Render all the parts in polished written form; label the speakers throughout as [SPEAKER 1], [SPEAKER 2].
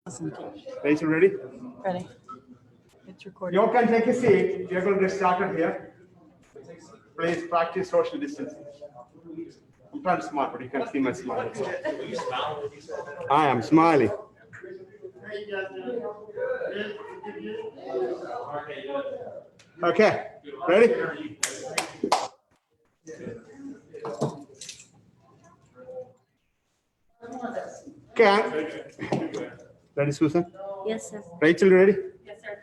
[SPEAKER 1] Listen.
[SPEAKER 2] Rachel, ready?
[SPEAKER 1] Ready. It's recording.
[SPEAKER 2] You all can take a seat. We are going to get started here. Please practice social distancing. I'm trying to smile, but you can see my smile. I am smiling. Okay, ready? Okay. Ready, Susan?
[SPEAKER 3] Yes, sir.
[SPEAKER 2] Rachel, ready?
[SPEAKER 3] Yes, sir.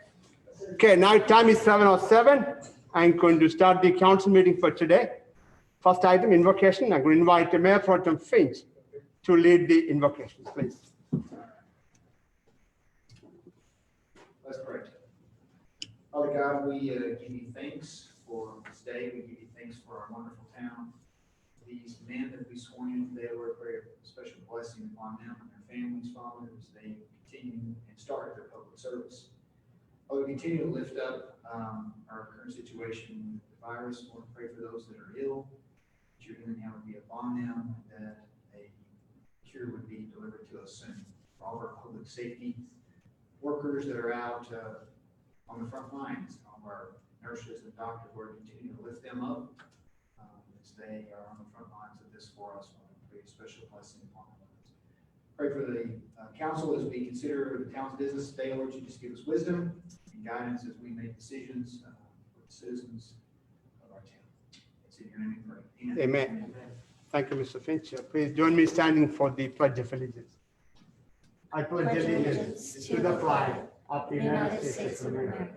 [SPEAKER 2] Okay, now time is 7:07. I'm going to start the council meeting for today. First item, invocation. I'm going to invite Mayor Pro Tem Finch to lead the invocation, please.
[SPEAKER 4] Let's pray. Father God, we give you thanks for this day. We give you thanks for our wonderful town. These men that we sworn in today, Lord, pray a special blessing upon them and their families, Father, as they continue and start their public service. Father, we continue to lift up our current situation with the virus. Lord, pray for those that are ill, that your healing hand would be upon them, and that a cure would be delivered to us soon. For all of our public safety workers that are out on the front lines, all of our nurses and doctors, Lord, continue to lift them up as they are on the front lines of this for us. Lord, pray a special blessing upon them. Pray for the council as we consider the town's business today, Lord. You just give us wisdom and guidance as we make decisions for the citizens of our town. It's in your name we pray.
[SPEAKER 2] Amen. Thank you, Mr. Finch. Please join me standing for the Pledge of Allegiance. I pledge allegiance to the flag of the United States of America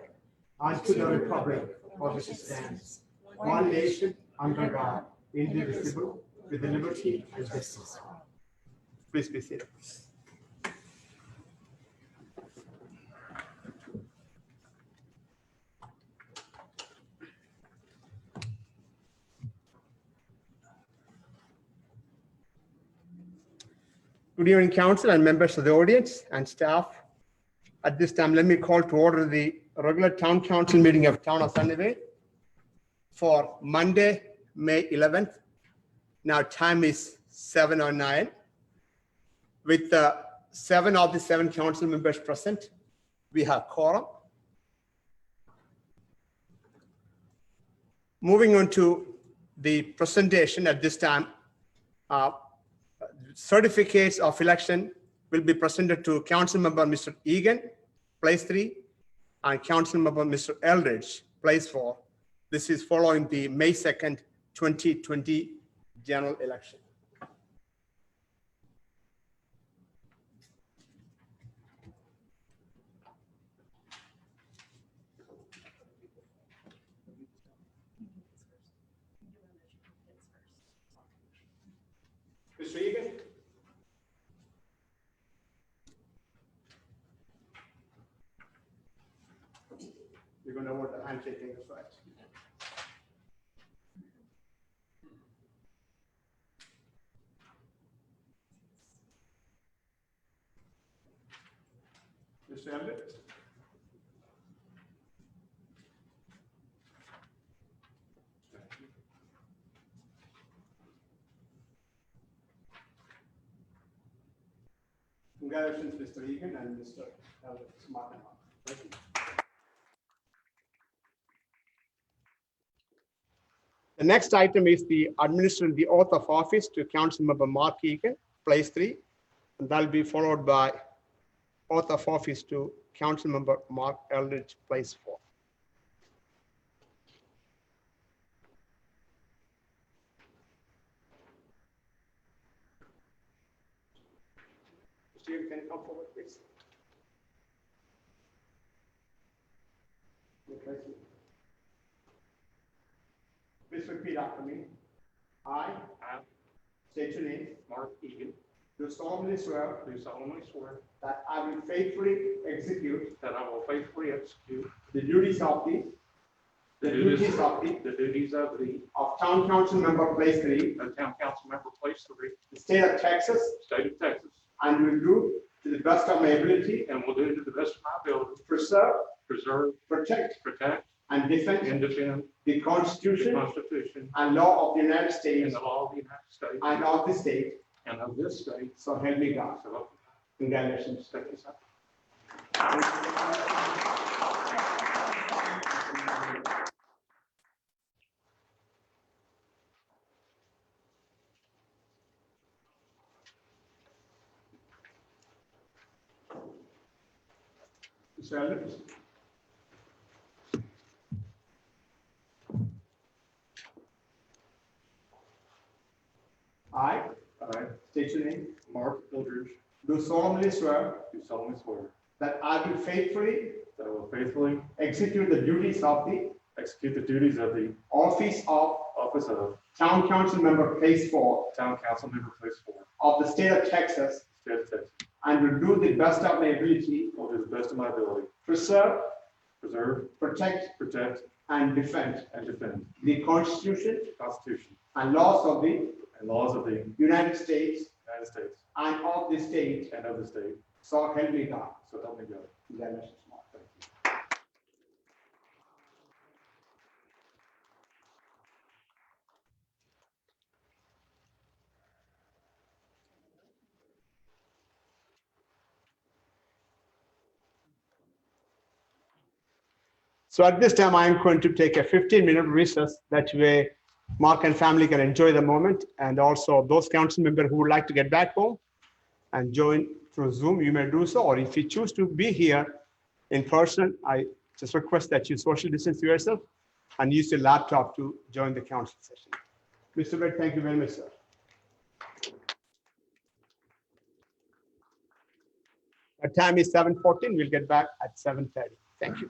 [SPEAKER 2] and to the republic for which it stands, one nation under God, indivisible, with liberty and justice. Please be seated. Good evening, council and members of the audience and staff. At this time, let me call to order the regular town council meeting of Town of Sunnyvale for Monday, May 11th. Now time is 7:09. With 7 of the 7 council members present, we have quorum. Moving on to the presentation at this time, certificates of election will be presented to Council Member Mr. Egan, place 3, and Council Member Mr. Eldridge, place 4. This is following the May 2nd, 2020 general election. Mr. Egan? You're going to want the handshaking is right. Mr. Eldridge? Congratulations, Mr. Egan and Mr. Martin. Thank you. The next item is the administering the oath of office to Council Member Mark Egan, place 3, and that'll be followed by oath of office to Council Member Mark Eldridge, place 4. Steve, can you come forward, please? Okay. Please repeat after me. I state your name,
[SPEAKER 5] Mark Egan,
[SPEAKER 2] do solemnly swear
[SPEAKER 5] do solemnly swear
[SPEAKER 2] that I will faithfully execute
[SPEAKER 5] that I will faithfully execute
[SPEAKER 2] the duties of
[SPEAKER 5] the duties of the
[SPEAKER 2] Town Council Member, place 3,
[SPEAKER 5] Town Council Member, place 3,
[SPEAKER 2] the state of Texas,
[SPEAKER 5] State of Texas,
[SPEAKER 2] and will do to the best of my ability
[SPEAKER 5] and will do to the best of my ability
[SPEAKER 2] preserve,
[SPEAKER 5] preserve,
[SPEAKER 2] protect,
[SPEAKER 5] protect,
[SPEAKER 2] and defend
[SPEAKER 5] and defend
[SPEAKER 2] the
[SPEAKER 5] the
[SPEAKER 2] Constitution
[SPEAKER 5] Constitution
[SPEAKER 2] and law of the United
[SPEAKER 5] and
[SPEAKER 2] States
[SPEAKER 5] the law of the United States
[SPEAKER 2] and of the state.
[SPEAKER 5] and of this state.
[SPEAKER 2] So help me God.
[SPEAKER 5] So help me God.
[SPEAKER 2] Congratulations.
[SPEAKER 5] Thank you, sir.
[SPEAKER 2] Mr. Elliott. I
[SPEAKER 5] I,
[SPEAKER 2] state your name.
[SPEAKER 5] Mark Eldridge,
[SPEAKER 2] Do solemnly swear
[SPEAKER 5] do solemnly swear
[SPEAKER 2] that I will faithfully
[SPEAKER 5] that I will faithfully
[SPEAKER 2] execute the duties of the
[SPEAKER 5] execute the duties of the
[SPEAKER 2] office of
[SPEAKER 5] office of
[SPEAKER 2] Town Council Member Place 4
[SPEAKER 5] Town Council Member Place 4,
[SPEAKER 2] of the state of Texas
[SPEAKER 5] State of Texas,
[SPEAKER 2] and will do the best of my ability
[SPEAKER 5] will do the best of my ability,
[SPEAKER 2] preserve,
[SPEAKER 5] preserve,
[SPEAKER 2] protect,
[SPEAKER 5] protect,
[SPEAKER 2] and defend
[SPEAKER 5] and defend
[SPEAKER 2] the Constitution
[SPEAKER 5] the Constitution
[SPEAKER 2] and laws of the
[SPEAKER 5] and laws of the
[SPEAKER 2] United States
[SPEAKER 5] United States
[SPEAKER 2] and of the state.
[SPEAKER 5] and of the state,
[SPEAKER 2] So help me God.
[SPEAKER 5] so help me God.
[SPEAKER 2] Congratulations, Mark.
[SPEAKER 5] Thank you.
[SPEAKER 2] So at this time, I am going to take a 15-minute recess. That way, Mark and family can enjoy the moment. And also those council members who would like to get back home and join through Zoom, you may do so. Or if you choose to be here in person, I just request that you social distance yourself and use your laptop to join the council session. Mr. Wade, thank you very much, sir. Our time is 7:14. We'll get back at 7:30. Thank you.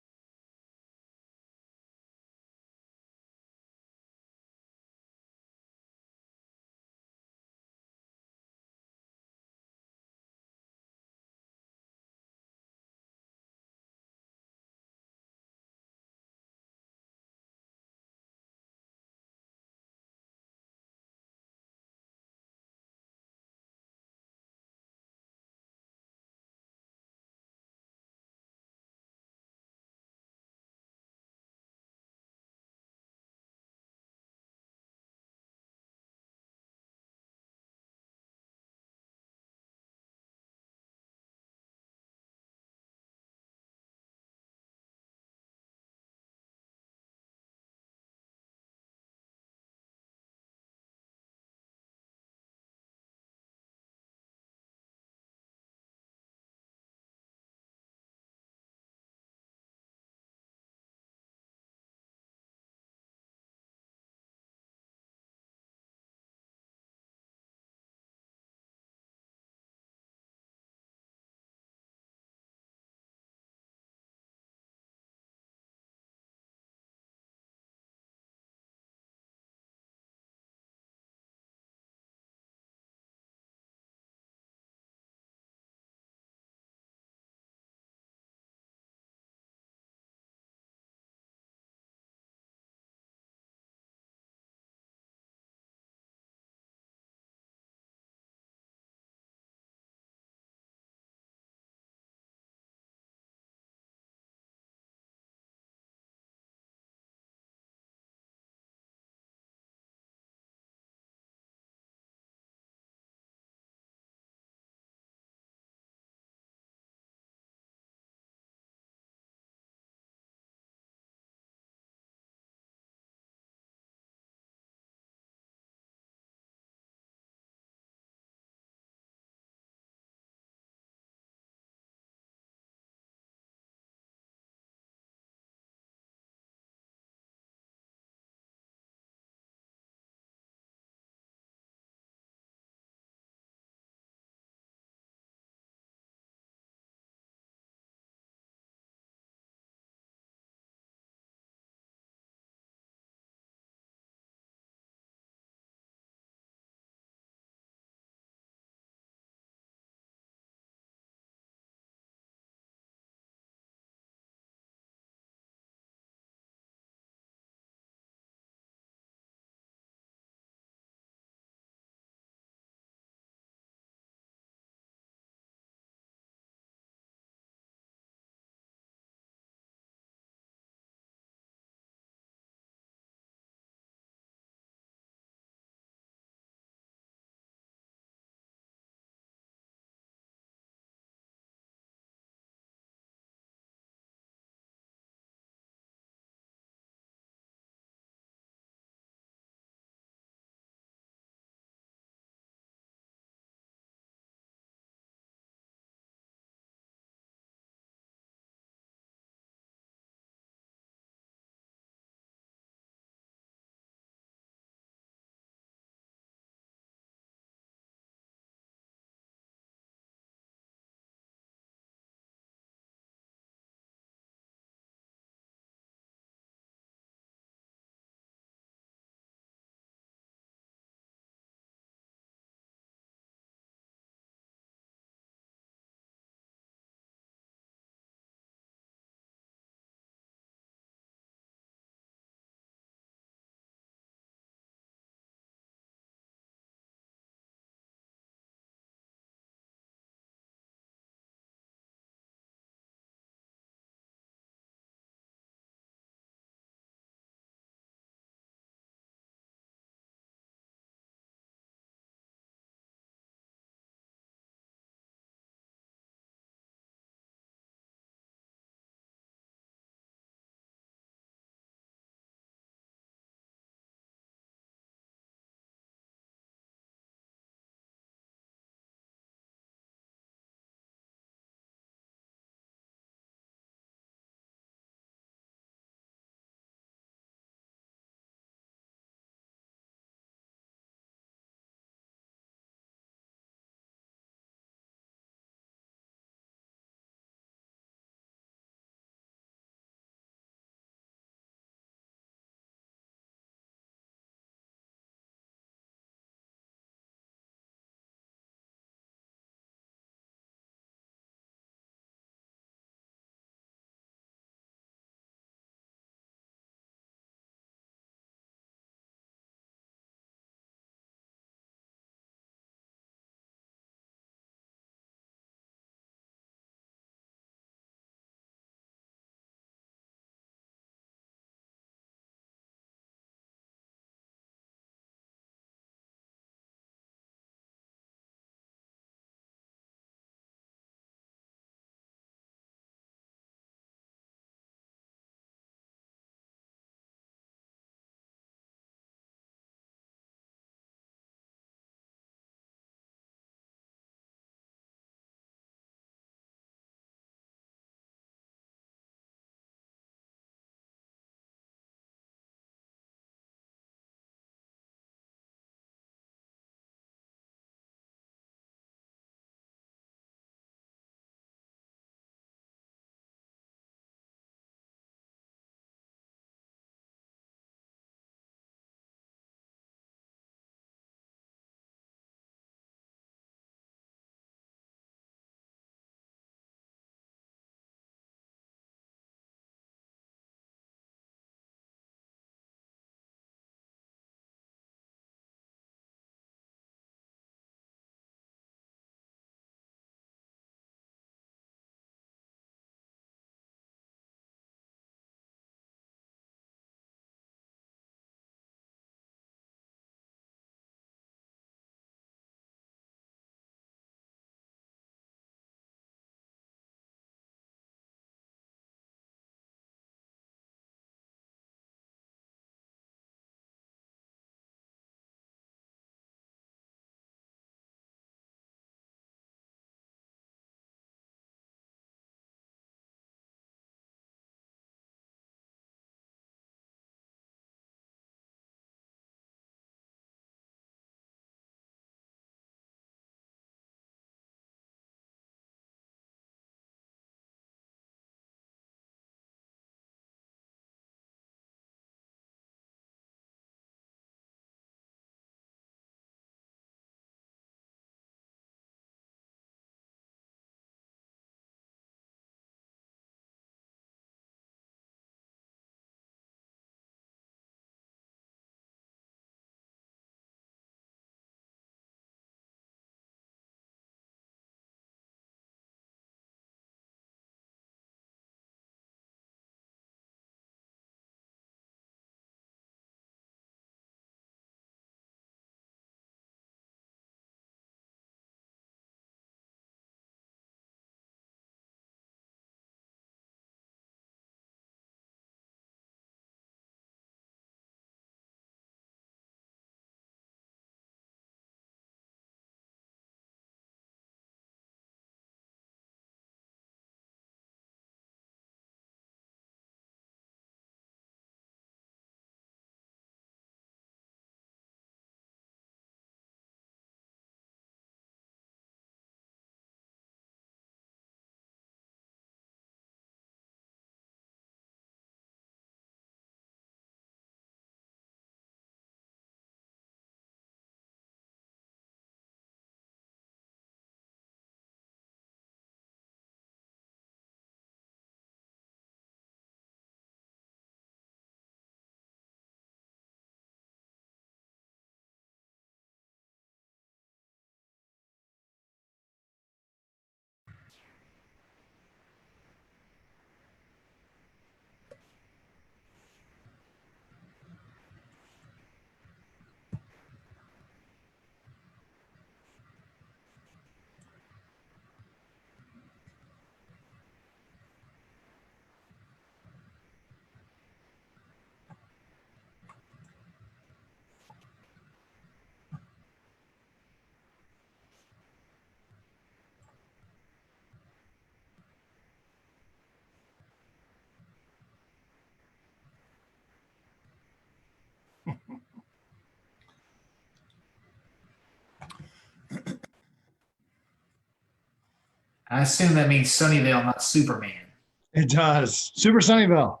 [SPEAKER 4] I assume that means Sunnyvale, not Superman.
[SPEAKER 3] It does. Super Sunnyvale.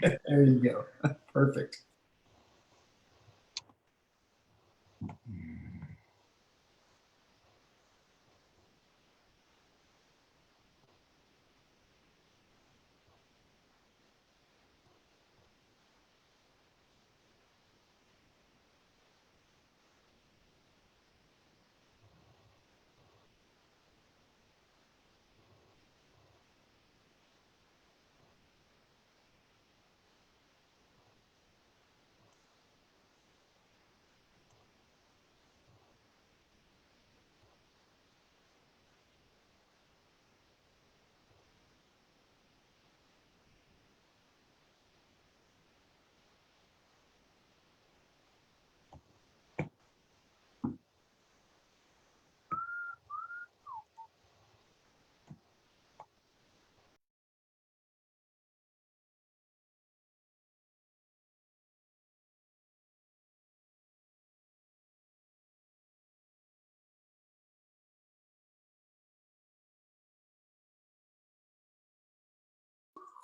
[SPEAKER 4] There you go. Perfect.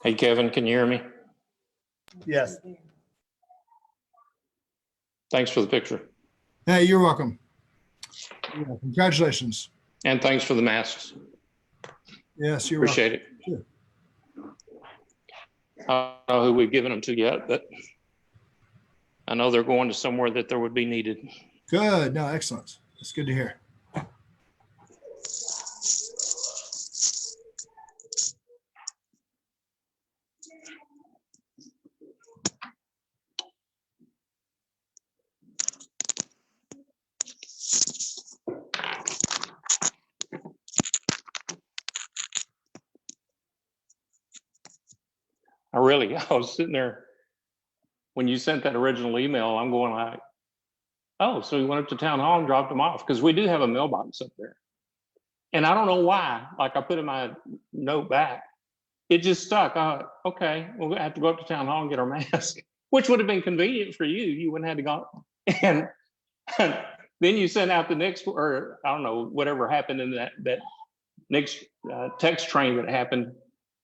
[SPEAKER 6] Hey, Kevin, can you hear me?
[SPEAKER 2] Yes.
[SPEAKER 6] Thanks for the picture.
[SPEAKER 3] Hey, you're welcome. Yeah, congratulations.
[SPEAKER 6] And thanks for the masks.
[SPEAKER 3] Yes, you're welcome.
[SPEAKER 6] Appreciate it.
[SPEAKER 3] Sure.
[SPEAKER 6] I don't know who we've given them to yet, but I know they're going to somewhere that there would be needed.
[SPEAKER 3] Good. No, excellent. That's good to hear.
[SPEAKER 6] I was sitting there when you sent that original email, I'm going like, oh, so we went up to town hall and dropped them off because we do have a mailbox up there. And I don't know why, like I put in my note back, it just stuck. Okay, we'll have to go up to town hall and get our mask, which would have been convenient for you. You wouldn't have to go. And then you sent out the next, or I don't know, whatever happened in that next text train that happened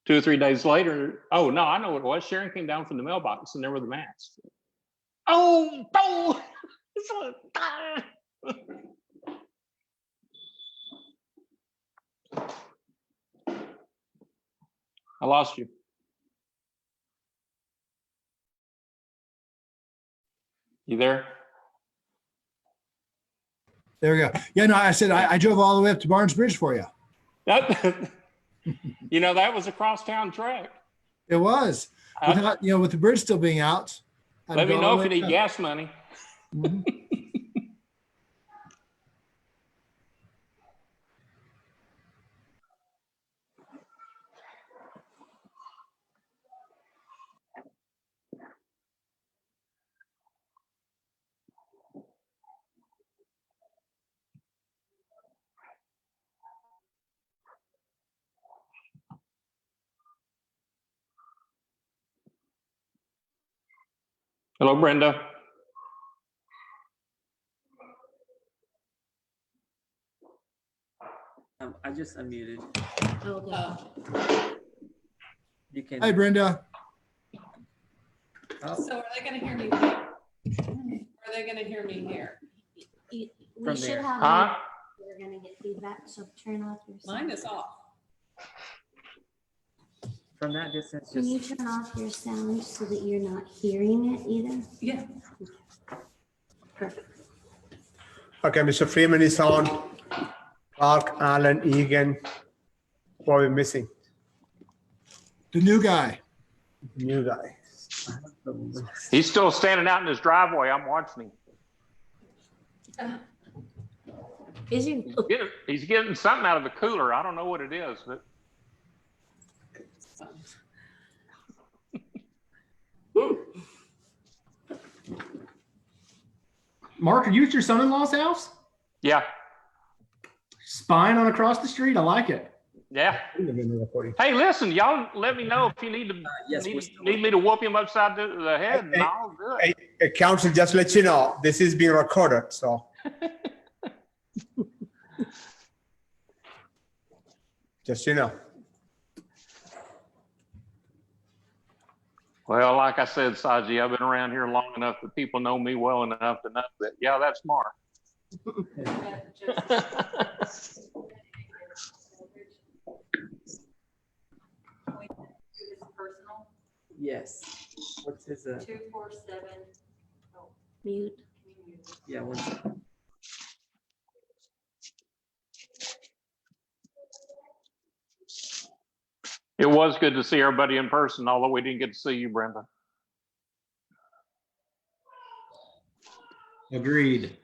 [SPEAKER 6] 2 or 3 days later. Oh, no, I know what it was. Sharon came down from the mailbox and there were the masks. Oh. I lost you. You there?
[SPEAKER 3] There we go. Yeah, no, I said I drove all the way up to Barnes Bridge for you.
[SPEAKER 6] That, you know, that was a crosstown track.
[SPEAKER 3] It was. Without, with the bridge still being out. I had
[SPEAKER 6] Let
[SPEAKER 3] to
[SPEAKER 6] me
[SPEAKER 3] go
[SPEAKER 6] know
[SPEAKER 3] all
[SPEAKER 6] if
[SPEAKER 3] the
[SPEAKER 6] you
[SPEAKER 3] way
[SPEAKER 6] need
[SPEAKER 3] up.
[SPEAKER 6] gas money.
[SPEAKER 3] Mhm.
[SPEAKER 6] Hello, Brenda.
[SPEAKER 7] I just unmuted.
[SPEAKER 1] Okay.
[SPEAKER 7] You can.
[SPEAKER 3] Hi, Brenda.
[SPEAKER 7] Oh,
[SPEAKER 8] So are they gonna hear me here? Or are they gonna hear me here?
[SPEAKER 9] We
[SPEAKER 7] From
[SPEAKER 9] should
[SPEAKER 7] there.
[SPEAKER 9] have,
[SPEAKER 6] Huh?
[SPEAKER 9] we're gonna get feedback, so turn off your
[SPEAKER 8] Mine
[SPEAKER 9] sound.
[SPEAKER 8] is off.
[SPEAKER 7] from that distance,
[SPEAKER 9] Can you
[SPEAKER 7] just
[SPEAKER 9] turn off your sound so that you're not hearing it either?
[SPEAKER 8] Yeah.
[SPEAKER 9] Perfect.
[SPEAKER 2] Okay, Mr. Freeman is on. Clark, Allen, Egan. Who are we missing?
[SPEAKER 3] The new guy.
[SPEAKER 2] New guy.
[SPEAKER 6] He's still standing out in his driveway. I'm watching him.
[SPEAKER 9] Is he?
[SPEAKER 6] He's getting something out of the cooler. I don't know what it is, but
[SPEAKER 10] Mark, are you at your son-in-law's house?
[SPEAKER 6] yeah,
[SPEAKER 10] Spying on across the street. I like it.
[SPEAKER 6] yeah. Hey, listen, y'all let me know if you
[SPEAKER 7] yes, we're still-
[SPEAKER 6] need me to whoop him upside the head, and
[SPEAKER 2] Hey,
[SPEAKER 6] I'll do it.
[SPEAKER 2] Hey, council, just let you know, this is being recorded, so. Just so you know.
[SPEAKER 6] Well, like I said, Saji, I've been around here long enough that people know me well enough to know that, yeah, that's Mark.
[SPEAKER 1] Personal,
[SPEAKER 7] Yes. What's his,
[SPEAKER 1] 247.
[SPEAKER 9] Mute.
[SPEAKER 7] yeah, one second.
[SPEAKER 6] It was good to see everybody in person, although we didn't get to see you, Brenda.
[SPEAKER 10] Agreed.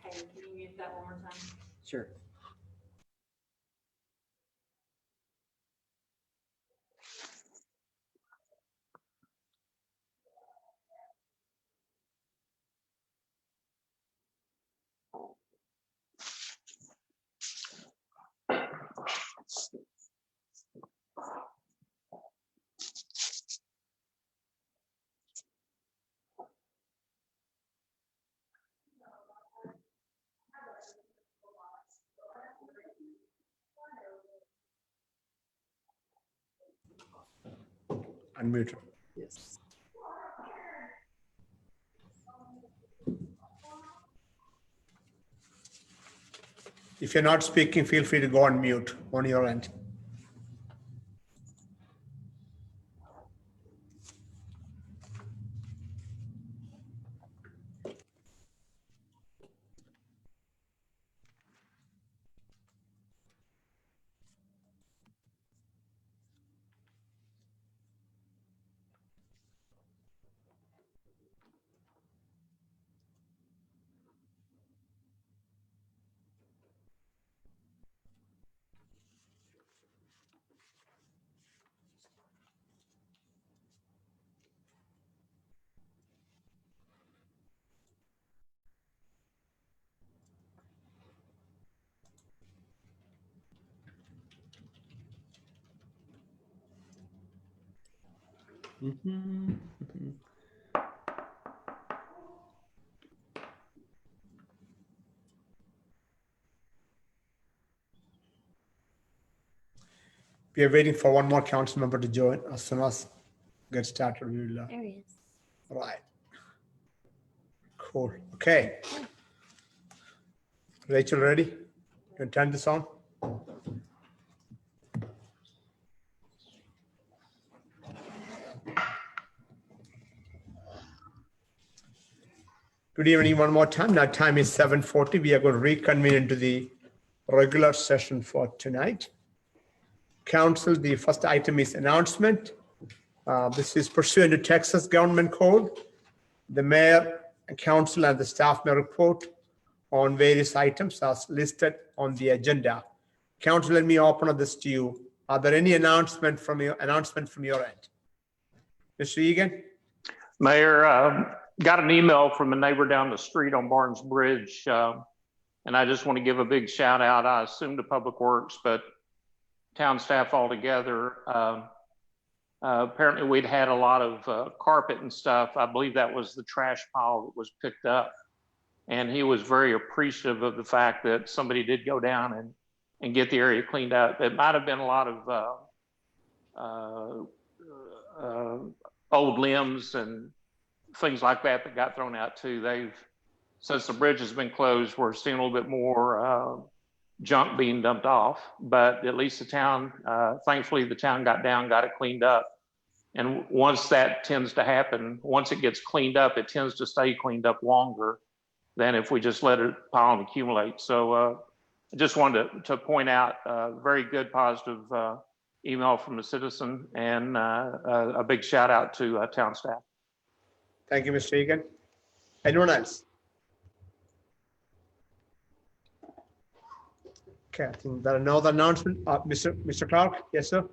[SPEAKER 1] Hey, can you mute that one more time?
[SPEAKER 7] Sure.
[SPEAKER 2] Unmute.
[SPEAKER 7] Yes.
[SPEAKER 2] If you're not speaking, feel free to go on mute on your end. We are waiting for one more council member to join. As soon as get started, we will.
[SPEAKER 9] There he is.
[SPEAKER 2] Right. Cool. Okay. Rachel, ready? You can turn this on. Good evening one more time. Now time is 7:40. We are going to reconvene into the regular session for tonight. Council, the first item is announcement. This is pursuant to Texas Government Code. The mayor and council and the staff may report on various items as listed on the agenda. Council, let me open up this to you. Are there any announcement from your end? Mr. Egan?
[SPEAKER 6] Mayor, got an email from a neighbor down the street on Barnes Bridge. And I just want to give a big shout out. I assume to Public Works, but town staff altogether. Apparently we'd had a lot of carpet and stuff. I believe that was the trash pile that was picked up. And he was very appreciative of the fact that somebody did go down and get the area cleaned up. It might have been a lot of old limbs and things like that got thrown out too. Since the bridge has been closed, we're seeing a little bit more junk being dumped off, but at least the town, thankfully the town got down, got it cleaned up. And once that tends to happen, once it gets cleaned up, it tends to stay cleaned up longer than if we just let it pile and accumulate. So I just wanted to point out a very good positive email from the citizen, and a big shout out to town staff.
[SPEAKER 2] Thank you, Mr. Egan. Anyone else? Okay, I think there are no other announcement. Mr. Clark, yes, sir?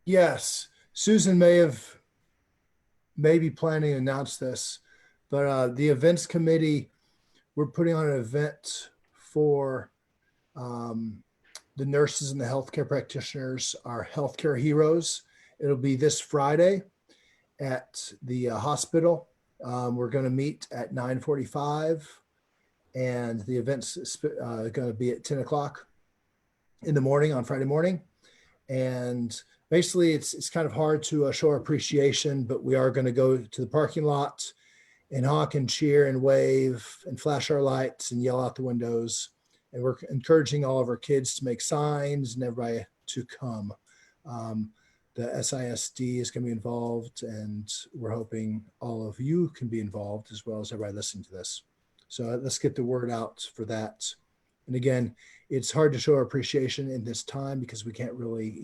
[SPEAKER 3] Yes, Susan may be planning to announce this, but the events committee, we're putting on an event for the nurses and the healthcare practitioners, our healthcare heroes. It'll be this Friday at the hospital. We're going to meet at 9:45, and the event's going to be at 10 o'clock in the morning on Friday morning. And basically, it's kind of hard to show our appreciation, but we are going to go to the parking lot and honk and cheer and wave and flash our lights and yell out the windows. And we're encouraging all of our kids to make signs and everybody to come. The SISD is going to be involved, and we're hoping all of you can be involved as well as everybody listening to this. So let's get the word out for that. And again, it's hard to show our appreciation in this time because we can't really,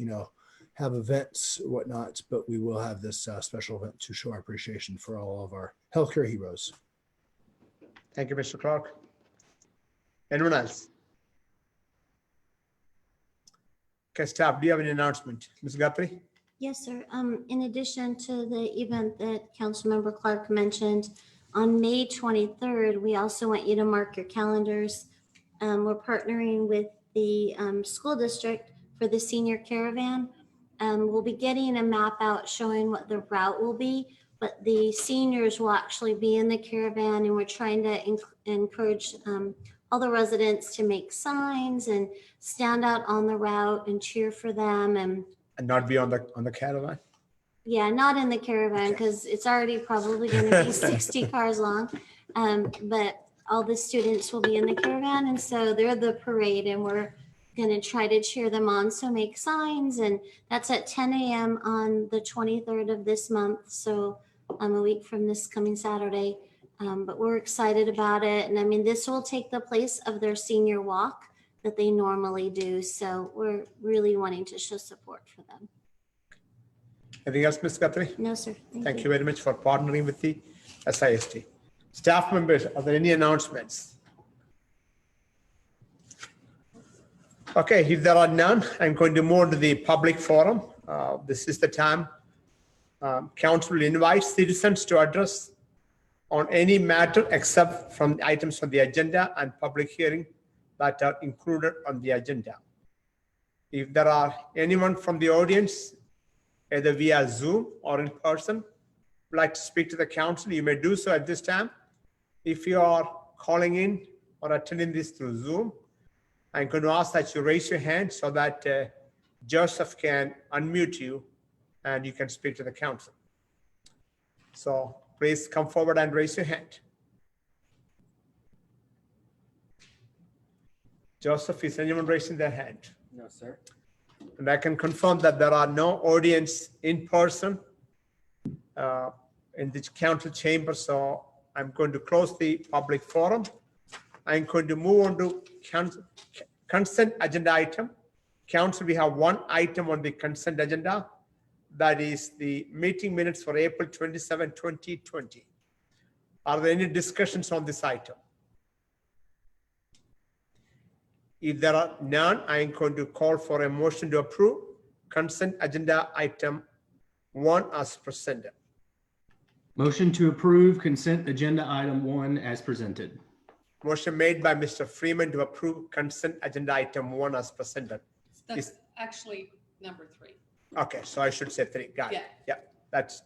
[SPEAKER 3] have events or whatnot, but we will have this special event to show our appreciation for all of our healthcare heroes.
[SPEAKER 2] Thank you, Mr. Clark. Anyone else? Okay, staff, do you have any announcement? Ms. Guthrie?
[SPEAKER 9] Yes, sir. In addition to the event that Councilmember Clark mentioned, on May 23rd, we also want you to mark your calendars. We're partnering with the school district for the senior caravan. We'll be getting a map out showing what the route will be, but the seniors will actually be in the caravan, and we're trying to encourage all the residents to make signs and stand out on the route and cheer for them. And
[SPEAKER 2] not be on the caravan?
[SPEAKER 9] Yeah, not in the caravan because it's already probably going to be 60 cars long. But all the students will be in the caravan, and so they're the parade, and we're going to try to cheer them on. So make signs, and that's at 10 a.m. on the 23rd of this month. So a week from this coming Saturday. But we're excited about it. And I mean, this will take the place of their senior walk that they normally do. So we're really wanting to show support for them.
[SPEAKER 2] Anything else, Ms. Guthrie?
[SPEAKER 9] No, sir.
[SPEAKER 2] Thank you very much for partnering with the SIST. Staff members, are there any announcements? Okay, if there are none, I'm going to move to the public forum. This is the time council will invite citizens to address on any matter except from the items on the agenda and public hearing that are included on the agenda. If there are anyone from the audience, either via Zoom or in person, would like to speak to the council, you may do so at this time. If you are calling in or attending this through Zoom, I'm going to ask that you raise your hand so that Joseph can unmute you and you can speak to the council. So please come forward and raise your hand. Joseph, is anyone raising their hand?
[SPEAKER 7] No, sir.
[SPEAKER 2] And I can confirm that there are no audience in person in the council chamber. So I'm going to close the public forum. I'm going to move on to consent agenda item. Council, we have one item on the consent agenda. That is the meeting minutes for April 27, 2020. Are there any discussions on this item? If there are none, I am going to call for a motion to approve consent agenda item 1 as presented.
[SPEAKER 10] Motion to approve consent agenda item 1 as presented.
[SPEAKER 2] Motion made by Mr. Freeman to approve consent agenda item 1 as presented.
[SPEAKER 8] That's actually number 3.
[SPEAKER 2] Okay, so I should say 3. Got it.
[SPEAKER 8] Yeah.
[SPEAKER 2] Yeah, that's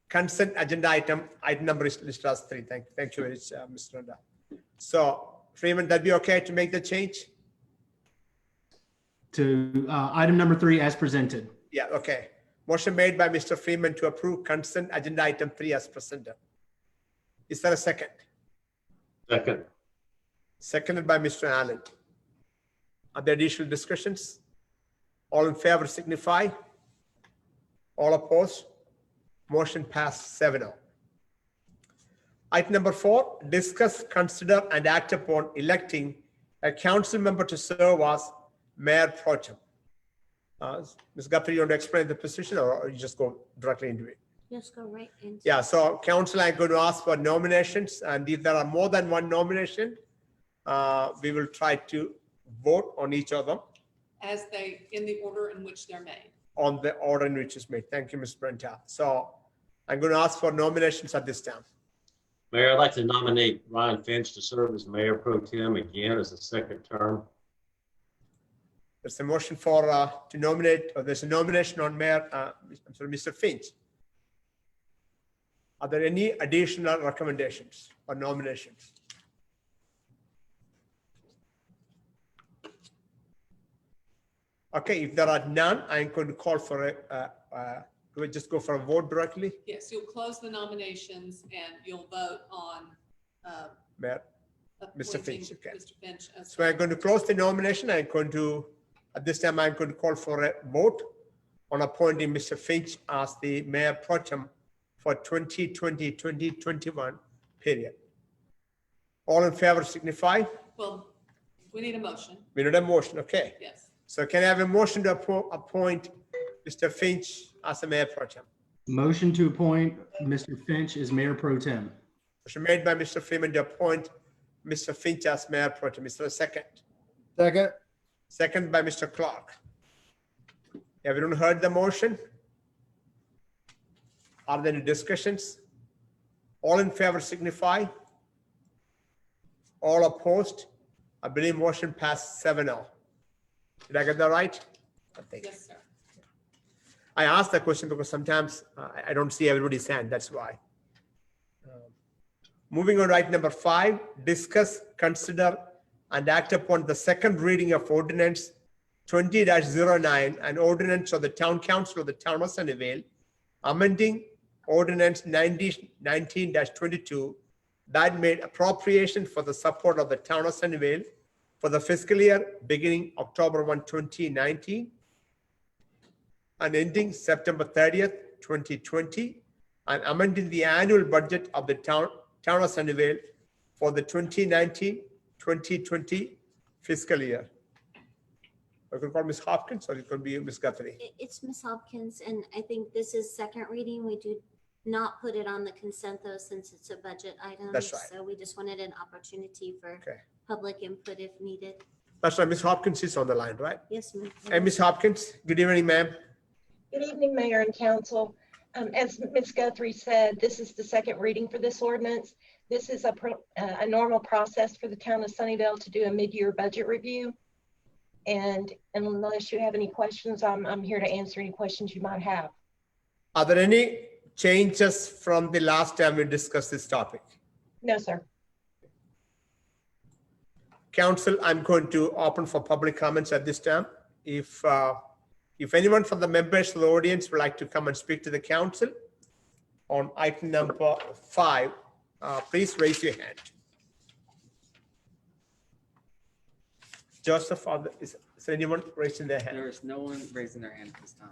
[SPEAKER 2] consent agenda item number is listed as 3. Thank you, Mr. Randa. So Freeman, that'd be okay to make the change?
[SPEAKER 10] To item number 3 as presented.
[SPEAKER 2] Yeah, okay. Motion made by Mr. Freeman to approve consent agenda item 3 as presented. Is there a second?
[SPEAKER 5] Second.
[SPEAKER 2] Seconded by Mr. Allen. Are there additional discussions? All in favor signify. All opposed. Motion passed 7-0. Item number 4, discuss, consider, and act upon electing a council member to serve as mayor pro tem. Ms. Guthrie, you want to explain the position or you just go directly into it?
[SPEAKER 9] Just go right into.
[SPEAKER 2] Yeah, so council, I'm going to ask for nominations, and if there are more than one nomination, we will try to vote on each of them
[SPEAKER 8] As they, in the order in which they're made.
[SPEAKER 2] on the order in which is made. Thank you, Ms. Brenta. So I'm going to ask for nominations at this time.
[SPEAKER 5] Mayor, I'd like to nominate Ryan Finch to serve as mayor pro tem again as a second term.
[SPEAKER 2] There's a motion for, to nominate, or there's a nomination on Mayor, I'm sorry, Mr. Finch. Are there any additional recommendations or nominations? Okay, if there are none, I'm going to call for do we just go for a vote directly?
[SPEAKER 8] Yes, you'll close the nominations and you'll vote on
[SPEAKER 2] Mayor, Mr.
[SPEAKER 8] appointing
[SPEAKER 2] Finch, okay.
[SPEAKER 8] Mr. Finch as.
[SPEAKER 2] So I'm going to close the nomination. I'm going to, at this time, I'm going to call for a vote on appointing Mr. Finch as the mayor pro tem for 2020-2021 period. All in favor signify.
[SPEAKER 8] Well, we need a motion.
[SPEAKER 2] We need a motion, okay.
[SPEAKER 8] Yes.
[SPEAKER 2] So can I have a motion to appoint Mr. Finch as the mayor pro tem?
[SPEAKER 10] Motion to appoint Mr. Finch as mayor pro tem.
[SPEAKER 2] Motion made by Mr. Freeman to appoint Mr. Finch as mayor pro tem. Is there a second?
[SPEAKER 3] Second.
[SPEAKER 2] Second by Mr. Clark. Everyone heard the motion? Are there any discussions? All in favor signify. All opposed? I believe motion passed 7-0. Did I get that right? I think.
[SPEAKER 8] Yes, sir.
[SPEAKER 2] I asked that question because sometimes I don't see everybody's hand, that's why. Moving on to item number 5, discuss, consider, and act upon the second reading of ordinance 20-09, an ordinance of the town council of the town of Sunnyvale, amending ordinance 19-22 that made appropriation for the support of the town of Sunnyvale for the fiscal year beginning October 1, 2019 and ending September 30th, 2020, and amending the annual budget of the town of Sunnyvale for the 2019-2020 fiscal year. I can call Ms. Hopkins or it could be Ms. Guthrie.
[SPEAKER 9] It's Ms. Hopkins, and I think this is second reading. We do not put it on the consent though, since it's a budget item.
[SPEAKER 2] That's right.
[SPEAKER 9] So we just wanted an opportunity for
[SPEAKER 2] Okay.
[SPEAKER 9] public input if needed.
[SPEAKER 2] That's right, Ms. Hopkins is on the line, right?
[SPEAKER 9] Yes, ma'am.
[SPEAKER 2] Hey, Ms. Hopkins, good evening, ma'am.
[SPEAKER 11] Good evening, Mayor and Council. As Ms. Guthrie said, this is the second reading for this ordinance. This is a normal process for the town of Sunnyvale to do a mid-year budget review. And unless you have any questions, I'm here to answer any questions you might have.
[SPEAKER 2] Are there any changes from the last time we discussed this topic?
[SPEAKER 11] No, sir.
[SPEAKER 2] Council, I'm going to open for public comments at this time. If anyone from the members of the audience would like to come and speak to the council on item number 5, please raise your hand. Joseph, is anyone raising their hand?
[SPEAKER 7] There is no one raising their hand at this time.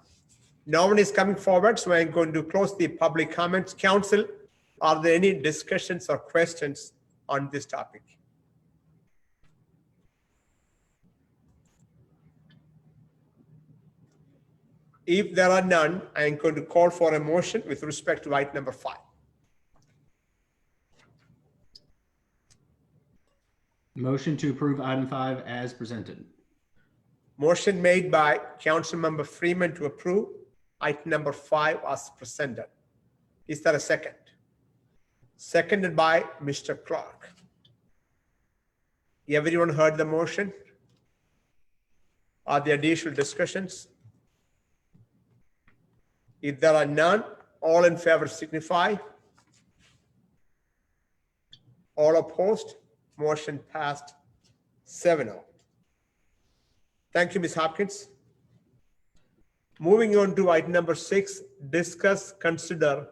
[SPEAKER 2] No one is coming forward, so I'm going to close the public comments. Council, are there any discussions or questions on this topic? If there are none, I am going to call for a motion with respect to item number 5.
[SPEAKER 10] Motion to approve item 5 as presented.
[SPEAKER 2] Motion made by Councilmember Freeman to approve item number 5 as presented. Is there a second? Seconded by Mr. Clark. Everyone heard the motion? Are there additional discussions? If there are none, all in favor signify. All opposed, motion passed 7-0. Thank you, Ms. Hopkins. Moving on to item number 6, discuss, consider,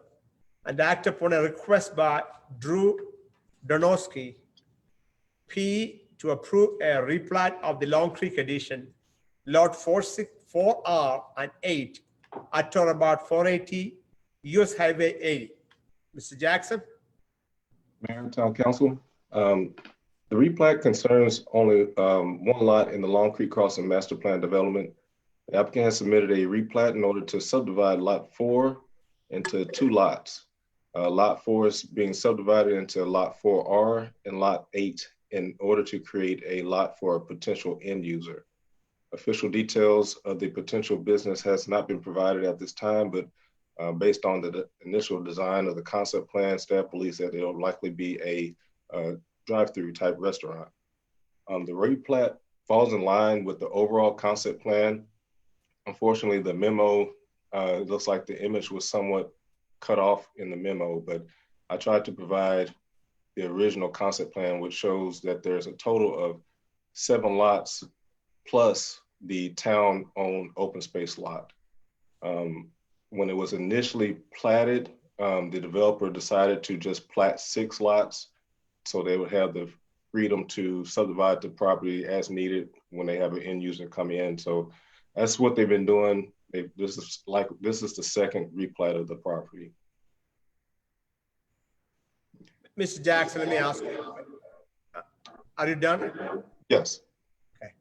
[SPEAKER 2] and act upon a request by Drew Donowski, P, to approve a replat of the Long Creek Edition, Lot 4R and 8 at or about 480 US Highway 80. Mr. Jackson?
[SPEAKER 12] Mayor and Town Council, the replat concerns only one lot in the Long Creek Crossing Master Plan Development. The applicant has submitted a replat in order to subdivide Lot 4 into 2 lots. Lot 4 is being subdivided into Lot 4R and Lot 8 in order to create a lot for a potential end user. Official details of the potential business has not been provided at this time, but based on the initial design of the concept plan, staff believes that it'll likely be a drive-through type restaurant. The replat falls in line with the overall concept plan. Unfortunately, the memo, it looks like the image was somewhat cut off in the memo, but I tried to provide the original concept plan, which shows that there's a total of 7 lots plus the town-owned open space lot. When it was initially platted, the developer decided to just plat 6 lots so they would have the freedom to subdivide the property as needed when they have an end user come in. So that's what they've been doing. This is the second replat of the property.
[SPEAKER 2] Mr. Jackson, let me ask you. Are you done?
[SPEAKER 12] Yes.
[SPEAKER 2] Okay.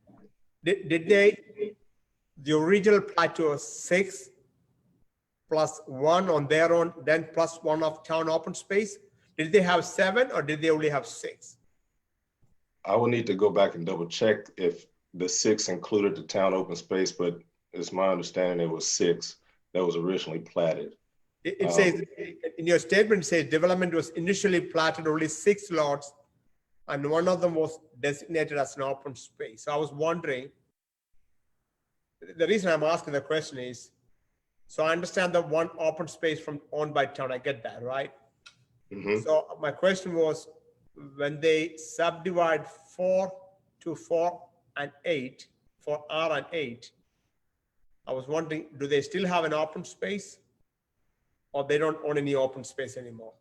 [SPEAKER 2] Did the original plat was 6 plus 1 on their own, then plus 1 of town open space? Did they have 7 or did they only have 6?
[SPEAKER 12] I will need to go back and double check if the 6 included the town open space, but it's my understanding it was 6 that was originally platted.
[SPEAKER 2] It says, in your statement, it says development was initially platted only 6 lots and one of them was designated as an open space. So I was wondering, the reason I'm asking the question is, so I understand the one open space from owned by town, I get that, right?
[SPEAKER 12] Mm-hmm.
[SPEAKER 2] So my question was, when they subdivide 4 to 4 and 8, for R and 8, I was wondering, do they still have an open space or they don't own any open space anymore?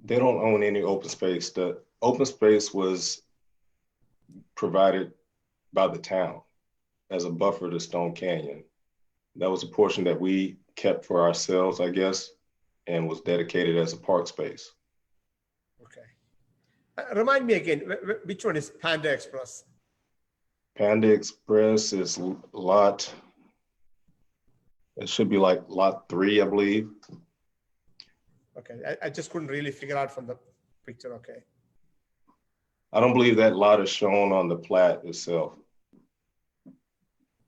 [SPEAKER 12] They don't own any open space. The open space was provided by the town as a buffer to Stone Canyon. That was a portion that we kept for ourselves, I guess, and was dedicated as a park space.
[SPEAKER 2] Okay. Remind me again, which one is Panda Express?
[SPEAKER 12] Panda Express is lot, it should be like lot 3, I believe.
[SPEAKER 2] Okay, I just couldn't really figure out from the picture, okay.
[SPEAKER 12] I don't believe that lot is shown on the plat itself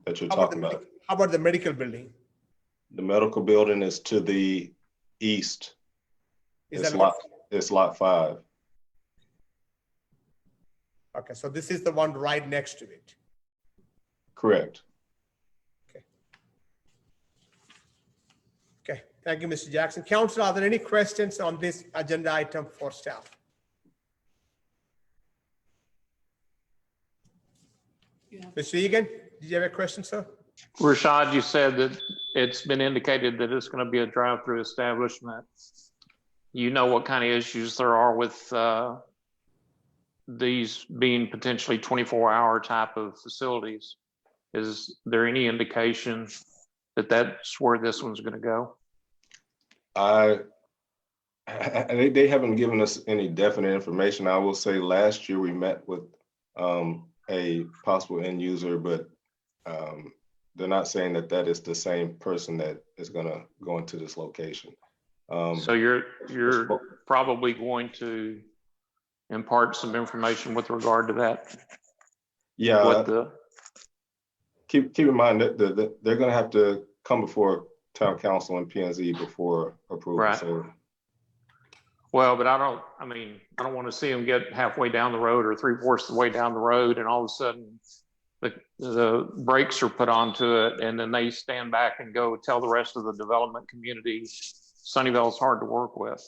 [SPEAKER 12] that you're talking about.
[SPEAKER 2] How about the medical building?
[SPEAKER 12] The medical building is to the east. It's lot 5.
[SPEAKER 2] Okay, so this is the one right next to it.
[SPEAKER 12] Correct.
[SPEAKER 2] Okay. Okay, thank you, Mr. Jackson. Council, are there any questions on this agenda item for staff?
[SPEAKER 8] Yeah.
[SPEAKER 2] Mr. Egan, did you have a question, sir?
[SPEAKER 6] Rashad, you said that it's been indicated that it's going to be a drive-through establishment. You know what kind of issues there are with these being potentially 24-hour type of facilities. Is there any indication that that's where this one's going to go?
[SPEAKER 12] They haven't given us any definite information. I will say last year we met with a possible end user, but they're not saying that that is the same person that is going to go into this location.
[SPEAKER 6] So you're probably going to impart some information with regard to that.
[SPEAKER 12] Yeah. Keep in mind that they're going to have to come before town council and P&Z before approval.
[SPEAKER 6] Right.
[SPEAKER 12] So.
[SPEAKER 6] Well, but I don't want to see them get halfway down the road or 3/4 of the way down the road, and all of a sudden the brakes are put onto it, and then they stand back and go tell the rest of the development community Sunnyvale's hard to work with.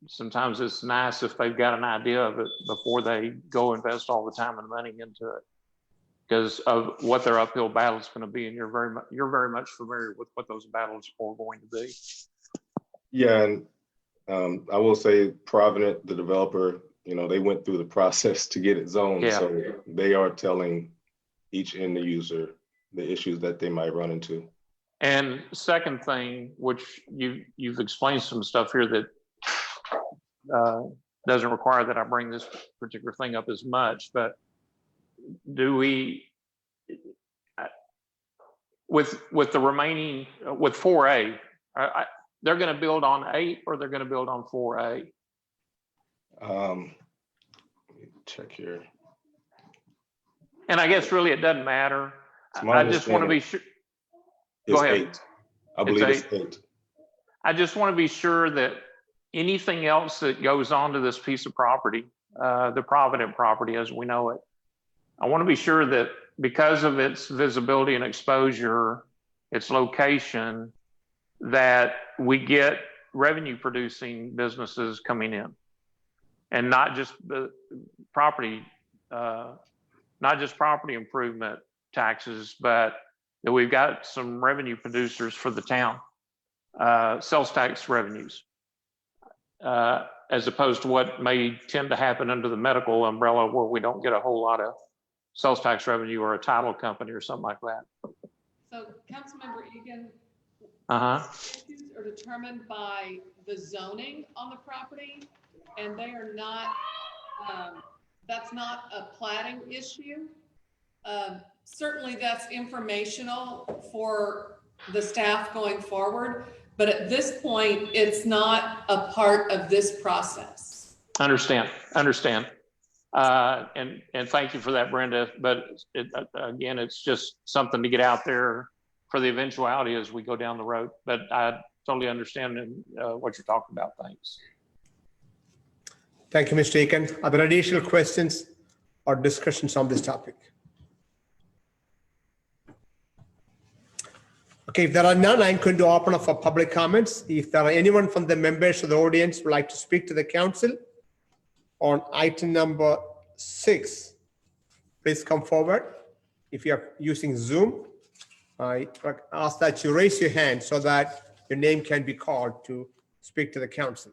[SPEAKER 6] Sometimes it's nice if they've got an idea of it before they go invest all the time and money into it, because of what their uphill battle is going to be, and you're very much familiar with what those battles are going to be.
[SPEAKER 12] Yeah, and I will say Provident, the developer, they went through the process to get it zoned. Yeah. So they are telling each end user the issues that they might run into.
[SPEAKER 6] And second thing, which you've explained some stuff here that doesn't require that I bring this particular thing up as much, but do we, with the remaining, with 4A, they're going to build on 8 or they're going to build on 4A?
[SPEAKER 12] Let me check here.
[SPEAKER 6] And I guess really it doesn't matter.
[SPEAKER 12] It's my
[SPEAKER 6] I just want to be sure.
[SPEAKER 12] It's
[SPEAKER 6] Go ahead.
[SPEAKER 12] 8. I believe it's 8.
[SPEAKER 6] I just want to be sure that anything else that goes onto this piece of property, the Provident property as we know it, I want to be sure that because of its visibility and exposure, its location, that we get revenue producing businesses coming in, and not just the property, not just property improvement taxes, but that we've got some revenue producers for the town, sales tax revenues, as opposed to what may tend to happen under the medical umbrella where we don't get a whole lot of sales tax revenue or a title company or something like that.
[SPEAKER 8] So Councilmember Egan,
[SPEAKER 6] Uh-huh.
[SPEAKER 8] are determined by the zoning on the property, and they are not, that's not a platting issue. Certainly that's informational for the staff going forward, but at this point, it's not a part of this process.
[SPEAKER 6] Understand. And thank you for that, Brenda. But again, it's just something to get out there for the eventuality as we go down the road. But I totally understand what you're talking about. Thanks.
[SPEAKER 2] Thank you, Mr. Egan. Are there additional questions or discussions on this topic? Okay, if there are none, I'm going to open up for public comments. If there are anyone from the members of the audience who would like to speak to the council on item number 6, please come forward. If you are using Zoom, I ask that you raise your hand so that your name can be called to speak to the council.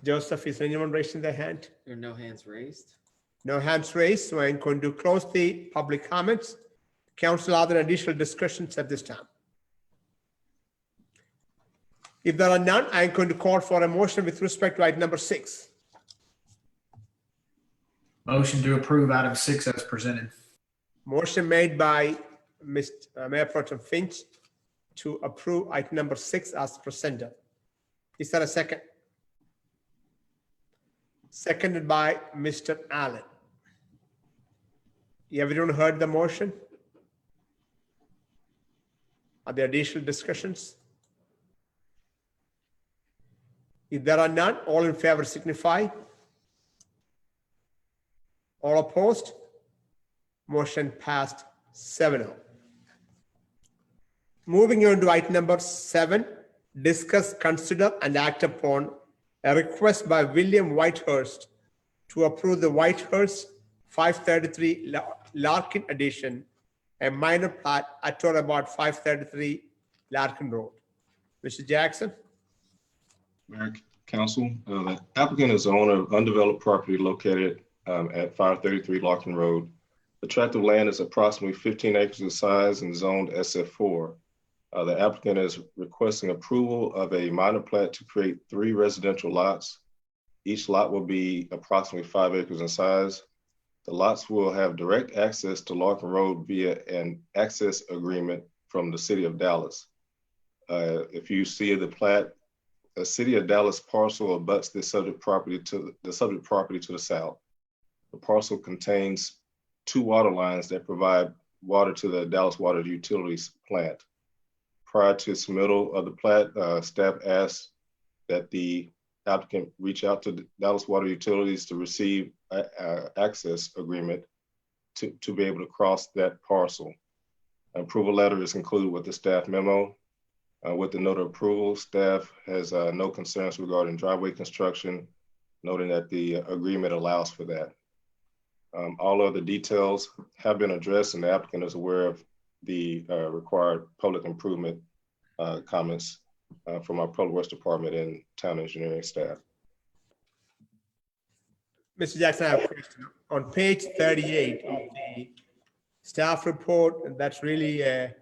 [SPEAKER 2] Joseph, is anyone raising their hand?
[SPEAKER 7] There are no hands raised.
[SPEAKER 2] No hands raised, so I'm going to close the public comments. Council, are there additional discussions at this time? If there are none, I'm going to call for a motion with respect to item number 6.
[SPEAKER 10] Motion to approve item 6 as presented.
[SPEAKER 2] Motion made by Mr. Mayor Pro Tem Finch to approve item number 6 as presented. Is there a second? Seconded by Mr. Allen. Everyone heard the motion? Are there additional discussions? If there are none, all in favor signify. All opposed? Motion passed 7-0. Moving on to item number 7, discuss, consider, and act upon a request by William Whitehurst to approve the Whitehurst 533 Larkin addition, a minor plat at or about 533 Larkin Road. Mr. Jackson?
[SPEAKER 12] Mayor, Council, the applicant is the owner of undeveloped property located at 533 Larkin Road. The tract of land is approximately 15 acres in size and zoned SF4. The applicant is requesting approval of a minor plat to create 3 residential lots. Each lot will be approximately 5 acres in size. The lots will have direct access to Larkin Road via an access agreement from the city of Dallas. If you see the plat, the city of Dallas parcel abuts the subject property to the south. The parcel contains 2 water lines that provide water to the Dallas Water Utilities plant. Prior to submittal of the plat, staff asked that the applicant reach out to Dallas Water Utilities to receive an access agreement to be able to cross that parcel. An approval letter is included with the staff memo. With the note of approval, staff has no concerns regarding driveway construction, noting that the agreement allows for that. All other details have been addressed and the applicant is aware of the required public improvement comments from our Public Works Department and town engineering staff.
[SPEAKER 2] Mr. Jackson, I have a question. On page 38 of the staff report, and that's really a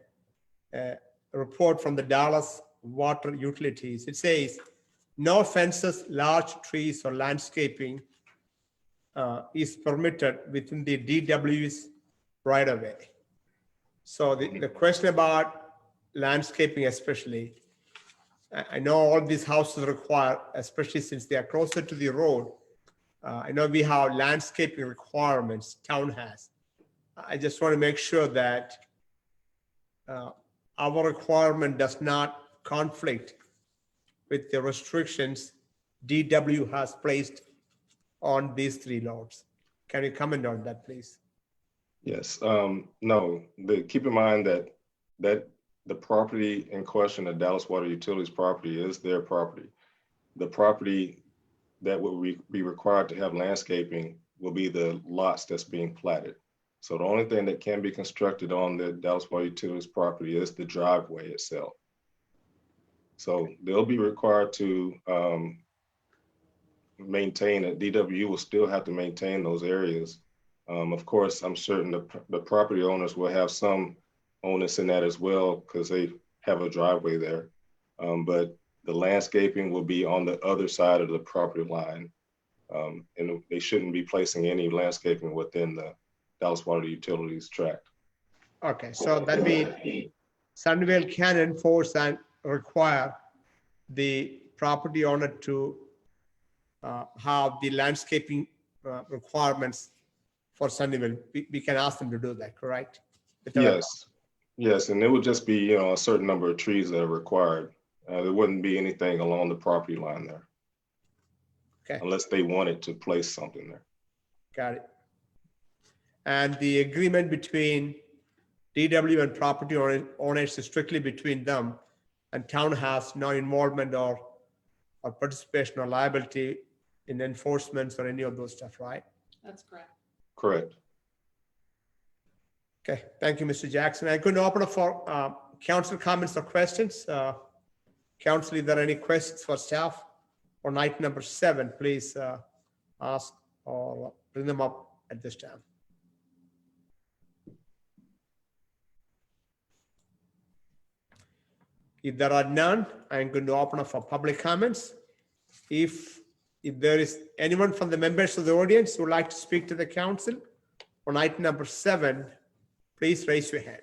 [SPEAKER 2] report from the Dallas Water Utilities. It says, no fences, large trees, or landscaping is permitted within the DW's right of way. So the question about landscaping especially, I know all these houses require, especially since they are closer to the road, I know we have landscaping requirements, town has. I just want to make sure that our requirement does not conflict with the restrictions DW has placed on these 3 lots. Can you comment on that, please?
[SPEAKER 12] Yes, no, keep in mind that the property in question, the Dallas Water Utilities property, is their property. The property that will be required to have landscaping will be the lots that's being platted. So the only thing that can be constructed on the Dallas Water Utilities property is the driveway itself. So they'll be required to maintain it. DW will still have to maintain those areas. Of course, I'm certain the property owners will have some onus in that as well because they have a driveway there. But the landscaping will be on the other side of the property line. And they shouldn't be placing any landscaping within the Dallas Water Utilities tract.
[SPEAKER 2] Okay, so that means Sunnyvale can enforce and require the property owner to have the landscaping requirements for Sunnyvale. We can ask them to do that, correct?
[SPEAKER 12] Yes, and it would just be a certain number of trees that are required. There wouldn't be anything along the property line there.
[SPEAKER 2] Okay.
[SPEAKER 12] Unless they wanted to place something there.
[SPEAKER 2] Got it. And the agreement between DW and property owners is strictly between them, and town has no involvement or participation or liability in enforcements or any of those stuff, right?
[SPEAKER 8] That's correct.
[SPEAKER 12] Correct.
[SPEAKER 2] Okay, thank you, Mr. Jackson. I'm going to open up for council comments or questions. Council, if there are any questions for staff on item number 7, please ask or bring them up at this time. If there are none, I'm going to open up for public comments. If there is anyone from the members of the audience who would like to speak to the council on item number 7, please raise your hand.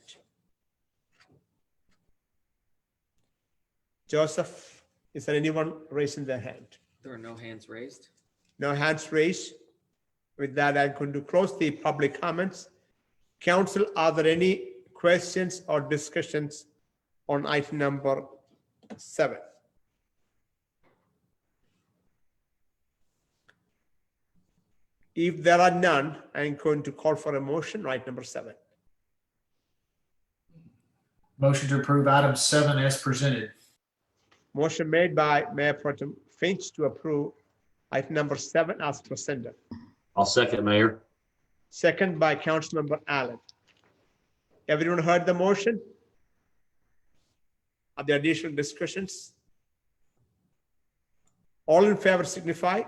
[SPEAKER 2] Joseph, is there anyone raising their hand?
[SPEAKER 7] There are no hands raised.
[SPEAKER 2] No hands raised. With that, I'm going to close the public comments. Council, are there any questions or discussions on item number 7? If there are none, I'm going to call for a motion, item number 7.
[SPEAKER 13] Motion to approve item 7 as presented.
[SPEAKER 2] Motion made by Mayor Pro Tem Finch to approve item number 7 as presented.
[SPEAKER 5] I'll second, Mayor.
[SPEAKER 2] Second by Councilmember Allen. Everyone heard the motion? Are there additional discussions? All in favor signify.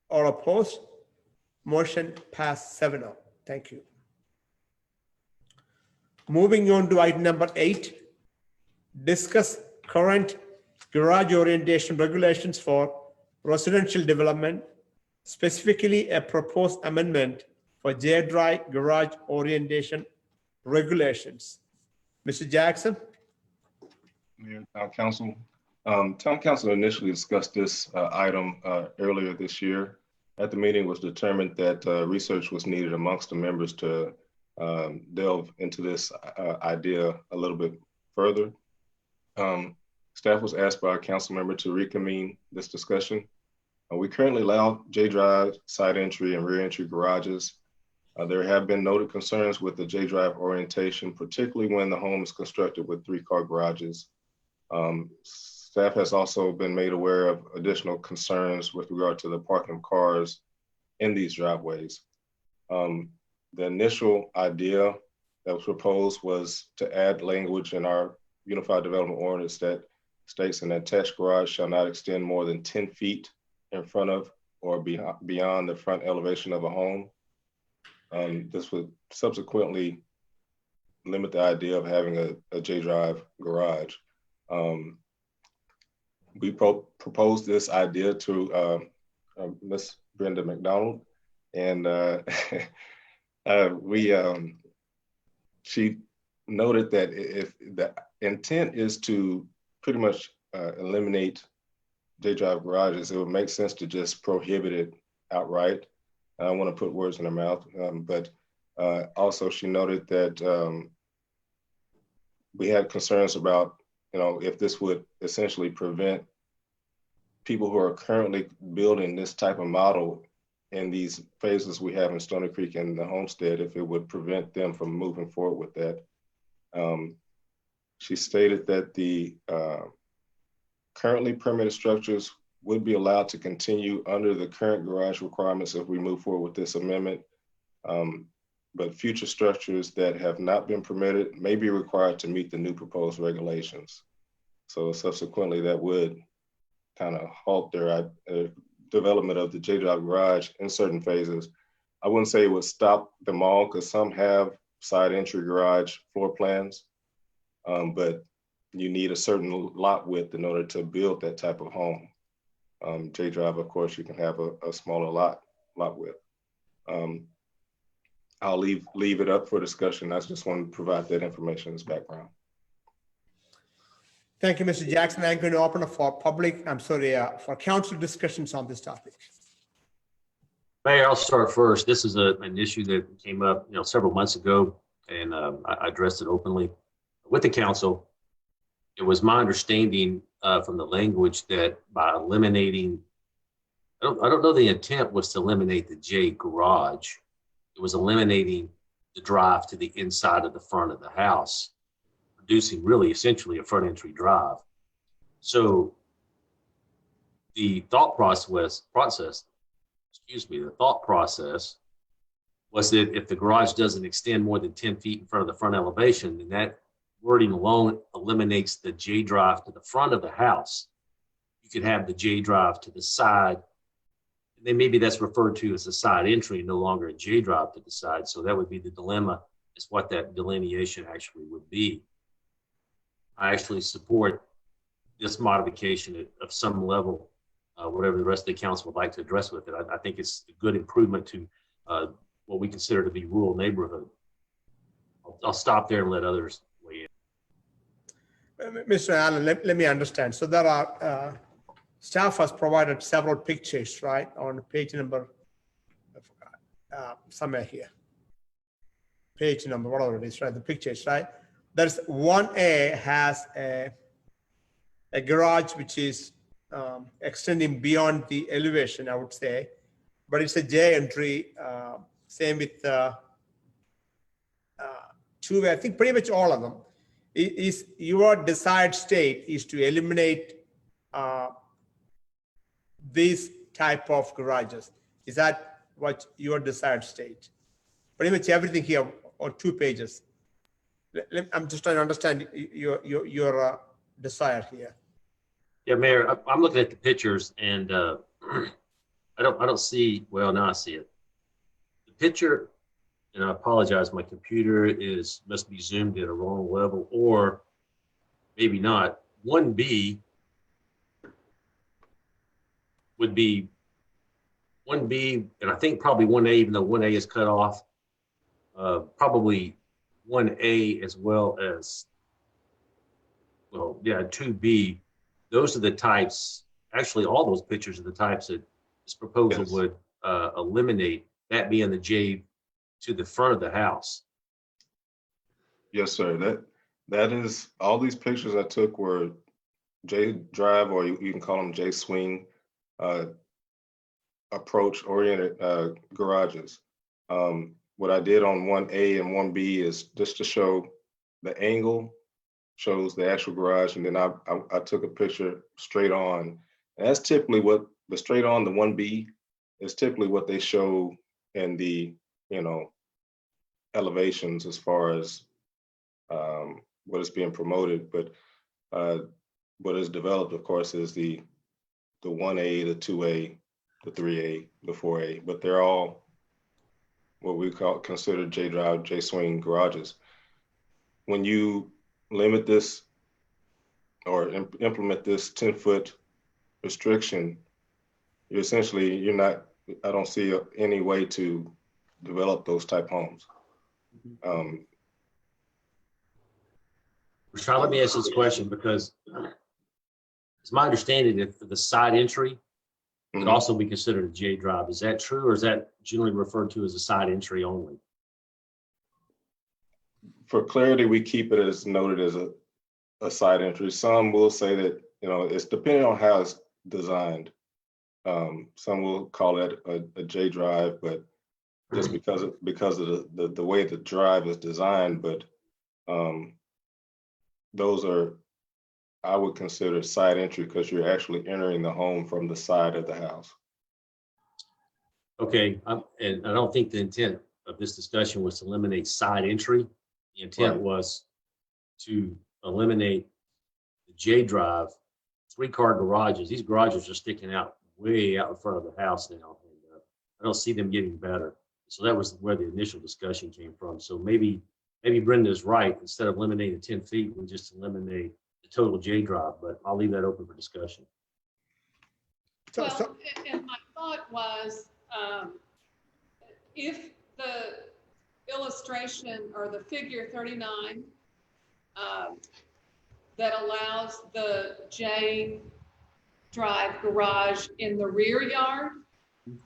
[SPEAKER 2] Or opposed? Motion passed 7-0. Thank you. Moving on to item number 8. Discuss current garage orientation regulations for residential development, specifically a proposed amendment for J-Drive garage orientation regulations. Mr. Jackson?
[SPEAKER 12] Mayor, Town Council. Town Council initially discussed this item earlier this year. At the meeting, it was determined that research was needed amongst the members to delve into this idea a little bit further. Staff was asked by our council member to reconvene this discussion. We currently allow J-Drive side entry and rear entry garages. There have been noted concerns with the J-Drive orientation, particularly when the home is constructed with 3-car garages. Staff has also been made aware of additional concerns with regard to the parking of cars in these driveways. The initial idea that was proposed was to add language in our Unified Development Ordinance that states an attached garage shall not extend more than 10 feet in front of or beyond the front elevation of a home. This would subsequently limit the idea of having a J-Drive garage. We proposed this idea to Miss Brenda McDonald, and she noted that if the intent is to pretty much eliminate J-Drive garages, it would make sense to just prohibit it outright. I don't want to put words in her mouth, but also she noted that we had concerns about, if this would essentially prevent people who are currently building this type of model in these phases we have in Stony Creek and the Homestead, if it would prevent them from moving forward with that. She stated that the currently permitted structures would be allowed to continue under the current garage requirements if we move forward with this amendment. But future structures that have not been permitted may be required to meet the new proposed regulations. So subsequently, that would kind of halt their development of the J-Drive garage in certain phases. I wouldn't say it would stop them all, because some have side entry garage floor plans, but you need a certain lot width in order to build that type of home. J-Drive, of course, you can have a smaller lot width. I'll leave it up for discussion. I just want to provide that information as background.
[SPEAKER 2] Thank you, Mr. Jackson. I'm going to open up for for council discussions on this topic.
[SPEAKER 5] Mayor, I'll start first. This is an issue that came up, several months ago, and I addressed it openly with the council. It was my understanding from the language that by eliminating, I don't know the intent was to eliminate the J garage. It was eliminating the drive to the inside of the front of the house, producing really essentially a front entry drive. So the thought process was that if the garage doesn't extend more than 10 feet in front of the front elevation, then that wording alone eliminates the J drive to the front of the house. You could have the J drive to the side, and then maybe that's referred to as a side entry, no longer a J drive to the side. So that would be the dilemma, is what that delineation actually would be. I actually support this modification of some level, whatever the rest of the council would like to address with it. I think it's a good improvement to what we consider to be rural neighborhood. I'll stop there and let others weigh in.
[SPEAKER 2] Mr. Allen, let me understand. So there are, staff has provided several pictures, right, on page number, I forgot, somewhere here. Page number, whatever it is, right, the pictures, right? There's 1A has a garage which is extending beyond the elevation, I would say, but it's a J entry. Same with 2A. I think pretty much all of them. Is your desired state is to eliminate these type of garages? Is that what your desired state? Pretty much everything here on 2 pages. I'm just trying to understand your desire here.
[SPEAKER 5] Yeah, Mayor, I'm looking at the pictures, and I don't see, well, now I see it. The picture, and I apologize, my computer must be zoomed at a wrong level, or maybe not. 1B would be 1B, and I think probably 1A, even though 1A is cut off, probably 1A as well as, well, yeah, 2B. Those are the types, actually all those pictures are the types that this proposal would eliminate, that being the J to the front of the house.
[SPEAKER 12] Yes, sir. That is, all these pictures I took were J drive, or you can call them J swing approach oriented garages. What I did on 1A and 1B is just to show the angle, shows the actual garage, and then I took a picture straight on. And that's typically what the straight on, the 1B, is typically what they show in the, elevations as far as what is being promoted. But what is developed, of course, is the 1A, the 2A, the 3A, the 4A, but they're all what we consider J drive, J swing garages. When you limit this or implement this 10-foot restriction, you're not, I don't see any way to develop those type homes.
[SPEAKER 5] Rashad, let me ask this question because it's my understanding that the side entry could also be considered a J drive. Is that true, or is that generally referred to as a side entry only?
[SPEAKER 12] For clarity, we keep it as noted as a side entry. Some will say that, it's depending on how it's designed. Some will call it a J drive, but just because of the way the drive is designed, but those are, I would consider side entry because you're actually entering the home from the side of the house.
[SPEAKER 5] Okay, and I don't think the intent of this discussion was to eliminate side entry. The intent was to eliminate the J drive, 3-car garages. These garages are sticking out way out in front of the house now. And, I don't see them getting better. So that was where the initial discussion came from. So maybe Brenda's right. Instead of eliminating 10 feet, we just eliminate the total J drive, but I'll leave that open for discussion.
[SPEAKER 8] Well, and my thought was, if the illustration or the figure 39 that allows the J drive garage in the rear yard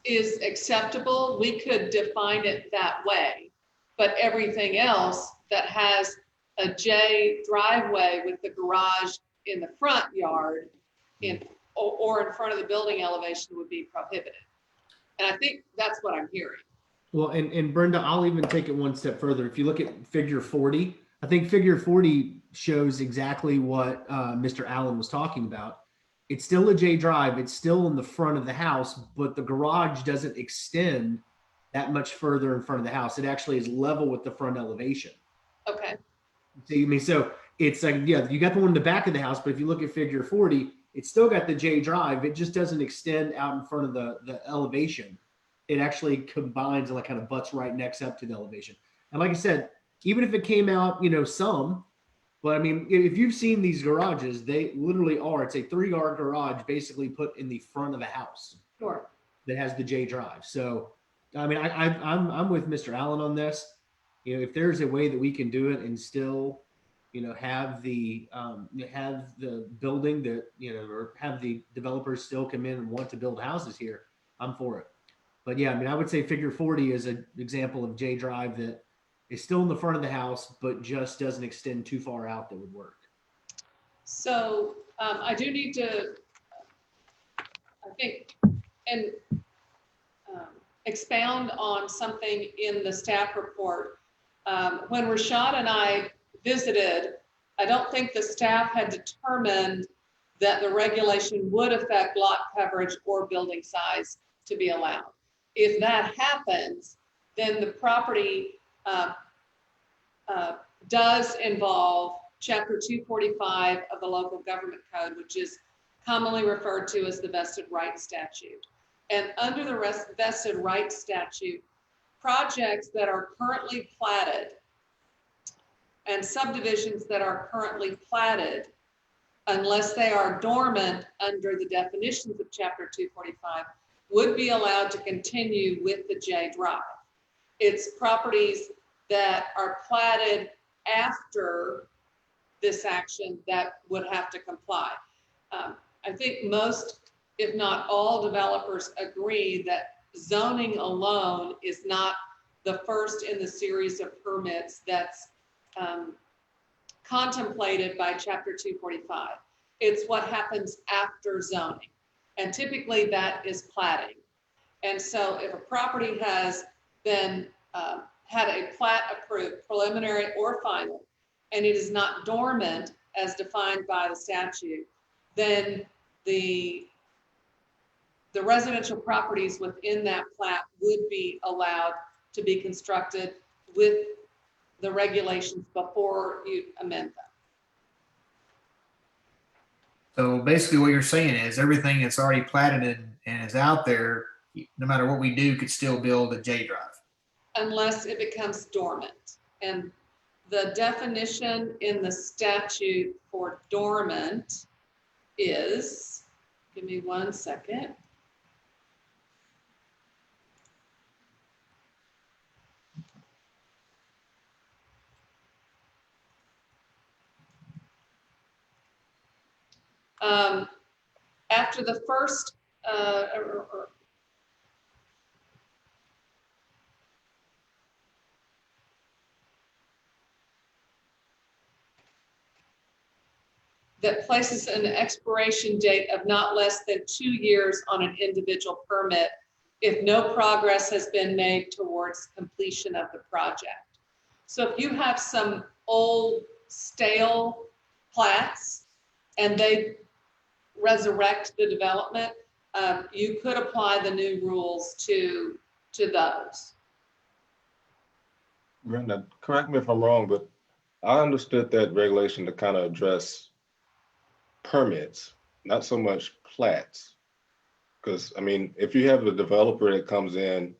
[SPEAKER 8] is acceptable, we could define it that way. But everything else that has a J driveway with the garage in the front yard or in front of the building elevation would be prohibited. And I think that's what I'm hearing.
[SPEAKER 10] Well, and Brenda, I'll even take it one step further. If you look at figure 40, I think figure 40 shows exactly what Mr. Allen was talking about. It's still a J drive. It's still in the front of the house, but the garage doesn't extend that much further in front of the house. It actually is level with the front elevation.
[SPEAKER 8] Okay.
[SPEAKER 10] So it's like, yeah, you got the one in the back of the house, but if you look at figure 40, it's still got the J drive. It just doesn't extend out in front of the elevation. It actually combines and like kind of butts right next up to the elevation. And like I said, even if it came out, some, but I mean, if you've seen these garages, they literally are, it's a 3-car garage basically put in the front of a house.
[SPEAKER 8] Sure.
[SPEAKER 10] That has the J drive. So, I mean, I'm with Mr. Allen on this. If there's a way that we can do it and still, have the building that, or have the developers still come in and want to build houses here, I'm for it. But yeah, I mean, I would say figure 40 is an example of J drive that is still in the front of the house, but just doesn't extend too far out that would work.
[SPEAKER 8] So I do need to, I think, and expound on something in the staff report. When Rashad and I visited, I don't think the staff had determined that the regulation would affect lot coverage or building size to be allowed. If that happens, then the property does involve Chapter 245 of the Local Government Code, which is commonly referred to as the vested rights statute. And under the vested rights statute, projects that are currently platted and subdivisions that are currently platted, unless they are dormant under the definitions of Chapter 245, would be allowed to continue with the J drive. It's properties that are platted after this action that would have to comply. I think most, if not all, developers agree that zoning alone is not the first in the series of permits that's contemplated by Chapter 245. It's what happens after zoning. And typically that is platting. And so if a property has been had a plat approved, preliminary or final, and it is not dormant as defined by the statute, then the residential properties within that plat would be allowed to be constructed with the regulations before you amend them.
[SPEAKER 13] So basically what you're saying is everything that's already platted and is out there, no matter what we do, could still build a J drive.
[SPEAKER 8] Unless it becomes dormant. And the definition in the statute for dormant is, give me 1 second. After the first, that places an expiration date of not less than 2 years on an individual permit if no progress has been made towards completion of the project. So if you have some old stale plats and they resurrect the development, you could apply the new rules to those.
[SPEAKER 12] Brenda, correct me if I'm wrong, but I understood that regulation to kind of address permits, not so much plats. Because, I mean, if you have a developer that comes in,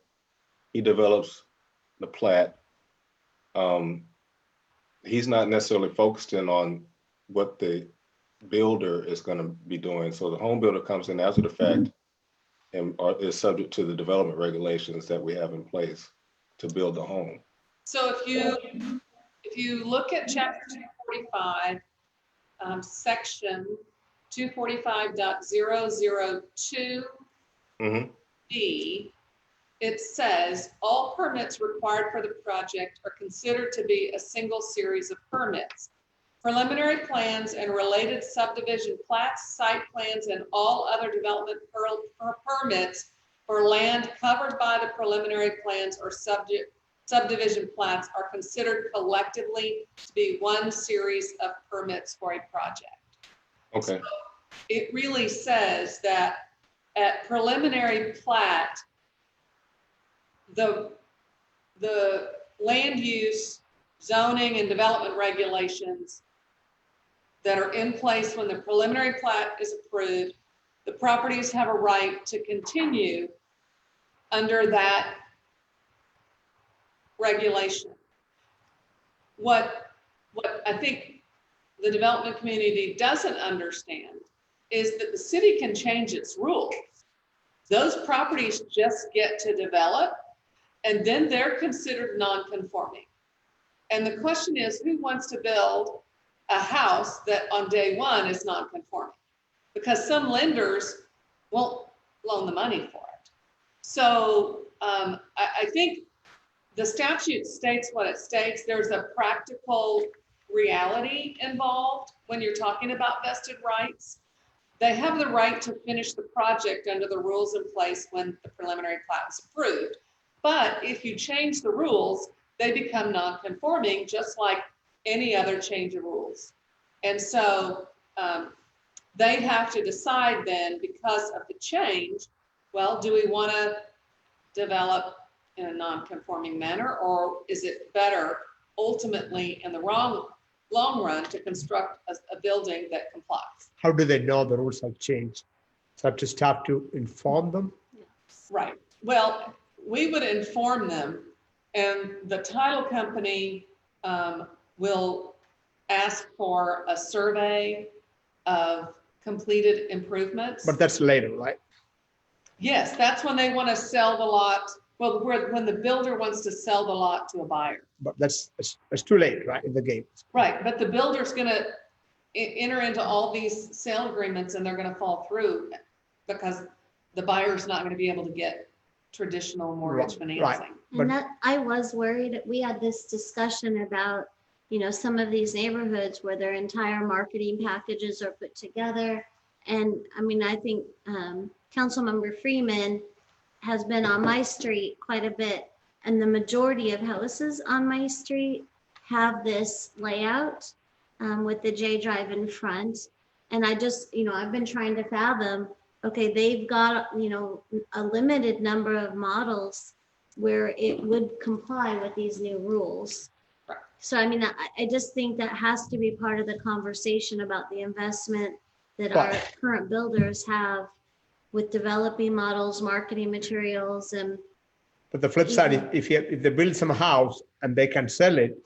[SPEAKER 12] he develops the plat, he's not necessarily focused in on what the builder is going to be doing. So the home builder comes in after the fact and is subject to the development regulations that we have in place to build the home.
[SPEAKER 8] So if you look at chapter 245, section 245.002B, it says all permits required for the project are considered to be a single series of permits. Preliminary plans and related subdivision plats, site plans, and all other development permits for land covered by the preliminary plans or subdivision plats are considered collectively to be one series of permits for a project.
[SPEAKER 12] Okay.
[SPEAKER 8] So it really says that at preliminary plat, the land use, zoning, and development regulations that are in place when the preliminary plat is approved, the properties have a right to continue under that regulation. What I think the development community doesn't understand is that the city can change its rules. Those properties just get to develop, and then they're considered non-conforming. And the question is, who wants to build a house that on day one is non-conforming? Because some lenders won't loan the money for it. So I think the statute states what it states. There's a practical reality involved when you're talking about vested rights. They have the right to finish the project under the rules in place when the preliminary plat is approved. But if you change the rules, they become non-conforming, just like any other change of rules. And so they have to decide then, because of the change, well, do we want to develop in a non-conforming manner, or is it better ultimately in the long run to construct a building that complies?
[SPEAKER 2] How do they know the rules have changed? So I have to stop to inform them?
[SPEAKER 8] Right. Well, we would inform them, and the title company will ask for a survey of completed improvements.
[SPEAKER 2] But that's later, right?
[SPEAKER 8] Yes, that's when they want to sell the lot. Well, when the builder wants to sell the lot to a buyer.
[SPEAKER 2] But that's too late, right, in the game?
[SPEAKER 8] Right, but the builder's going to enter into all these sale agreements, and they're going to fall through because the buyer's not going to be able to get traditional mortgage financing.
[SPEAKER 2] Right.
[SPEAKER 9] And that, I was worried, we had this discussion about, some of these neighborhoods where their entire marketing packages are put together. And I mean, I think Councilmember Freeman has been on my street quite a bit, and the majority of houses on my street have this layout with the J drive in front. And I just, I've been trying to fathom, okay, they've got, a limited number of models where it would comply with these new rules.
[SPEAKER 8] Right.
[SPEAKER 9] So, I mean, I just think that has to be part of the conversation about the investment that our current builders have with developing models, marketing materials, and
[SPEAKER 2] But the flip side, if they build some house and they can sell it,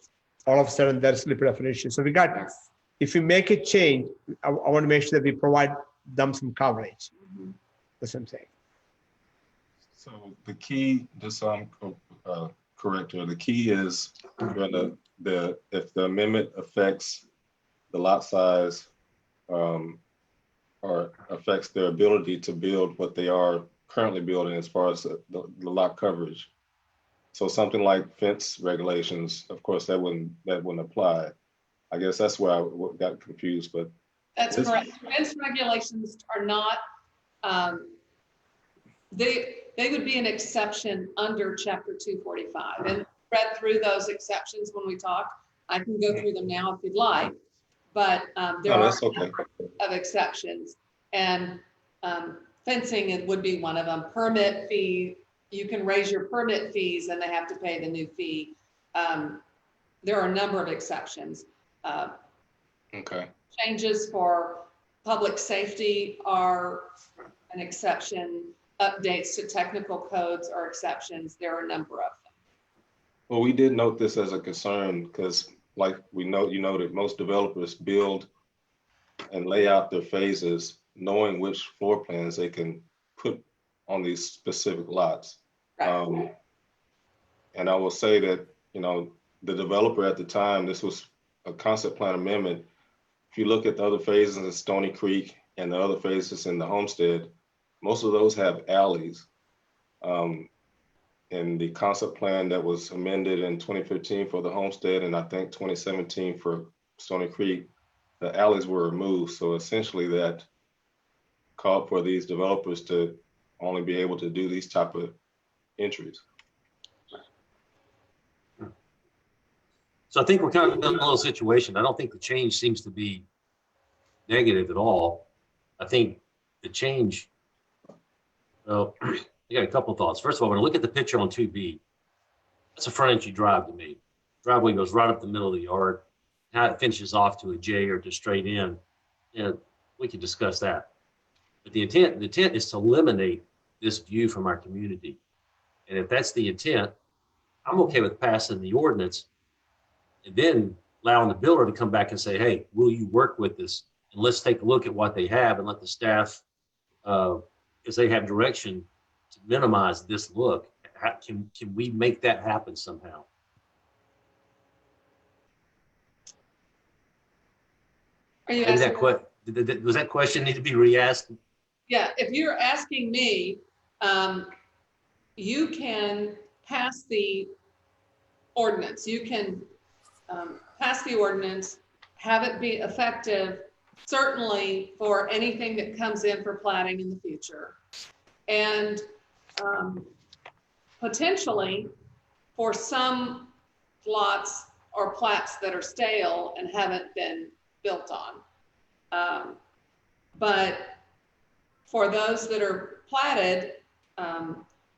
[SPEAKER 2] all of a sudden there's a little bit of an issue. So we got,
[SPEAKER 9] yes.
[SPEAKER 2] if we make a change, I want to make sure that we provide them some coverage.
[SPEAKER 9] Mhm.
[SPEAKER 2] That's what I'm saying.
[SPEAKER 12] So the key, just so I'm correct here, the key is when if the amendment affects the lot size or affects their ability to build what they are currently building as far as the lot coverage. So something like fence regulations, of course, that wouldn't apply. I guess that's where I got confused, but.
[SPEAKER 8] That's correct. Fence regulations are not, they would be an exception under chapter 245. And read through those exceptions when we talk. I can go through them now if you'd like, but there are
[SPEAKER 12] that's okay.
[SPEAKER 8] a number of exceptions. And fencing it would be one of them. Permit fee, you can raise your permit fees and they have to pay the new fee. There are a number of exceptions.
[SPEAKER 12] Okay.
[SPEAKER 8] Changes for public safety are an exception. Updates to technical codes are exceptions. There are a number of them.
[SPEAKER 12] Well, we did note this as a concern because like you noted, most developers build and lay out their phases knowing which floor plans they can put on these specific lots.
[SPEAKER 8] Right.
[SPEAKER 12] And I will say that, the developer at the time, this was a concept plan amendment. If you look at the other phases in Stony Creek and the other phases in the Homestead, most of those have alleys. In the concept plan that was amended in 2015 for the Homestead and I think 2017 for Stony Creek, the alleys were removed. So essentially that called for these developers to only be able to do these type of entries.
[SPEAKER 5] So I think we're kind of in a little situation. I don't think the change seems to be negative at all. I think the change, well, I got a couple of thoughts. First of all, when I look at the picture on 2B, that's a front entry drive to me. Driveway goes right up the middle of the yard. How it finishes off to a J or to straight in, we could discuss that. But the intent is to eliminate this view from our community. And if that's the intent, I'm okay with passing the ordinance and then allowing the builder to come back and say, hey, will you work with this? And let's take a look at what they have and let the staff, as they have direction to minimize this look. Can we make that happen somehow?
[SPEAKER 8] Are you
[SPEAKER 5] Maybe
[SPEAKER 8] asking?
[SPEAKER 5] Was that question need to be re-asked?
[SPEAKER 8] Yeah, if you're asking me, you can pass the ordinance. You can pass the ordinance, have it be effective, certainly for anything that comes in for platting in the future. And potentially for some lots or plats that are stale and haven't been built on. But for those that are platted,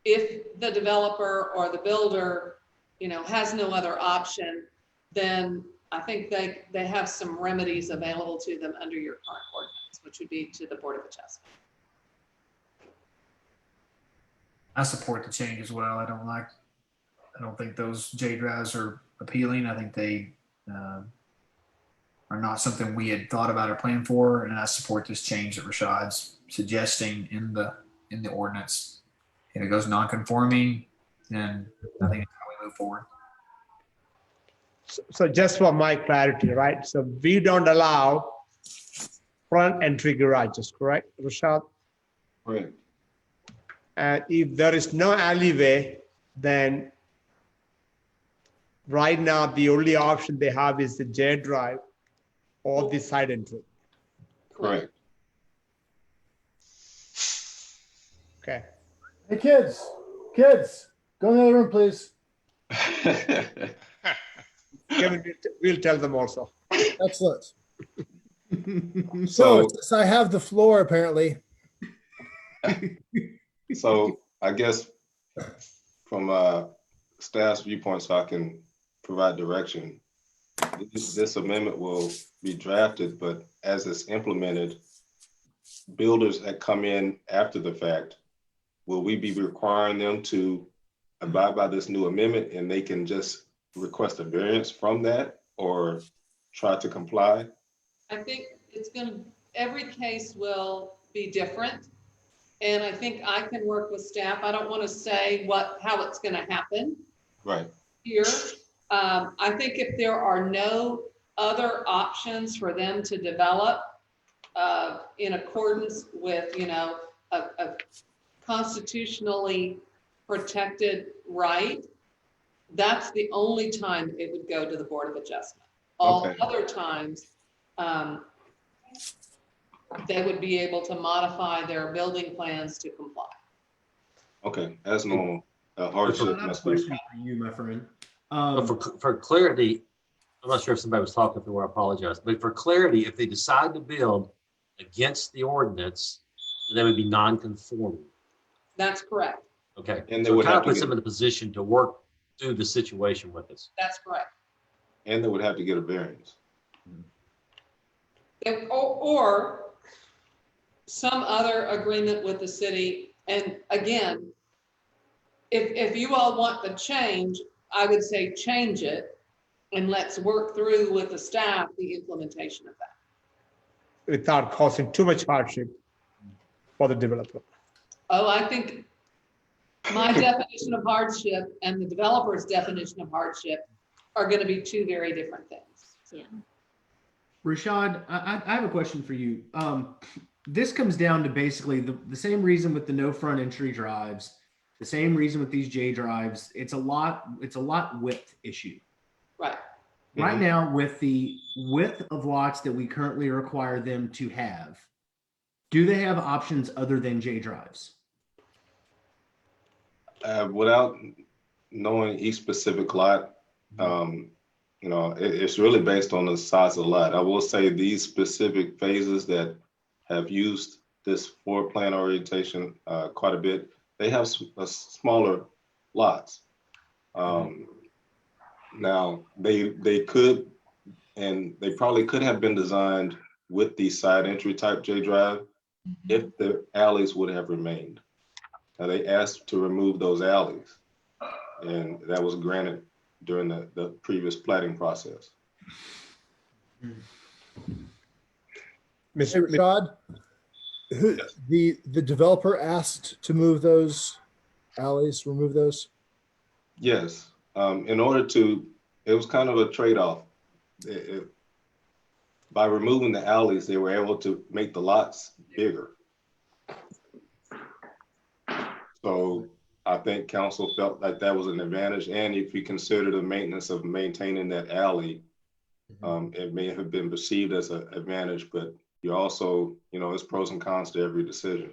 [SPEAKER 8] if the developer or the builder, has no other option, then I think they have some remedies available to them under your current ordinance, which would be to the Board of Adjustment.
[SPEAKER 13] I support the change as well. I don't think those J drives are appealing. I think they are not something we had thought about or planned for. And I support this change that Rashad's suggesting in the ordinance. If it goes non-conforming, then I think it's how we move forward.
[SPEAKER 2] So just for my clarity, right? So we don't allow front entry garages, correct, Rashad?
[SPEAKER 12] Right.
[SPEAKER 2] And if there is no alleyway, then right now the only option they have is the J drive or the side entry.
[SPEAKER 12] Correct.
[SPEAKER 2] Okay.
[SPEAKER 3] Hey, kids, go in the other room, please.
[SPEAKER 2] Kevin, we'll tell them also.
[SPEAKER 3] Excellent. So since I have the floor, apparently.
[SPEAKER 12] So I guess from staff's viewpoint, so I can provide direction, this amendment will be drafted, but as it's implemented, builders that come in after the fact, will we be requiring them to abide by this new amendment and they can just request a variance from that or try to comply?
[SPEAKER 8] I think every case will be different. And I think I can work with staff. I don't want to say how it's going to happen
[SPEAKER 12] Right.
[SPEAKER 8] here. I think if there are no other options for them to develop in accordance with, a constitutionally protected right, that's the only time it would go to the Board of Adjustment. All
[SPEAKER 12] Okay.
[SPEAKER 8] other times, they would be able to modify their building plans to comply.
[SPEAKER 12] Okay, that's normal.
[SPEAKER 10] So
[SPEAKER 12] Hardship
[SPEAKER 10] I have a
[SPEAKER 12] must be.
[SPEAKER 10] question for you, my friend.
[SPEAKER 5] But for clarity, I'm not sure if somebody was talking before, I apologize, but for clarity, if they decide to build against the ordinance, they would be non-conforming.
[SPEAKER 8] That's correct.
[SPEAKER 5] Okay.
[SPEAKER 12] And they
[SPEAKER 5] So it
[SPEAKER 12] would
[SPEAKER 5] kind
[SPEAKER 12] have
[SPEAKER 5] of
[SPEAKER 12] to
[SPEAKER 5] puts
[SPEAKER 12] get-
[SPEAKER 5] them in a position to work through the situation with us.
[SPEAKER 8] That's correct.
[SPEAKER 12] And they would have to get a variance.
[SPEAKER 8] Or some other agreement with the city. And again, if you all want the change, I would say change it and let's work through with the staff the implementation of that.
[SPEAKER 2] Without causing too much hardship for the developer.
[SPEAKER 8] Oh, I think my definition of hardship and the developer's definition of hardship are going to be two very different things.
[SPEAKER 9] Yeah.
[SPEAKER 10] Rashad, I have a question for you. This comes down to basically the same reason with the no front entry drives, the same reason with these J drives. It's a lot width issue.
[SPEAKER 8] Right.
[SPEAKER 10] Right now, with the width of lots that we currently require them to have, do they have options other than J drives?
[SPEAKER 12] Without knowing each specific lot, it's really based on the size of the lot. I will say these specific phases that have used this floor plan orientation quite a bit, they have smaller lots. Now, they could, and they probably could have been designed with the side entry type J drive if the alleys would have remained. Now, they asked to remove those alleys, and that was granted during the previous platting process.
[SPEAKER 3] Hey, Rashad, the developer asked to move those alleys, remove those?
[SPEAKER 12] Yes, in order to, it was kind of a trade-off. By removing the alleys, they were able to make the lots bigger. So I think council felt like that was an advantage. And if you consider the maintenance of maintaining that alley, it may have been perceived as an advantage, but you also, there's pros and cons to every decision.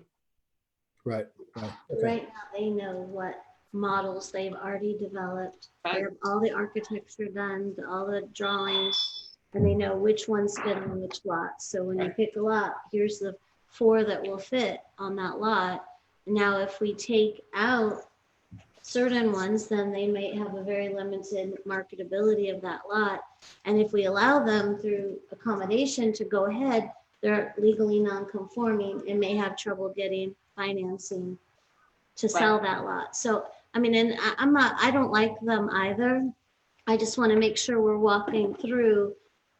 [SPEAKER 3] Right. Okay.
[SPEAKER 9] Right now, they know what models they've already developed. They have all the architecture done, all the drawings, and they know which ones fit on which lots. So when you pick a lot, here's the 4 that will fit on that lot. Now, if we take out certain ones, then they may have a very limited marketability of that lot. And if we allow them through accommodation to go ahead, they're legally non-conforming and may have trouble getting financing to sell that lot. So, I mean, and I don't like them either. I just want to make sure we're walking through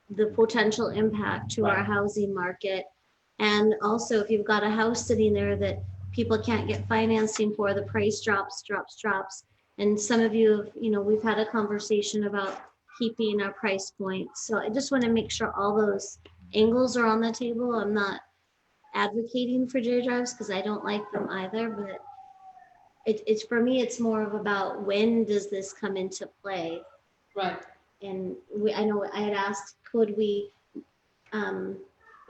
[SPEAKER 9] the potential impact to our housing market. And also, if you've got a house sitting there that people can't get financing for, the price drops. And some of you have, we've had a conversation about keeping our price points. So I just want to make sure all those angles are on the table. I'm not advocating for J drives because I don't like them either, but it's for me, it's more of about when does this come into play?
[SPEAKER 8] Right.
[SPEAKER 9] And I know I had asked, could we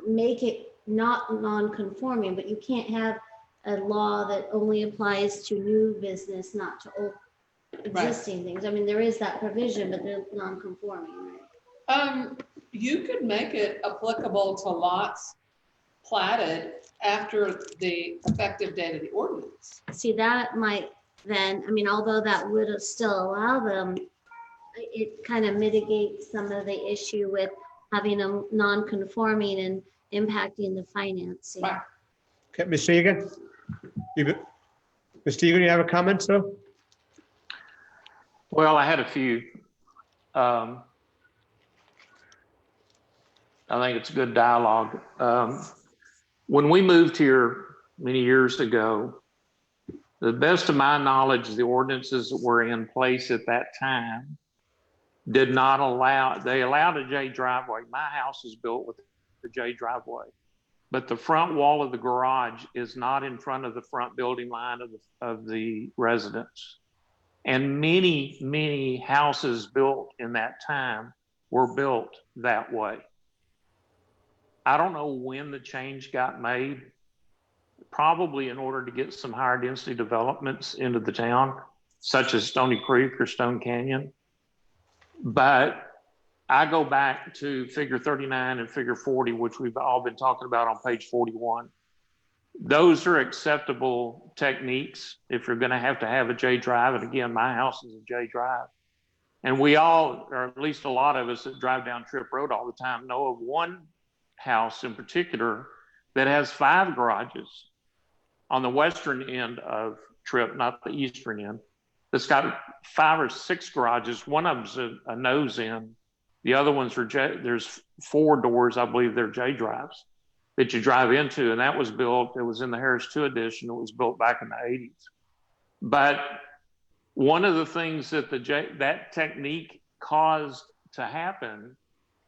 [SPEAKER 9] make it not non-conforming, but you can't have a law that only applies to new business, not to old existing things. I mean, there is that provision, but they're non-conforming, right?
[SPEAKER 8] You could make it applicable to lots platted after the effective date of the ordinance.
[SPEAKER 9] See, that might then, I mean, although that would still allow them, it kind of mitigates some of the issue with having them non-conforming and impacting the financing.
[SPEAKER 8] Right.
[SPEAKER 2] Okay, Mr. Egan? Mr. Egan, you have a comment, sir?
[SPEAKER 6] Well, I had a few. I think it's a good dialogue. When we moved here many years ago, the best of my knowledge, the ordinances that were in place at that time did not allow, they allowed a J driveway. My house is built with a J driveway, but the front wall of the garage is not in front of the front building line of the residence. And many, many houses built in that time were built that way. I don't know when the change got made, probably in order to get some higher density developments into the town, such as Stony Creek or Stone Canyon. But I go back to figure 39 and figure 40, which we've all been talking about on page 41. Those are acceptable techniques if you're going to have a J drive. And again, my house is a J drive. And we all, or at least a lot of us that drive down Tripp Road all the time, know of one house in particular that has 5 garages on the western end of Tripp, not the eastern end. That's got 5 or 6 garages. One of them's a nose in. The other ones are there's 4 doors, I believe they're J drives that you drive into. And that was built, it was in the Harris 2 edition. It was built back in the 80s. But one of the things that that technique caused to happen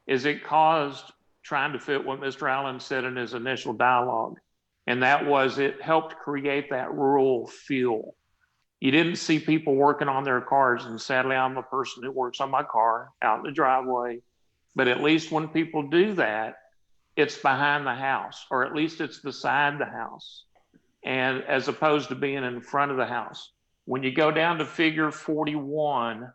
[SPEAKER 6] is it caused trying to fit what Mr. Allen said in his initial dialogue. And that was, it helped create that rural feel. You didn't see people working on their cars. And sadly, I'm a person who works on my car out in the driveway. But at least when people do that, it's behind the house, or at least it's beside the house, and as opposed to being in front of the house. When you go down to figure 41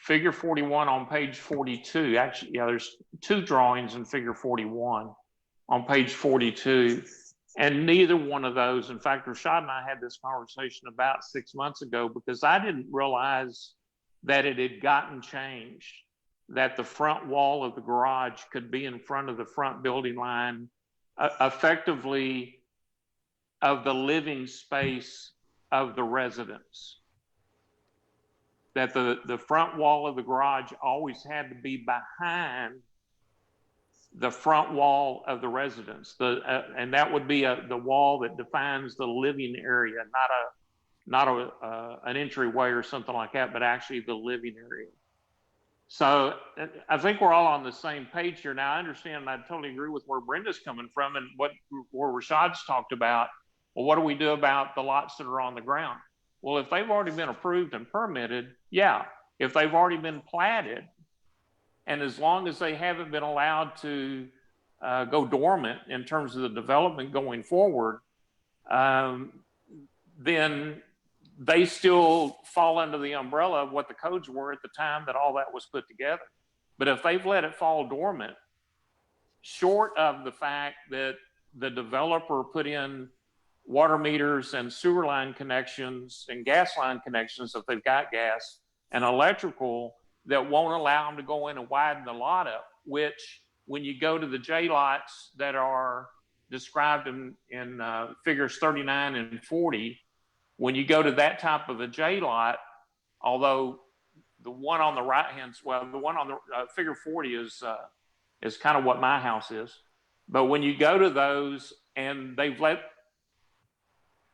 [SPEAKER 6] on page 42, actually, yeah, there's 2 drawings in figure 41 on page 42. And neither one of those, in fact, Rashad and I had this conversation about 6 months ago, because I didn't realize that it had gotten changed, that the front wall of the garage could be in front of the front building line, effectively of the living space of the residence. That the front wall of the garage always had to be behind the front wall of the residence, and that would be the wall that defines the living area, not an entryway or something like that, but actually the living area. So I think we're all on the same page here. Now I understand, and I totally agree with where Brenda's coming from and where Rashad's talked about. Well, what do we do about the lots that are on the ground? Well, if they've already been approved and permitted, yeah. If they've already been platted, and as long as they haven't been allowed to go dormant in terms of the development going forward, then they still fall under the umbrella of what the codes were at the time that all that was put together. But if they've let it fall dormant, short of the fact that the developer put in water meters and sewer line connections and gas line connections, if they've got gas, and electrical that won't allow them to go in and widen the lot up, which when you go to the J lots that are described in figures 39 and 40, when you go to that type of a J lot, although the one on the right hand, well, the one on the figure 40 is kind of what my house is. But when you go to those and they've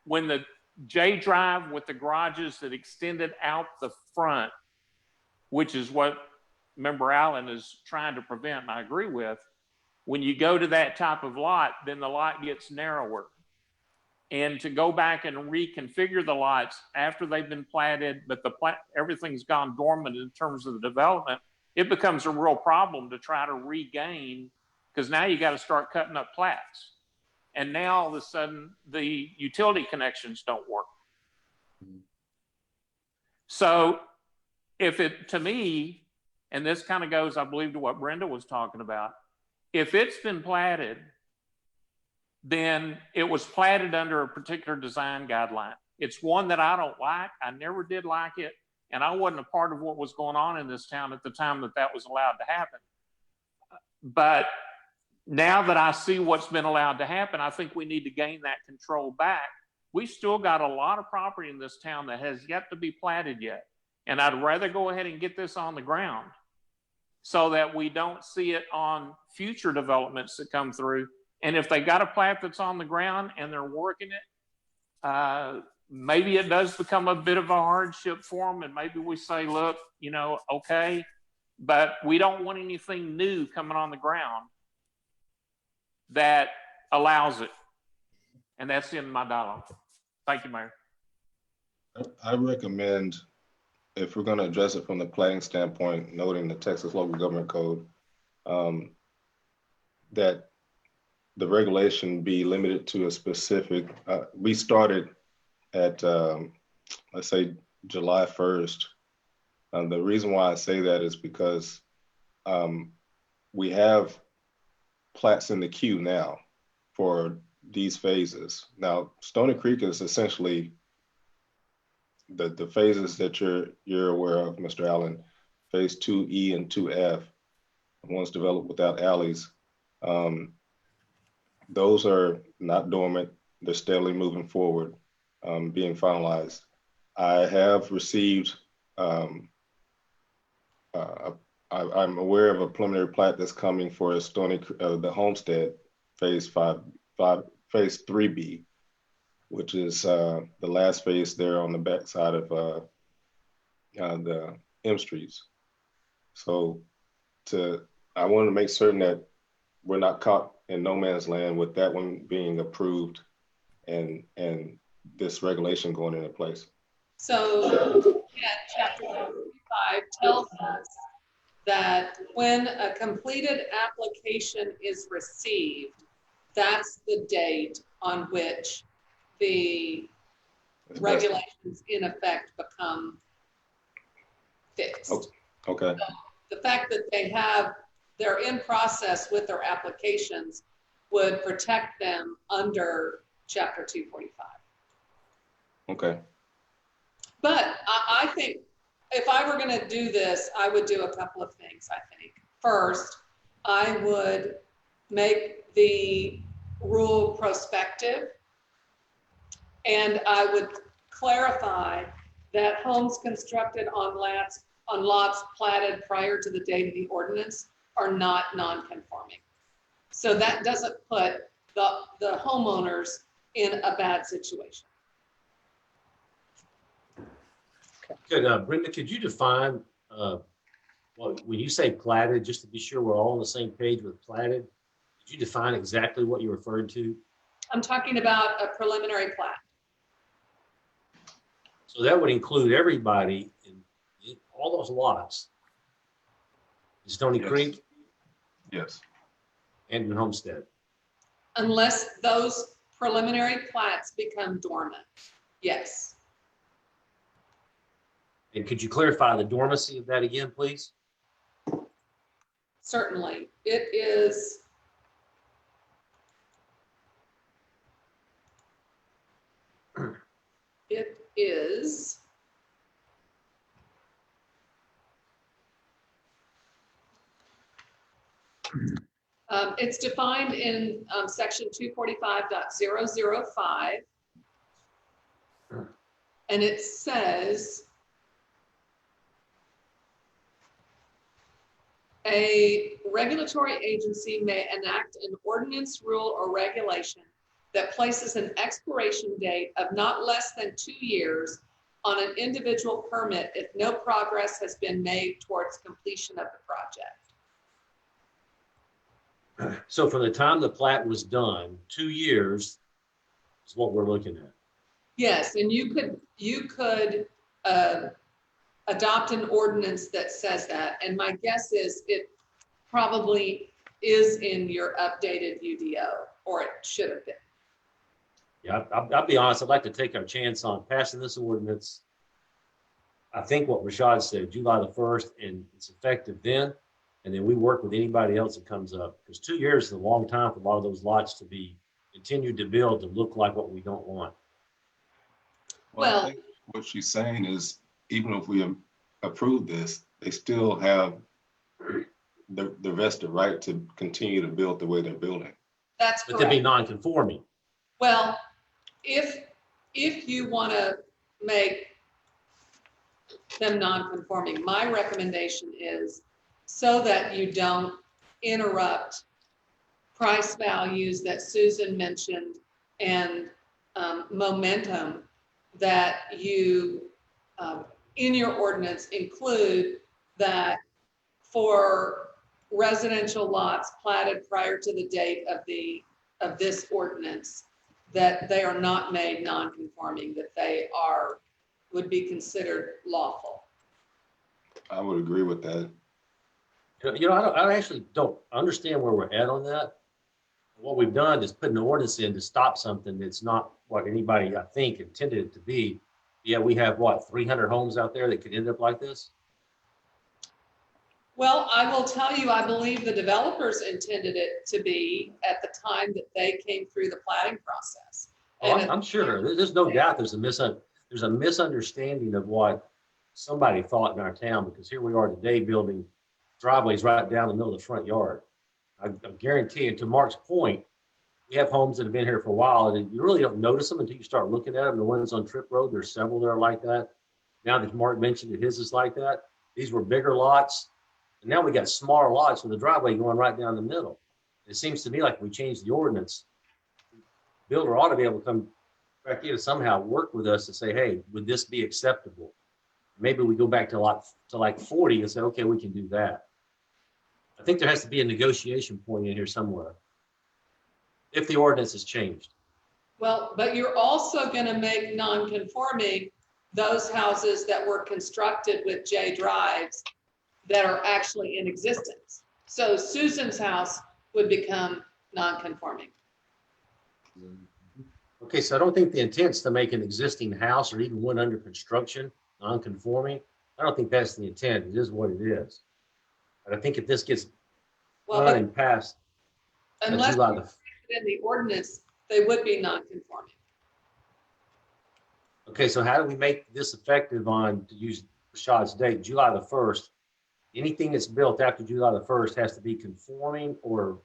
[SPEAKER 6] when the J drive with the garages that extended out the front, which is what Member Allen is trying to prevent, and I agree with, when you go to that type of lot, then the lot gets narrower. And to go back and reconfigure the lots after they've been platted, but everything's gone dormant in terms of the development, it becomes a real problem to try to regain, because now you got to start cutting up plats. And now all of a sudden the utility connections don't work. So to me, and this kind of goes, I believe, to what Brenda was talking about, if it's been platted, then it was platted under a particular design guideline. It's one that I don't like. I never did like it. And I wasn't a part of what was going on in this town at the time that was allowed to happen. But now that I see what's been allowed to happen, I think we need to gain that control back. We still got a lot of property in this town that has yet to be platted yet. And I'd rather go ahead and get this on the ground so that we don't see it on future developments that come through. And if they got a plat that's on the ground and they're working it, maybe it does become a bit of a hardship for them. And maybe we say, look, you know, okay, but we don't want anything new coming on the ground that allows it. And that's the end of my dialogue. Thank you, Mayor.
[SPEAKER 12] I recommend, if we're going to address it from the planning standpoint, noting the Texas Local Government Code, that the regulation be limited to a specific, we started at, let's say, July 1st. The reason why I say that is because we have plats in the queue now for these phases. Now, Stony Creek is essentially the phases that you're aware of, Mr. Allen, phase 2E and 2F, the ones developed without alleys. Those are not dormant. They're steadily moving forward, being finalized. I have received, I'm aware of a preliminary plat that's coming for the Homestead phase 3B, which is the last phase there on the back side of the M Streets. So I want to make certain that we're not caught in no man's land with that one being approved and this regulation going into place.
[SPEAKER 8] So chapter 5 tells us that when a completed application is received, that's the date on which the regulations in effect become fixed.
[SPEAKER 12] Okay.
[SPEAKER 8] So the fact that they're in process with their applications would protect them under chapter 245.
[SPEAKER 12] Okay.
[SPEAKER 8] But I think if I were going to do this, I would do a couple of things, I think. First, I would make the rule prospective, and I would clarify that homes constructed on lots platted prior to the date of the ordinance are not non-conforming. So that doesn't put the homeowners in a bad situation.
[SPEAKER 5] Good. Brenda, could you define when you say platted, just to be sure we're all on the same page with platted, could you define exactly what you're referring to?
[SPEAKER 8] I'm talking about a preliminary plat.
[SPEAKER 5] So that would include everybody in all those lots. Stony Creek?
[SPEAKER 12] Yes.
[SPEAKER 5] And in Homestead.
[SPEAKER 8] Unless those preliminary plats become dormant, yes.
[SPEAKER 5] And could you clarify the dormancy of that again, please?
[SPEAKER 8] Certainly. It is it's defined in section 245.005, and it says a regulatory agency may enact an ordinance, rule, or regulation that places an expiration date of not less than 2 years on an individual permit if no progress has been made towards completion of the project.
[SPEAKER 5] So from the time the plat was done, 2 years is what we're looking at.
[SPEAKER 8] Yes, and you could adopt an ordinance that says that. And my guess is it probably is in your updated UDO, or it should have been.
[SPEAKER 5] Yeah, I'll be honest, I'd like to take our chance on passing this ordinance. I think what Rashad said, July the 1st, and it's effective then. And then we work with anybody else that comes up, because 2 years is a long time for a lot of those lots to be continued to build to look like what we don't want.
[SPEAKER 12] Well, I think what she's saying is, even if we approve this, they still have the vested right to continue to build the way they're building.
[SPEAKER 8] That's
[SPEAKER 5] But they'd be
[SPEAKER 8] correct.
[SPEAKER 5] non-conforming.
[SPEAKER 8] Well, if you want to make them non-conforming, my recommendation is so that you don't interrupt price values that Susan mentioned and momentum, that you, in your ordinance, include that for residential lots platted prior to the date of this ordinance, that they are not made non-conforming, that they would be considered lawful.
[SPEAKER 12] I would agree with that.
[SPEAKER 5] I actually don't understand where we're at on that. What we've done is put an ordinance in to stop something that's not what anybody, I think, intended it to be. Yeah, we have what, 300 homes out there that could end up like this?
[SPEAKER 8] Well, I will tell you, I believe the developers intended it to be at the time that they came through the platting process.
[SPEAKER 5] Oh,
[SPEAKER 8] And
[SPEAKER 5] I'm sure. There's no doubt there's a misunderstanding of what somebody thought in our town, because here we are today building driveways right down the middle of the front yard. I guarantee you, to Mark's point, we have homes that have been here for a while and you really don't notice them until you start looking at them. The ones on Trip Road, there's several that are like that. Now that Mark mentioned that his is like that, these were bigger lots. And now we got smaller lots with the driveway going right down the middle. It seems to me like we changed the ordinance. Builder ought to be able to come back in and somehow work with us to say, hey, would this be acceptable? Maybe we go back to like 40 and say, okay, we can do that. I think there has to be a negotiation point in here somewhere if the ordinance is changed.
[SPEAKER 8] well, but you're also going to make non-conforming those houses that were constructed with J drives that are actually in existence. So Susan's house would become non-conforming.
[SPEAKER 5] Okay, so I don't think the intent's to make an existing house or even one under construction non-conforming. I don't think that's the intent. It is what it is. But I think if this gets
[SPEAKER 8] Well,
[SPEAKER 5] done and passed,
[SPEAKER 8] unless
[SPEAKER 5] July
[SPEAKER 8] it's in the ordinance, they would be non-conforming.
[SPEAKER 5] okay, so how do we make this effective on, to use Rashad's date, July the 1st? Anything that's built after July the 1st has to be conforming or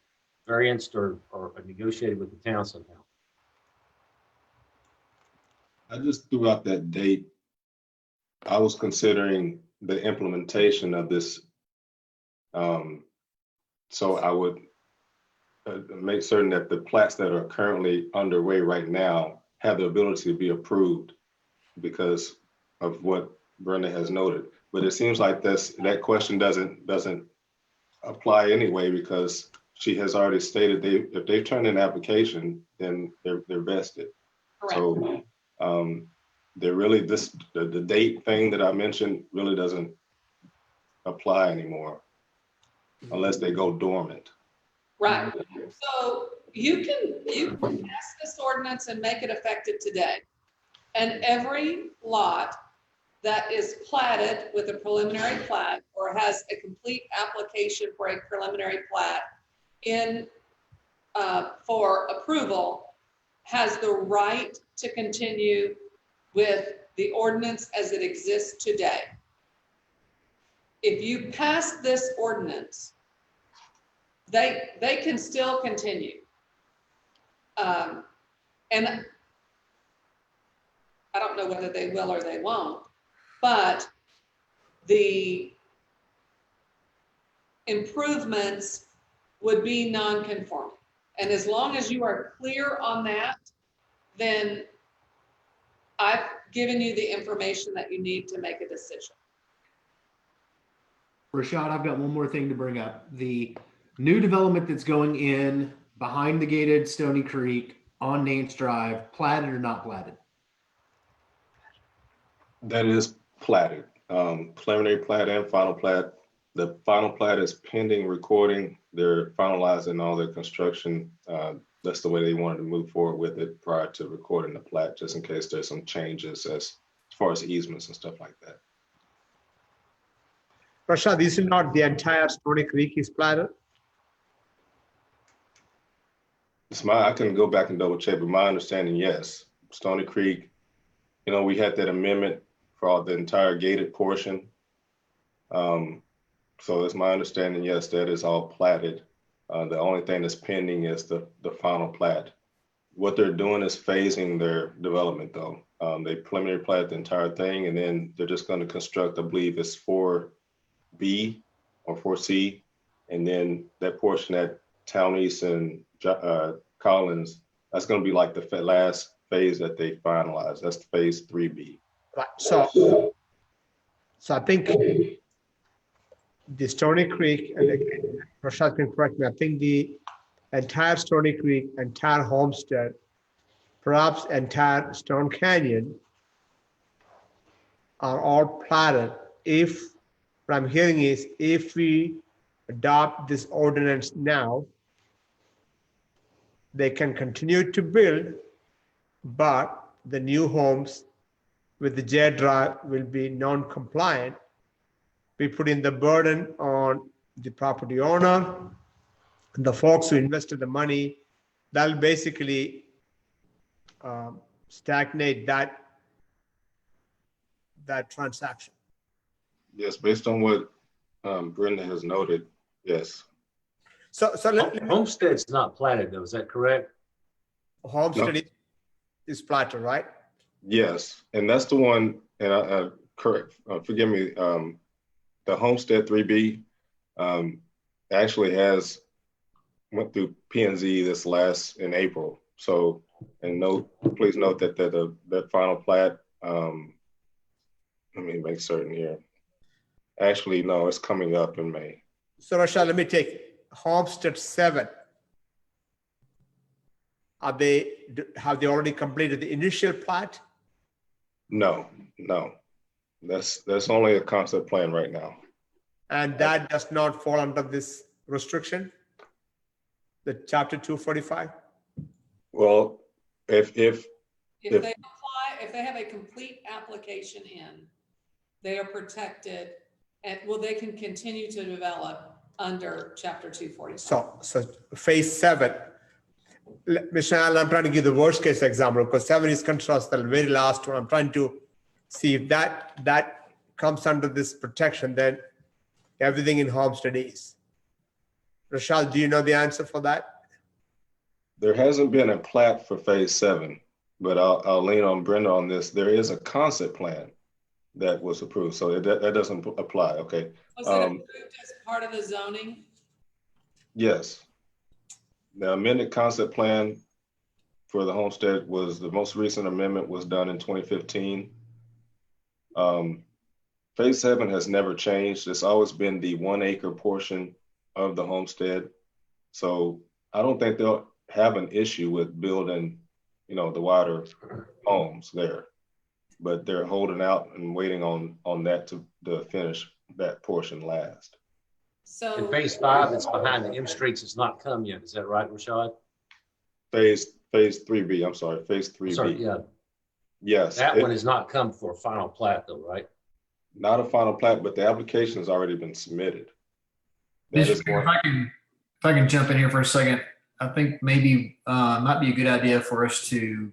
[SPEAKER 5] varianced or negotiated with the town somehow.
[SPEAKER 12] I just threw out that date. I was considering the implementation of this. So I would make certain that the plats that are currently underway right now have the ability to be approved because of what Brenda has noted. But it seems like that question doesn't apply anyway, because she has already stated if they turn in an application, then they're vested.
[SPEAKER 8] Correct.
[SPEAKER 12] So they're really the date thing that I mentioned really doesn't apply anymore unless they go dormant.
[SPEAKER 8] Right. So you can pass this ordinance and make it effective today. And every lot that is platted with a preliminary plat or has a complete application for a preliminary plat in for approval has the right to continue with the ordinance as it exists today. If you pass this ordinance, they can still continue. And I don't know whether they will or they won't, but the improvements would be non-conforming. And as long as you are clear on that, then I've given you the information that you need to make a decision.
[SPEAKER 10] Rashad, I've got one more thing to bring up. The new development that's going in behind the gated Stony Creek on Nance Drive, platted or not platted?
[SPEAKER 12] That is platted, preliminary plat and final plat. The final plat is pending recording. They're finalizing all their construction. That's the way they wanted to move forward with it prior to recording the plat, just in case there's some changes as far as easements and stuff like that.
[SPEAKER 2] Rashad, this is not the entire Stony Creek is platted?
[SPEAKER 12] I can go back and double check, but my understanding, yes. Stony Creek, we had that amendment for all the entire gated portion. So it's my understanding, yes, that is all platted. The only thing that's pending is the final plat. What they're doing is phasing their development though. They preliminary plat the entire thing, and then they're just going to construct, I believe it's 4B or 4C. And then that portion at Town East and Collins, that's going to be like the last phase that they finalize. That's phase 3B.
[SPEAKER 2] Right, so I think the Stony Creek, and Rashad can correct me, I think the entire Stony Creek, entire Homestead, perhaps entire Stone Canyon are all platted. If, what I'm hearing is, if we adopt this ordinance now, they can continue to build, but the new homes with the J drive will be non-compliant. We put in the burden on the property owner, the folks who invested the money. That'll basically stagnate that transaction.
[SPEAKER 12] Yes, based on what Brenda has noted, yes.
[SPEAKER 2] So
[SPEAKER 5] Homestead's not platted though, is that correct?
[SPEAKER 2] Homestead is platted, right?
[SPEAKER 12] Yes, and that's the one, and I correct, forgive me, the Homestead 3B actually went through P&Z in April. So, and please note that that final plat, let me make certain here. Actually, no, it's coming up in May.
[SPEAKER 2] So Rashad, let me take Homestead 7. Have they already completed the initial plat?
[SPEAKER 12] No. That's only a concept plan right now.
[SPEAKER 2] And that does not fall under this restriction, the chapter 245?
[SPEAKER 12] Well, if
[SPEAKER 8] they apply, if they have a complete application in, they are protected, and they can continue to develop under chapter 245.
[SPEAKER 2] So phase 7, Mr. Allen, I'm trying to give the worst case example because 7 is contrast, the very last one. I'm trying to see if that comes under this protection, then everything in Homestead is. Rashad, do you know the answer for that?
[SPEAKER 12] there hasn't been a plat for phase 7, but I'll lean on Brenda on this. There is a concept plan that was approved, so that doesn't apply. Okay.
[SPEAKER 8] Was it approved as part of the zoning?
[SPEAKER 12] Yes. The amended concept plan for the homestead was, the most recent amendment was done in 2015. Phase 7 has never changed. It's always been the 1 acre portion of the homestead. So I don't think they'll have an issue with building, the wider homes there, but they're holding out and waiting on that to finish that portion last.
[SPEAKER 8] So
[SPEAKER 5] And phase 5 that's behind the M Streets has not come yet. Is that right, Rashad?
[SPEAKER 12] Phase 3B, I'm sorry, phase 3B.
[SPEAKER 5] Sorry, yeah.
[SPEAKER 12] Yes.
[SPEAKER 5] That one has not come for a final plat though, right?
[SPEAKER 12] Not a final plat, but the application has already been submitted.
[SPEAKER 13] If I can jump in here for a second, I think maybe might be a good idea for us to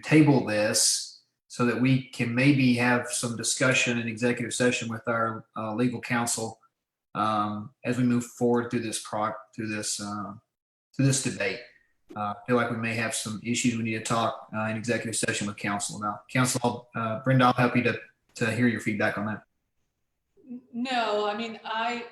[SPEAKER 13] table this so that we can maybe have some discussion in executive session with our legal counsel as we move forward through this debate. I feel like we may have some issues we need to talk in executive session with counsel about. Counsel, Brenda, I'll help you to hear your feedback on that.
[SPEAKER 8] no, I mean, I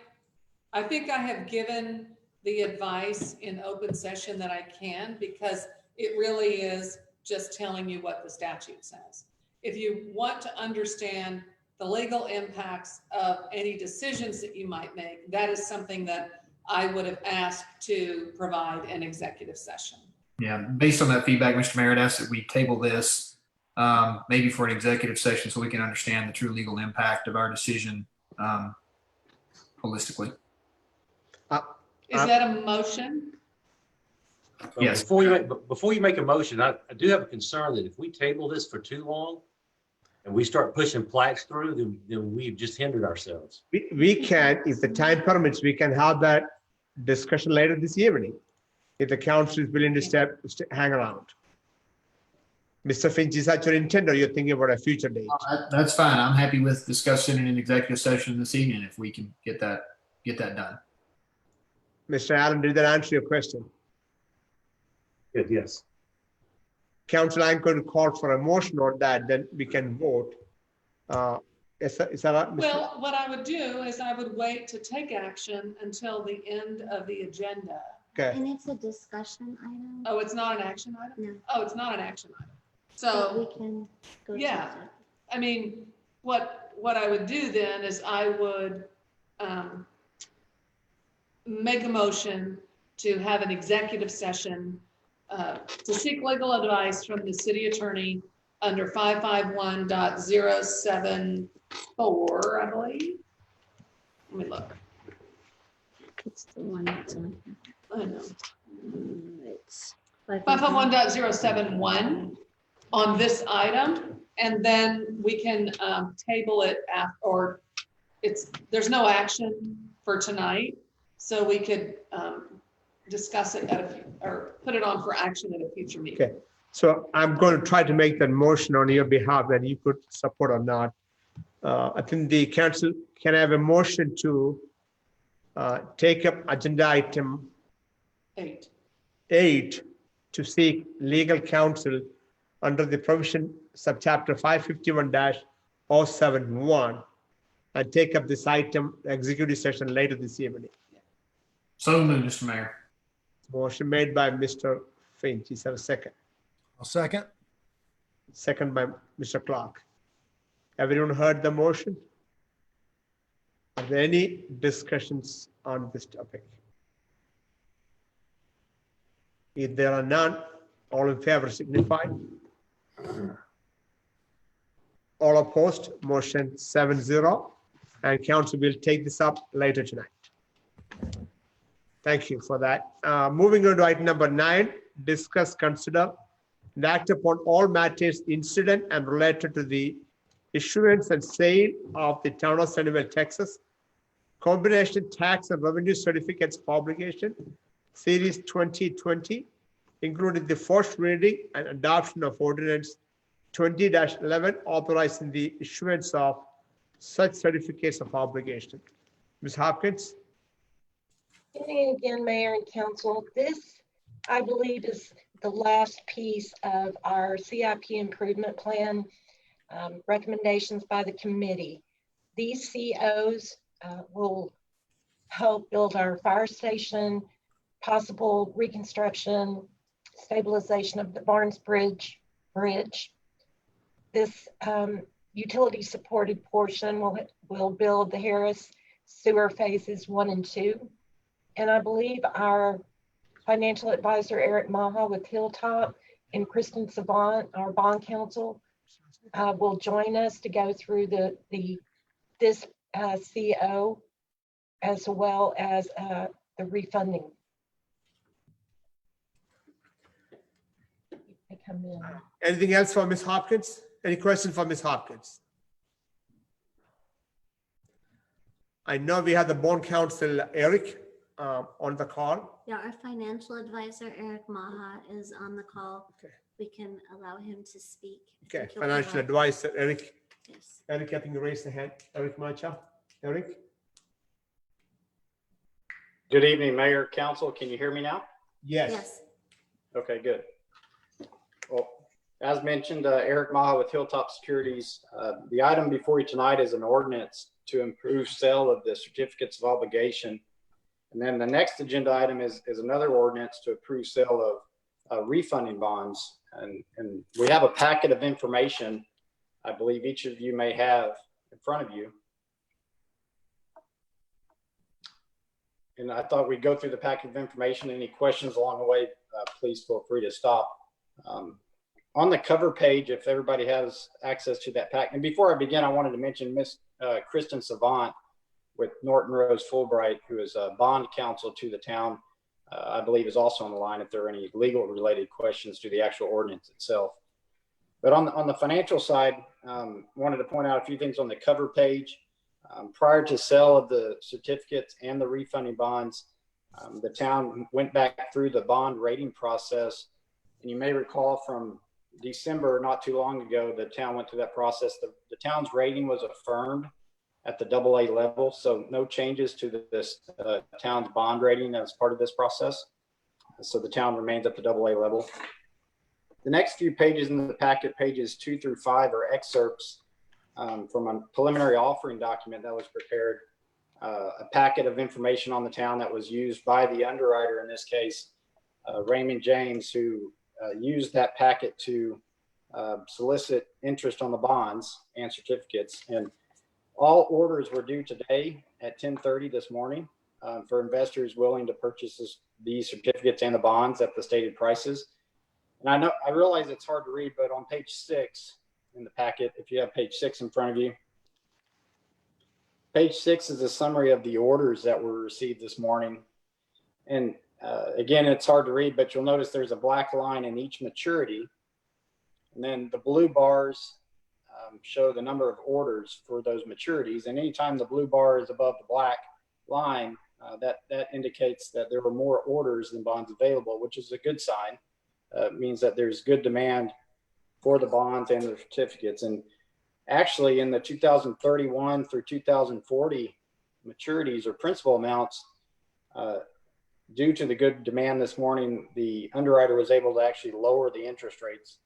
[SPEAKER 8] think I have given the advice in open session that I can, because it really is just telling you what the statute says. If you want to understand the legal impacts of any decisions that you might make, that is something that I would have asked to provide an executive session.
[SPEAKER 13] Yeah, based on that feedback, Mr. Mayor, I'd ask that we table this maybe for an executive session so we can understand the true legal impact of our decision holistically.
[SPEAKER 8] Is that a motion?
[SPEAKER 13] Yes.
[SPEAKER 5] Before you make a motion, I do have a concern that if we table this for too long and we start pushing plats through, then we've just hindered ourselves.
[SPEAKER 2] We can, if the time permits, we can have that discussion later this evening. If the council is willing to hang around. Mr. Finch, is that your intent, or you're thinking about a future date?
[SPEAKER 13] That's fine. I'm happy with discussing in an executive session this evening if we can get that get that done.
[SPEAKER 2] Mr. Allen, did that answer your question?
[SPEAKER 5] Good, yes.
[SPEAKER 2] Council, I'm going to call for a motion on that, then we can vote. Is that right, Mr.?
[SPEAKER 8] Well, what I would do is I would wait to take action until the end of the agenda.
[SPEAKER 2] Okay,
[SPEAKER 9] And it's a discussion item.
[SPEAKER 8] Oh, it's not an action item?
[SPEAKER 9] No.
[SPEAKER 8] Oh, it's not an action item.
[SPEAKER 9] But
[SPEAKER 8] So,
[SPEAKER 9] we can go. to
[SPEAKER 8] yeah.
[SPEAKER 9] that.
[SPEAKER 8] I mean, what I would do then is I would make a motion to have an executive session to seek legal advice from the city attorney under 551.074, I believe. Let me look.
[SPEAKER 9] It's the one that's on.
[SPEAKER 8] I know.
[SPEAKER 9] It's
[SPEAKER 8] 551.071 on this item, and then we can table it or there's no action for tonight, so we could discuss it or put it on for action at a future meeting.
[SPEAKER 2] okay. So I'm going to try to make that motion on your behalf, and you could support or not. I think the council can have a motion to take up agenda item 8 to seek legal counsel under the provision subchapter 551-071 and take up this item executive session later this evening.
[SPEAKER 13] So moved, Mr. Mayor.
[SPEAKER 2] Motion made by Mr. Finch. Is there a second?
[SPEAKER 3] I'll second.
[SPEAKER 2] Second by Mr. Clark. Everyone heard the motion? Are there any discussions on this topic? If there are none, all in favor signify. All opposed, motion 7-0, and council will take this up later tonight. Thank you for that. Moving on to item number 9, discuss, consider, and act upon all matters incident and related to the issuance and sale of the town of Sunnyvale, Texas, combination tax and revenue certificates of obligation, series 2020, including the first reading and adoption of ordinance 20-11, authorizing the issuance of such certificates of obligation. Ms. Hopkins?
[SPEAKER 11] Good evening again, Mayor and Council. This, I believe, is the last piece of our CIP improvement plan recommendations by the committee. These COs will help build our fire station, possible reconstruction, stabilization of the Barnes Bridge. This utility supported portion will build the Harris sewer phases 1 and 2. And I believe our financial advisor, Eric Maha with Hilltop, and Kristen Savant, our bond counsel, will join us to go through this CO as well as the refunding. They come in.
[SPEAKER 2] Anything else for Ms. Hopkins? Any questions for Ms. Hopkins? I know we have the bond counsel, Eric, on the call.
[SPEAKER 9] Yeah, our financial advisor, Eric Maha, is on the call.
[SPEAKER 2] Okay.
[SPEAKER 9] We can allow him to speak. I
[SPEAKER 2] Okay,
[SPEAKER 9] think he'll
[SPEAKER 2] financial
[SPEAKER 9] provide-
[SPEAKER 2] advisor, Eric.
[SPEAKER 9] Yes.
[SPEAKER 2] Eric, I think you raised the hand. Eric Macha. Eric?
[SPEAKER 14] Good evening, Mayor, Council. Can you hear me now?
[SPEAKER 2] Yes.
[SPEAKER 9] Yes.
[SPEAKER 14] Okay, good. Well, as mentioned, Eric Maha with Hilltop Securities. The item before you tonight is an ordinance to improve sale of the certificates of obligation. And then the next agenda item is another ordinance to approve sale of refunding bonds. And we have a packet of information I believe each of you may have in front of you. And I thought we'd go through the packet of information. Any questions along the way, please feel free to stop. On the cover page, if everybody has access to that pack. And before I begin, I wanted to mention Miss Kristen Savant with Norton Rose Fulbright, who is a bond counsel to the town, I believe is also on the line if there are any legal related questions to the actual ordinance itself. But on the financial side, wanted to point out a few things on the cover page. Prior to sale of the certificates and the refunding bonds, the town went back through the bond rating process. And you may recall from December, not too long ago, the town went through that process. The town's rating was affirmed at the AA level. So no changes to this town's bond rating as part of this process. So the town remains at the AA level. The next few pages in the packet, pages 2 through 5, are excerpts from a preliminary offering document that was prepared, a packet of information on the town that was used by the underwriter, in this case, Raymond James, who used that packet to solicit interest on the bonds and certificates. And all orders were due today at 10:30 this morning for investors willing to purchase these certificates and the bonds at the stated prices. And I realize it's hard to read, but on page 6 in the packet, if you have page 6 in front of you, page 6 is a summary of the orders that were received this morning. And again, it's hard to read, but you'll notice there's a black line in each maturity. And then the blue bars show the number of orders for those maturities. And anytime the blue bar is above the black line, that indicates that there were more orders than bonds available, which is a good sign. It means that there's good demand for the bonds and the certificates. And actually, in the 2031 through 2040 maturities or principal amounts, due to the good demand this morning, the underwriter was able to actually lower the interest rates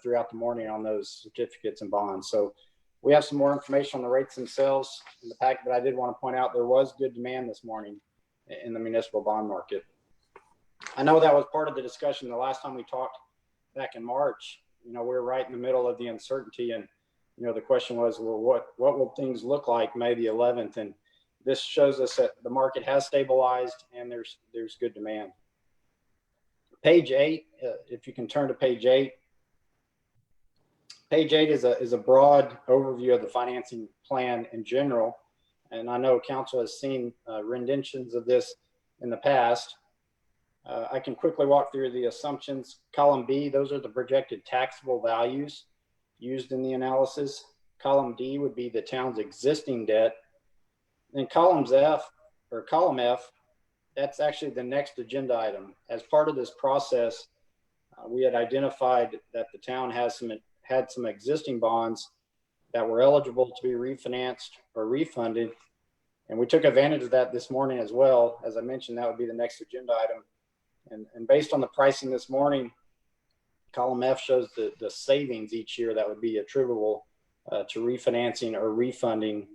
[SPEAKER 14] throughout the morning on those certificates and bonds. So we have some more information on the rates themselves in the packet, but I did want to point out there was good demand this morning in the municipal bond market. I know that was part of the discussion the last time we talked back in March. You know, we're right in the middle of the uncertainty, and you know, the question was, well, what will things look like May the 11th? And this shows us that the market has stabilized and there's good demand. Page 8, if you can turn to page 8. Page 8 is a broad overview of the financing plan in general. And I know council has seen renditions of this in the past. I can quickly walk through the assumptions. Column B, those are the projected taxable values used in the analysis. Column D would be the town's existing debt. And column F, that's actually the next agenda item. As part of this process, we had identified that the town had some existing bonds that were eligible to be refinanced or refunded. And we took advantage of that this morning as well. As I mentioned, that would be the next agenda item. And based on the pricing this morning, column F shows the savings each year that would be attributable to refinancing or refunding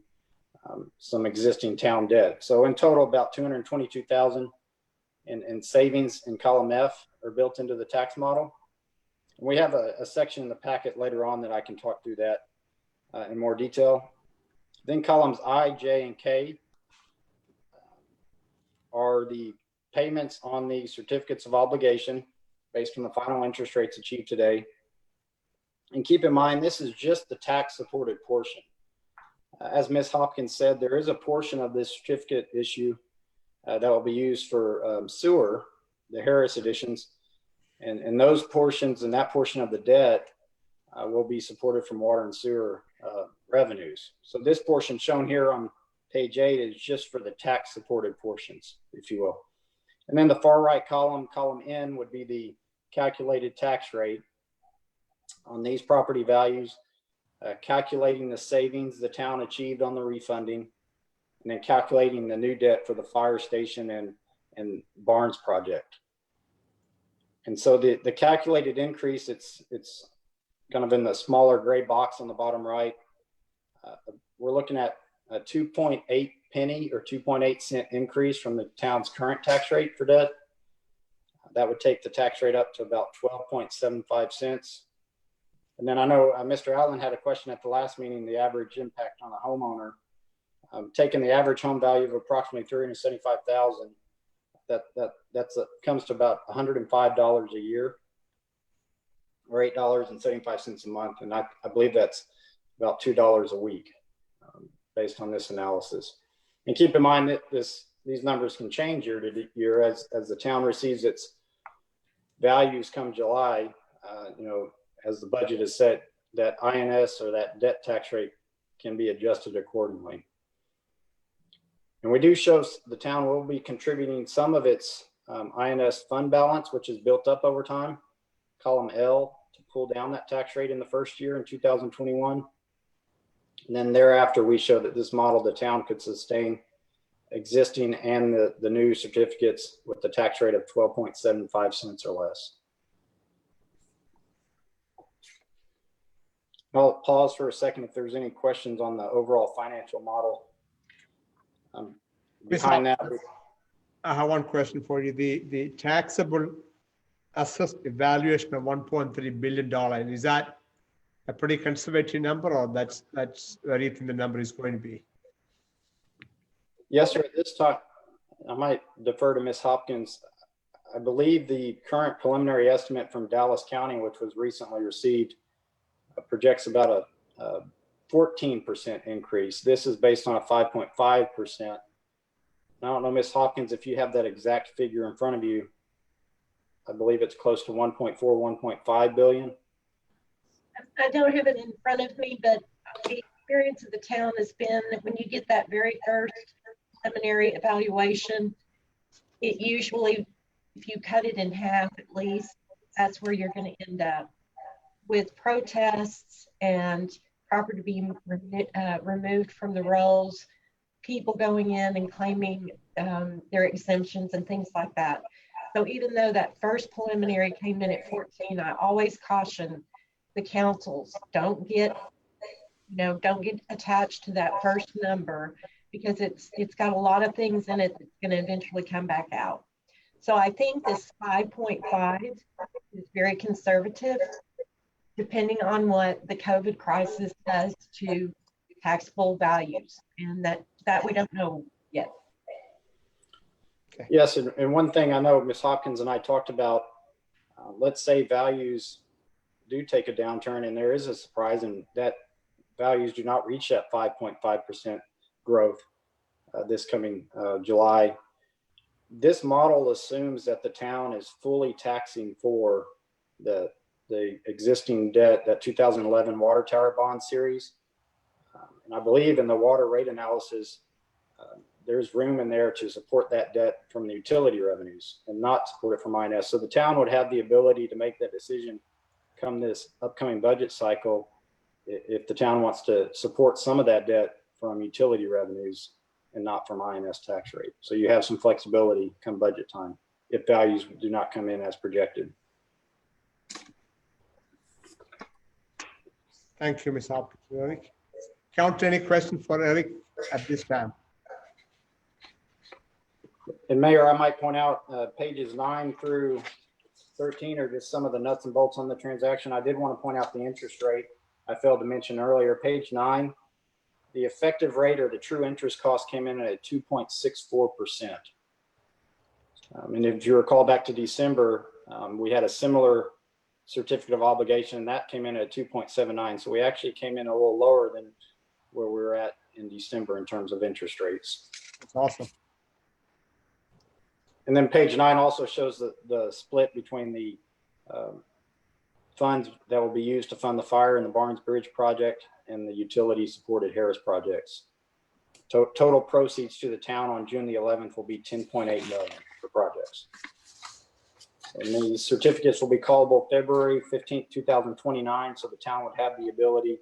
[SPEAKER 14] some existing town debt. So in total, about $222,000 in savings in column F are built into the tax model. And we have a section in the packet later on that I can talk through that in more detail. Then columns I, J, and K are the payments on the certificates of obligation based on the final interest rates achieved today. And keep in mind, this is just the tax supported portion. As Ms. Hopkins said, there is a portion of this certificate issue that will be used for sewer, the Harris additions, and those portions and that portion of the debt will be supported from water and sewer revenues. So this portion shown here on page 8 is just for the tax supported portions, if you will. And then the far right column, column N, would be the calculated tax rate on these property values, calculating the savings the town achieved on the refunding, and then calculating the new debt for the fire station and Barnes project. And so the calculated increase, it's kind of in the smaller gray box on the bottom right. We're looking at a 2.8 penny or 2.8 cent increase from the town's current tax rate for debt. That would take the tax rate up to about 12.75 cents. And then I know Mr. Allen had a question at the last meeting, the average impact on a homeowner. Taking the average home value of approximately $375,000, that comes to about $105 a year or $8.75 a month. And I believe that's about $2 a week based on this analysis. And keep in mind that these numbers can change year to year as the town receives its values come July. As the budget is set, that INS or that debt tax rate can be adjusted accordingly. And we do show the town will be contributing some of its INS fund balance, which is built up over time, column L, to pull down that tax rate in the first year in 2021. And then thereafter, we showed that this model, the town could sustain existing and the new certificates with the tax rate of 12.75 cents or less. I'll pause for a second if there's any questions on the overall financial model. Behind that,
[SPEAKER 2] I have one question for you. The taxable assessed evaluation of $1.3 billion, is that a pretty conservative number, or that's where you think the number is going to be?
[SPEAKER 14] yes, sir. At this time, I might defer to Ms. Hopkins. I believe the current preliminary estimate from Dallas County, which was recently received, projects about a 14% increase. This is based on a 5.5%. I don't know, Ms. Hopkins, if you have that exact figure in front of you. I believe it's close to 1.4, 1.5 billion.
[SPEAKER 11] I don't have it in front of me, but the experience of the town has been that when you get that very first preliminary evaluation, it usually, if you cut it in half at least, that's where you're going to end up. With protests and property being removed from the rolls, people going in and claiming their exemptions and things like that. So even though that first preliminary came in at 14, I always caution the councils, don't get attached to that first number, because it's got a lot of things in it that's going to eventually come back out. So I think this 5.5 is very conservative, depending on what the COVID crisis does to taxable values, and that we don't know yet.
[SPEAKER 2] Okay.
[SPEAKER 14] Yes, and one thing I know Ms. Hopkins and I talked about, let's say values do take a downturn and there is a surprise and that values do not reach that 5.5% growth this coming July. This model assumes that the town is fully taxing for the existing debt, that 2011 water tower bond series. And I believe in the water rate analysis, there's room in there to support that debt from the utility revenues and not support it from INS. So the town would have the ability to make that decision come this upcoming budget cycle if the town wants to support some of that debt from utility revenues and not from INS tax rate. So you have some flexibility come budget time if values do not come in as projected.
[SPEAKER 2] Thank you, Ms. Hopkins. Eric. Council, any questions for Eric at this time?
[SPEAKER 14] And Mayor, I might point out pages 9 through 13 are just some of the nuts and bolts on the transaction. I did want to point out the interest rate I failed to mention earlier. Page 9, the effective rate or the true interest cost came in at 2.64%. And if you recall back to December, we had a similar certificate of obligation and that came in at 2.79. So we actually came in a little lower than where we were at in December in terms of interest rates.
[SPEAKER 2] That's awesome.
[SPEAKER 14] And then page 9 also shows the split between the funds that will be used to fund the fire and the Barnes Bridge project and the utility supported Harris projects. Total proceeds to the town on June the 11th will be $10.8 million for projects. And these certificates will be callable February 15th, 2029. So the town would have the ability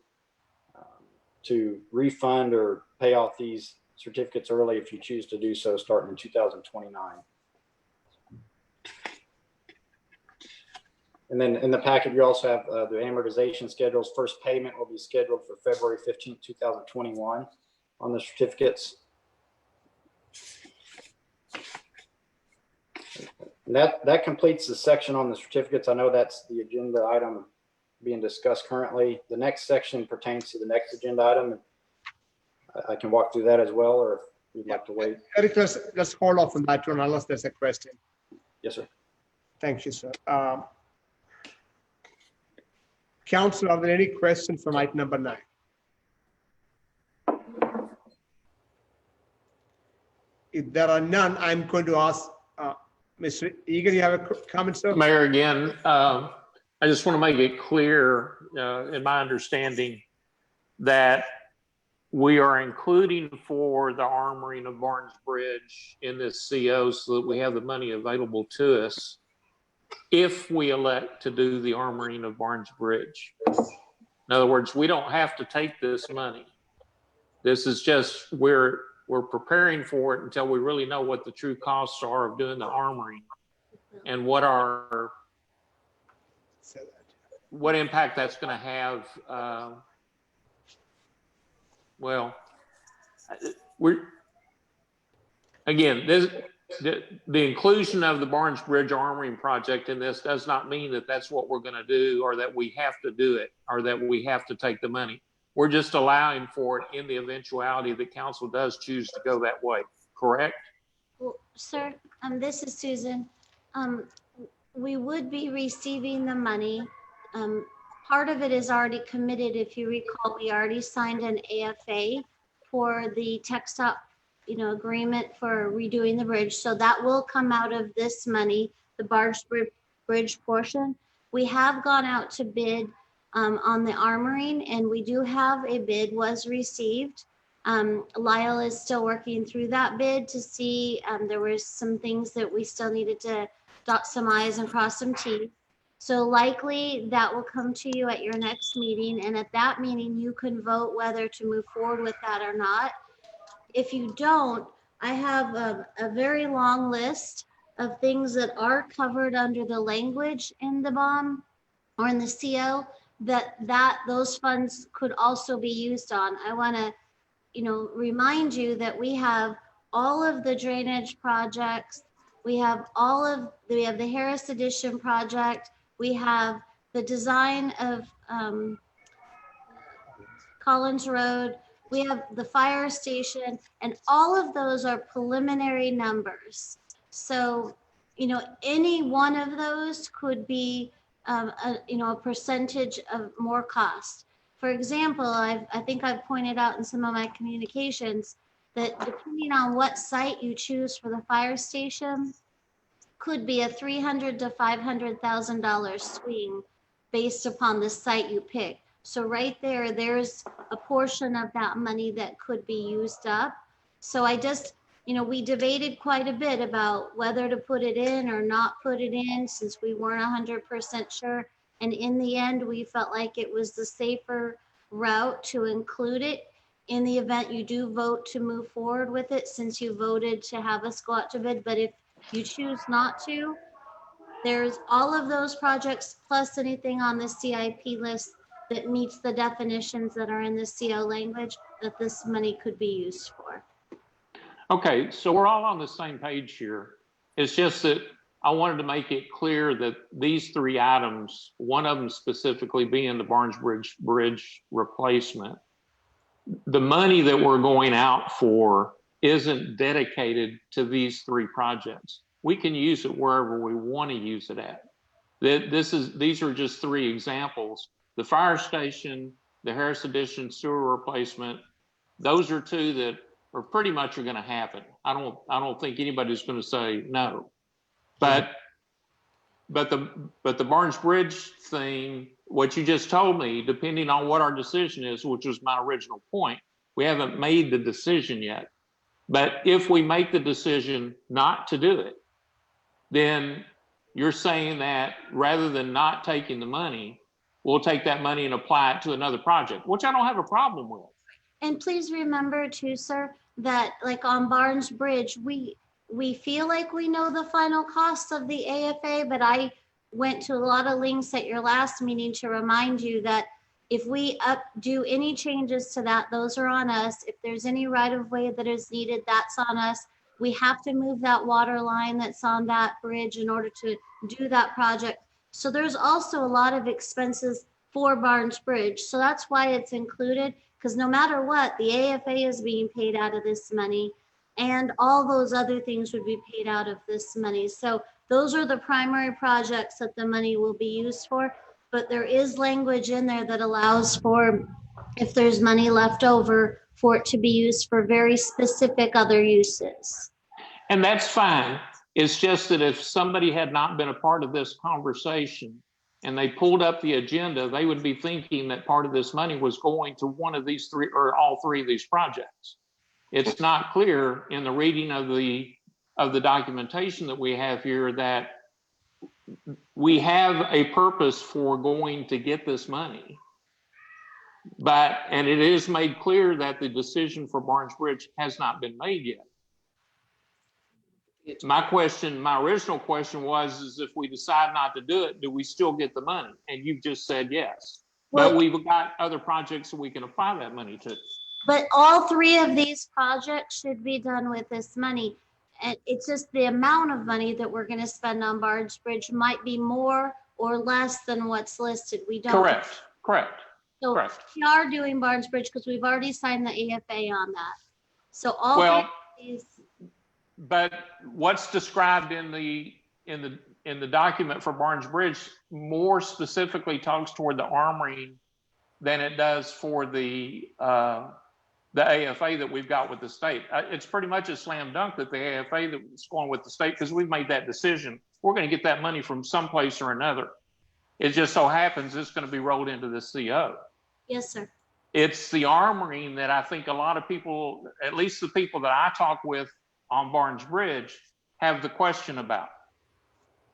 [SPEAKER 14] to refund or pay off these certificates early if you choose to do so starting in 2029. And then in the packet, you also have the amortization schedules. First payment will be scheduled for February 15th, 2021 on the certificates. And that completes the section on the certificates. I know that's the agenda item being discussed currently. The next section pertains to the next agenda item. I can walk through that as well, or if you'd like to wait.
[SPEAKER 2] Eric, let's hold off on that one unless there's a question.
[SPEAKER 14] Yes, sir.
[SPEAKER 2] Thank you, sir. Council, are there any questions from item number 9? If there are none, I'm going to ask Mr. Egan, you have a comment, sir?
[SPEAKER 6] Mayor, again, I just want to make it clear in my understanding that we are including for the armoring of Barnes Bridge in this CO so that we have the money available to us if we elect to do the armoring of Barnes Bridge. In other words, we don't have to take this money. This is just, we're preparing for it until we really know what the true costs are of doing the armoring and what impact that's going to have. The inclusion of the Barnes Bridge armoring project in this does not mean that that's what we're going to do, or that we have to do it, or that we have to take the money. We're just allowing for it in the eventuality that council does choose to go that way. Correct?
[SPEAKER 9] Well, sir, this is Susan. We would be receiving the money. Part of it is already committed. If you recall, we already signed an AFA for the TxDOT, agreement for redoing the bridge. So that will come out of this money, the Barge Bridge portion. We have gone out to bid on the armoring, and we do have a bid was received. Lyle is still working through that bid to see, there were some things that we still needed to dot some I's and cross some T's. So likely that will come to you at your next meeting. And at that meeting, you can vote whether to move forward with that or not. If you don't, I have a very long list of things that are covered under the language in the bond or in the CO that those funds could also be used on. I want to, remind you that we have all of the drainage projects. We have the Harris Addition project. We have the design of Collins Road. We have the fire station, and all of those are preliminary numbers. So, any one of those could be, a percentage of more cost. For example, I think I've pointed out in some of my communications that depending on what site you choose for the fire station, could be a $300,000 to $500,000 swing based upon the site you pick. So right there's a portion of that money that could be used up. So I just, we debated quite a bit about whether to put it in or not put it in, since we weren't 100% sure. And in the end, we felt like it was the safer route to include it in the event you do vote to move forward with it, since you voted to have us go out to bid. But if you choose not to, there's all of those projects plus anything on the CIP list that meets the definitions that are in the CO language that this money could be used for.
[SPEAKER 6] Okay, so we're all on the same page here. It's just that I wanted to make it clear that these three items, one of them specifically being the Barnes Bridge replacement, the money that we're going out for isn't dedicated to these three projects. We can use it wherever we want to use it at. These are just three examples. The fire station, the Harris Addition sewer replacement, those are two that are pretty much going to happen. I don't think anybody's going to say no. But the Barnes Bridge thing, what you just told me, depending on what our decision is, which was my original point, we haven't made the decision yet. But if we make the decision not to do it, then you're saying that rather than not taking the money, we'll take that money and apply it to another project, which I don't have a problem with.
[SPEAKER 9] And please remember too, sir, that like on Barnes Bridge, we feel like we know the final cost of the AFA, but I went to a lot of links at your last meeting to remind you that if we do any changes to that, those are on us. If there's any right of way that is needed, that's on us. We have to move that water line that's on that bridge in order to do that project. So there's also a lot of expenses for Barnes Bridge. So that's why it's included, because no matter what, the AFA is being paid out of this money and all those other things would be paid out of this money. So those are the primary projects that the money will be used for. But there is language in there that allows for, if there's money left over, for it to be used for very specific other uses.
[SPEAKER 6] And that's fine. It's just that if somebody had not been a part of this conversation and they pulled up the agenda, they would be thinking that part of this money was going to one of these three or all three of these projects. It's not clear in the reading of the documentation that we have here that we have a purpose for going to get this money. And it is made clear that the decision for Barnes Bridge has not been made yet. My original question is if we decide not to do it, do we still get the money? And you've just said yes. But we've got other projects that we can apply that money to.
[SPEAKER 9] But all three of these projects should be done with this money. And it's just the amount of money that we're going to spend on Barnes Bridge might be more or less than what's listed. We don't.
[SPEAKER 6] Correct.
[SPEAKER 9] So we are doing Barnes Bridge because we've already signed the AFA on that. So all three of these.
[SPEAKER 6] But what's described in the document for Barnes Bridge more specifically talks toward the armoring than it does for the AFA that we've got with the state. It's pretty much a slam dunk that the AFA that's going with the state, because we've made that decision. We're going to get that money from someplace or another. It just so happens it's going to be rolled into the CO.
[SPEAKER 9] Yes, sir.
[SPEAKER 6] It's the armoring that I think a lot of people, at least the people that I talk with on Barnes Bridge, have the question about.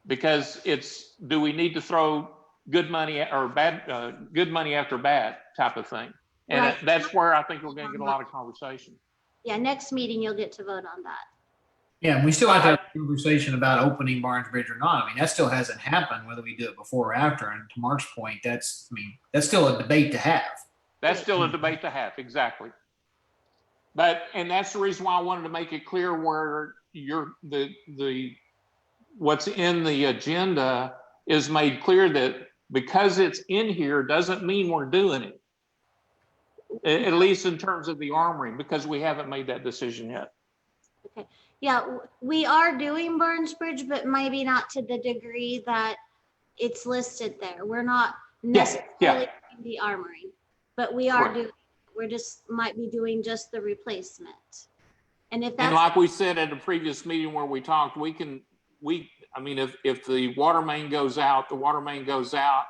[SPEAKER 6] Because do we need to throw good money or good money after bad type of thing? And
[SPEAKER 9] right.
[SPEAKER 6] That's where I think we're going to get a lot of conversation.
[SPEAKER 9] Yeah, next meeting you'll get to vote on that.
[SPEAKER 13] Yeah, we still have to have a conversation about opening Barnes Bridge or not. I mean, that still hasn't happened, whether we do it before or after. And to Mark's point, that's still a debate to have.
[SPEAKER 6] That's still a debate to have, exactly. And that's the reason why I wanted to make it clear where what's in the agenda is made clear, that because it's in here doesn't mean we're doing it. At least in terms of the armoring, because we haven't made that decision yet.
[SPEAKER 9] Okay. Yeah, we are doing Barnes Bridge, but maybe not to the degree that it's listed there. We're not necessarily doing the armoring, but we are doing. We're just might be doing just the replacement. And
[SPEAKER 6] like we said at a previous meeting where we talked, if the water main goes out, the water main goes out.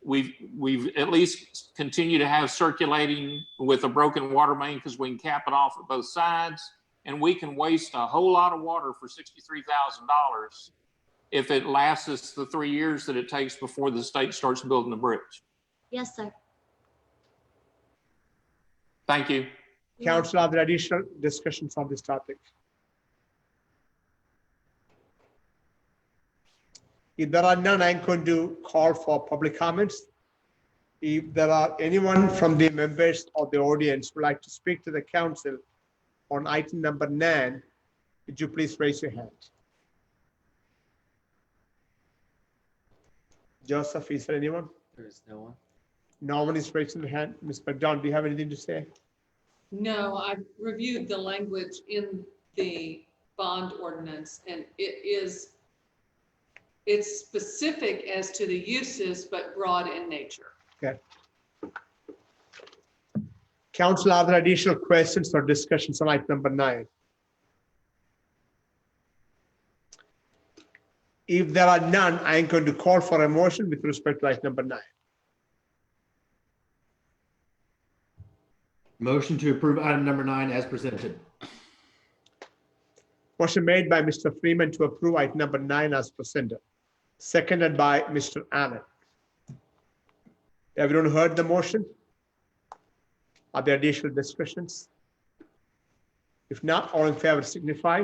[SPEAKER 6] We've at least continue to have circulating with a broken water main, because we can cap it off at both sides, and we can waste a whole lot of water for $63,000 if it lasts us the 3 years that it takes before the state starts building the bridge.
[SPEAKER 9] Yes, sir.
[SPEAKER 6] Thank you.
[SPEAKER 2] Council, are there additional discussions on this topic? If there are none, I'm going to call for public comments. If there are anyone from the members of the audience who would like to speak to the council on item number 9, would you please raise your hand? Joseph, is there anyone?
[SPEAKER 7] There is no one.
[SPEAKER 2] No one is raising their hand. Ms. McDonald, do you have anything to say?
[SPEAKER 8] No, I reviewed the language in the bond ordinance, and it's specific as to the uses, but broad in nature.
[SPEAKER 2] Okay. Council, are there additional questions or discussions on item number 9? If there are none, I am going to call for a motion with respect to item number 9.
[SPEAKER 10] Motion to approve item number 9 as presented.
[SPEAKER 2] Motion made by Mr. Freeman to approve item number 9 as presented. Seconded by Mr. Allen. Everyone heard the motion? Are there additional discussions? If not, all in favor signify.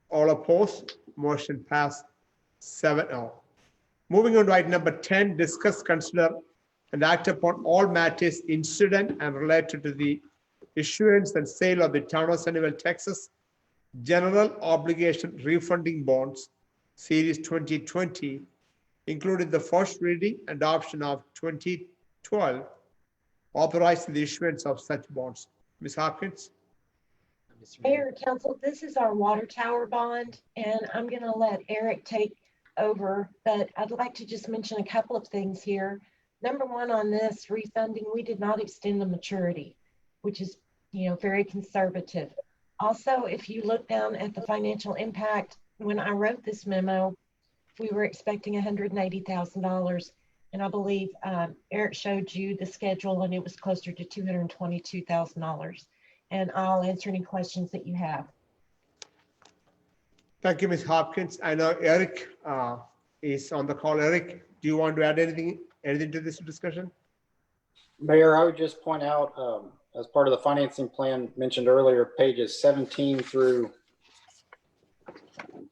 [SPEAKER 2] All opposed, motion passed 7-0. Moving on to item number 10, discuss, consider, and act upon all matters incident and related to the issuance and sale of the Town of Sunnyvale, Texas General Obligation Refunding Bonds, Series 2020, including the first reading and adoption of 2012, authorizing the issuance of such bonds. Ms. Hopkins?
[SPEAKER 11] Mayor, Council, this is our water tower bond, and I'm going to let Eric take over, but I'd like to just mention a couple of things here. Number one, on this refunding, we did not extend the maturity, which is, very conservative. Also, if you look down at the financial impact, when I wrote this memo, we were expecting $180,000. And I believe Eric showed you the schedule, and it was closer to $222,000. And I'll answer any questions that you have.
[SPEAKER 2] Thank you, Ms. Hopkins. I know Eric is on the call. Eric, do you want to add anything Anything to this discussion?
[SPEAKER 14] Mayor, I would just point out, as part of the financing plan mentioned earlier, pages 17 through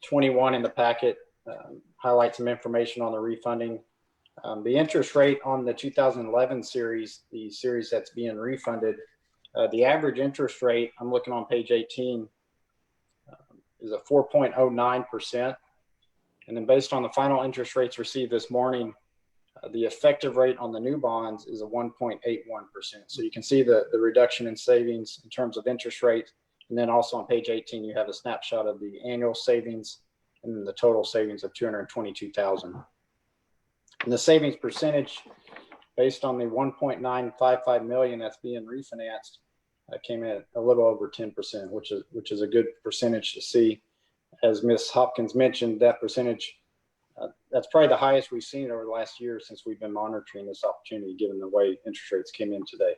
[SPEAKER 14] 21 in the packet highlight some information on the refunding. The interest rate on the 2011 series, the series that's being refunded, the average interest rate, I'm looking on page 18, is a 4.09%. And then based on the final interest rates received this morning, the effective rate on the new bonds is a 1.81%. So you can see the reduction in savings in terms of interest rate. And then also on page 18, you have a snapshot of the annual savings and then the total savings of $222,000. And the savings percentage based on the 1.955 million that's being refinanced came in a little over 10%, which is a good percentage to see. As Ms. Hopkins mentioned, that percentage, that's probably the highest we've seen over the last year since we've been monitoring this opportunity, given the way interest rates came in today.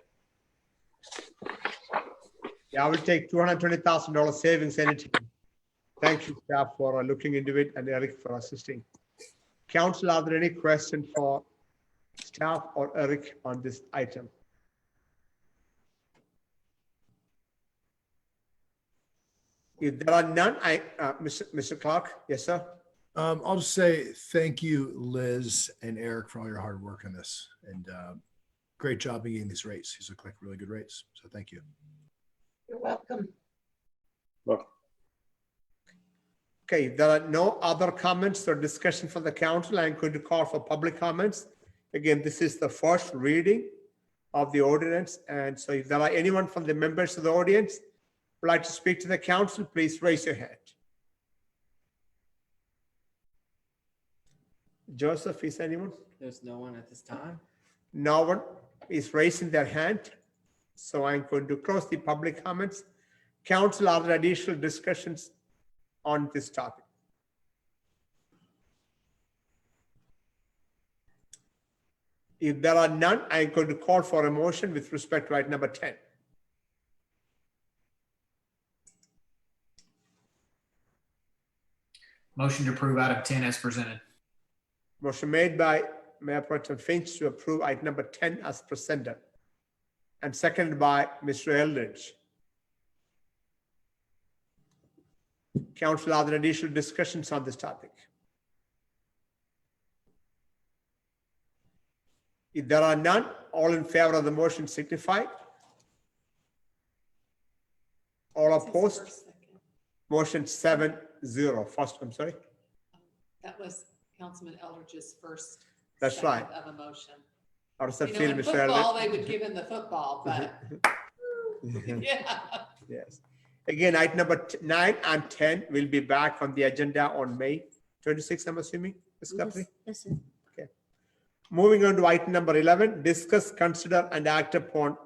[SPEAKER 2] Yeah, I will take $220,000 savings anytime. Thank you, staff, for looking into it, and Eric for assisting. Council, are there any questions for staff or Eric on this item? If there are none, Mr. Clark, yes, sir.
[SPEAKER 3] I'll just say thank you, Liz and Eric, for all your hard work on this, and great job in getting these rates. These look like really good rates, so thank you.
[SPEAKER 11] You're welcome.
[SPEAKER 14] Well,
[SPEAKER 2] Okay, if there are no other comments or discussion from the council, I'm going to call for public comments. Again, this is the first reading of the ordinance, and so if there are anyone from the members of the audience who would like to speak to the council, please raise your hand. Joseph, is anyone?
[SPEAKER 7] There's no one at this time.
[SPEAKER 2] No one is raising their hand. So I'm going to close the public comments. Council, are there additional discussions on this topic? If there are none, I'm going to call for a motion with respect to item number 10.
[SPEAKER 13] Motion to approve item 10 as presented.
[SPEAKER 2] Motion made by Mayor Pro Tem Finch to approve item number 10 as presented, and seconded by Mr. Eldridge. Council, are there additional discussions on this topic? If there are none, all in favor of the motion signify. All opposed? Motion 7-0. First, I'm sorry.
[SPEAKER 8] That was Councilman Eldridge's first.
[SPEAKER 2] That's
[SPEAKER 8] second
[SPEAKER 2] right.
[SPEAKER 8] Of a motion.
[SPEAKER 2] How does that
[SPEAKER 8] You know,
[SPEAKER 2] feel,
[SPEAKER 8] in
[SPEAKER 2] Mr.
[SPEAKER 8] football,
[SPEAKER 2] Eldridge?
[SPEAKER 8] they would give him the football, but yeah.
[SPEAKER 2] Yes. Again, item number 9 and 10 will be back on the agenda on May 26th, I'm assuming, Ms. Guthrie?
[SPEAKER 9] Yes, sir.
[SPEAKER 2] Okay. Moving on to item number 11, discuss, consider, and act upon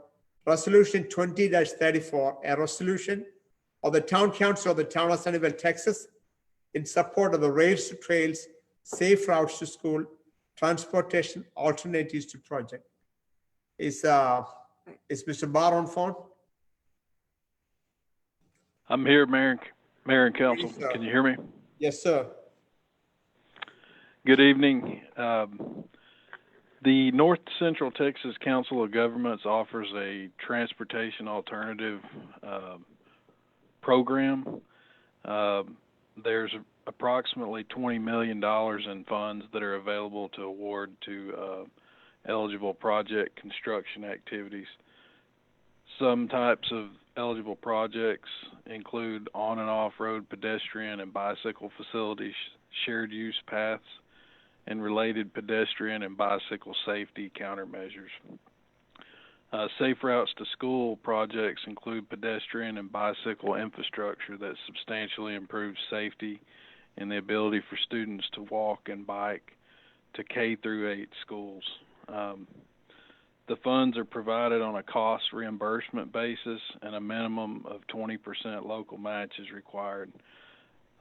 [SPEAKER 2] Resolution 20-34, a resolution of the Town Council of the Town of Sunnyvale, Texas, in support of the Rails to Trails, Safe Routes to School, Transportation Alternatives to Project. Is Mr. Barr on phone?
[SPEAKER 15] I'm here, Mayor and Council.
[SPEAKER 2] Yes, sir.
[SPEAKER 15] Can you hear me?
[SPEAKER 2] Yes, sir.
[SPEAKER 15] Good evening. The North Central Texas Council of Governments offers a transportation alternative program. There's approximately $20 million in funds that are available to award to eligible project construction activities. Some types of eligible projects include on and off-road pedestrian and bicycle facilities, shared use paths, and related pedestrian and bicycle safety countermeasures. Safe routes to school projects include pedestrian and bicycle infrastructure that substantially improves safety and the ability for students to walk and bike to K-8 schools. The funds are provided on a cost reimbursement basis, and a minimum of 20% local match is required.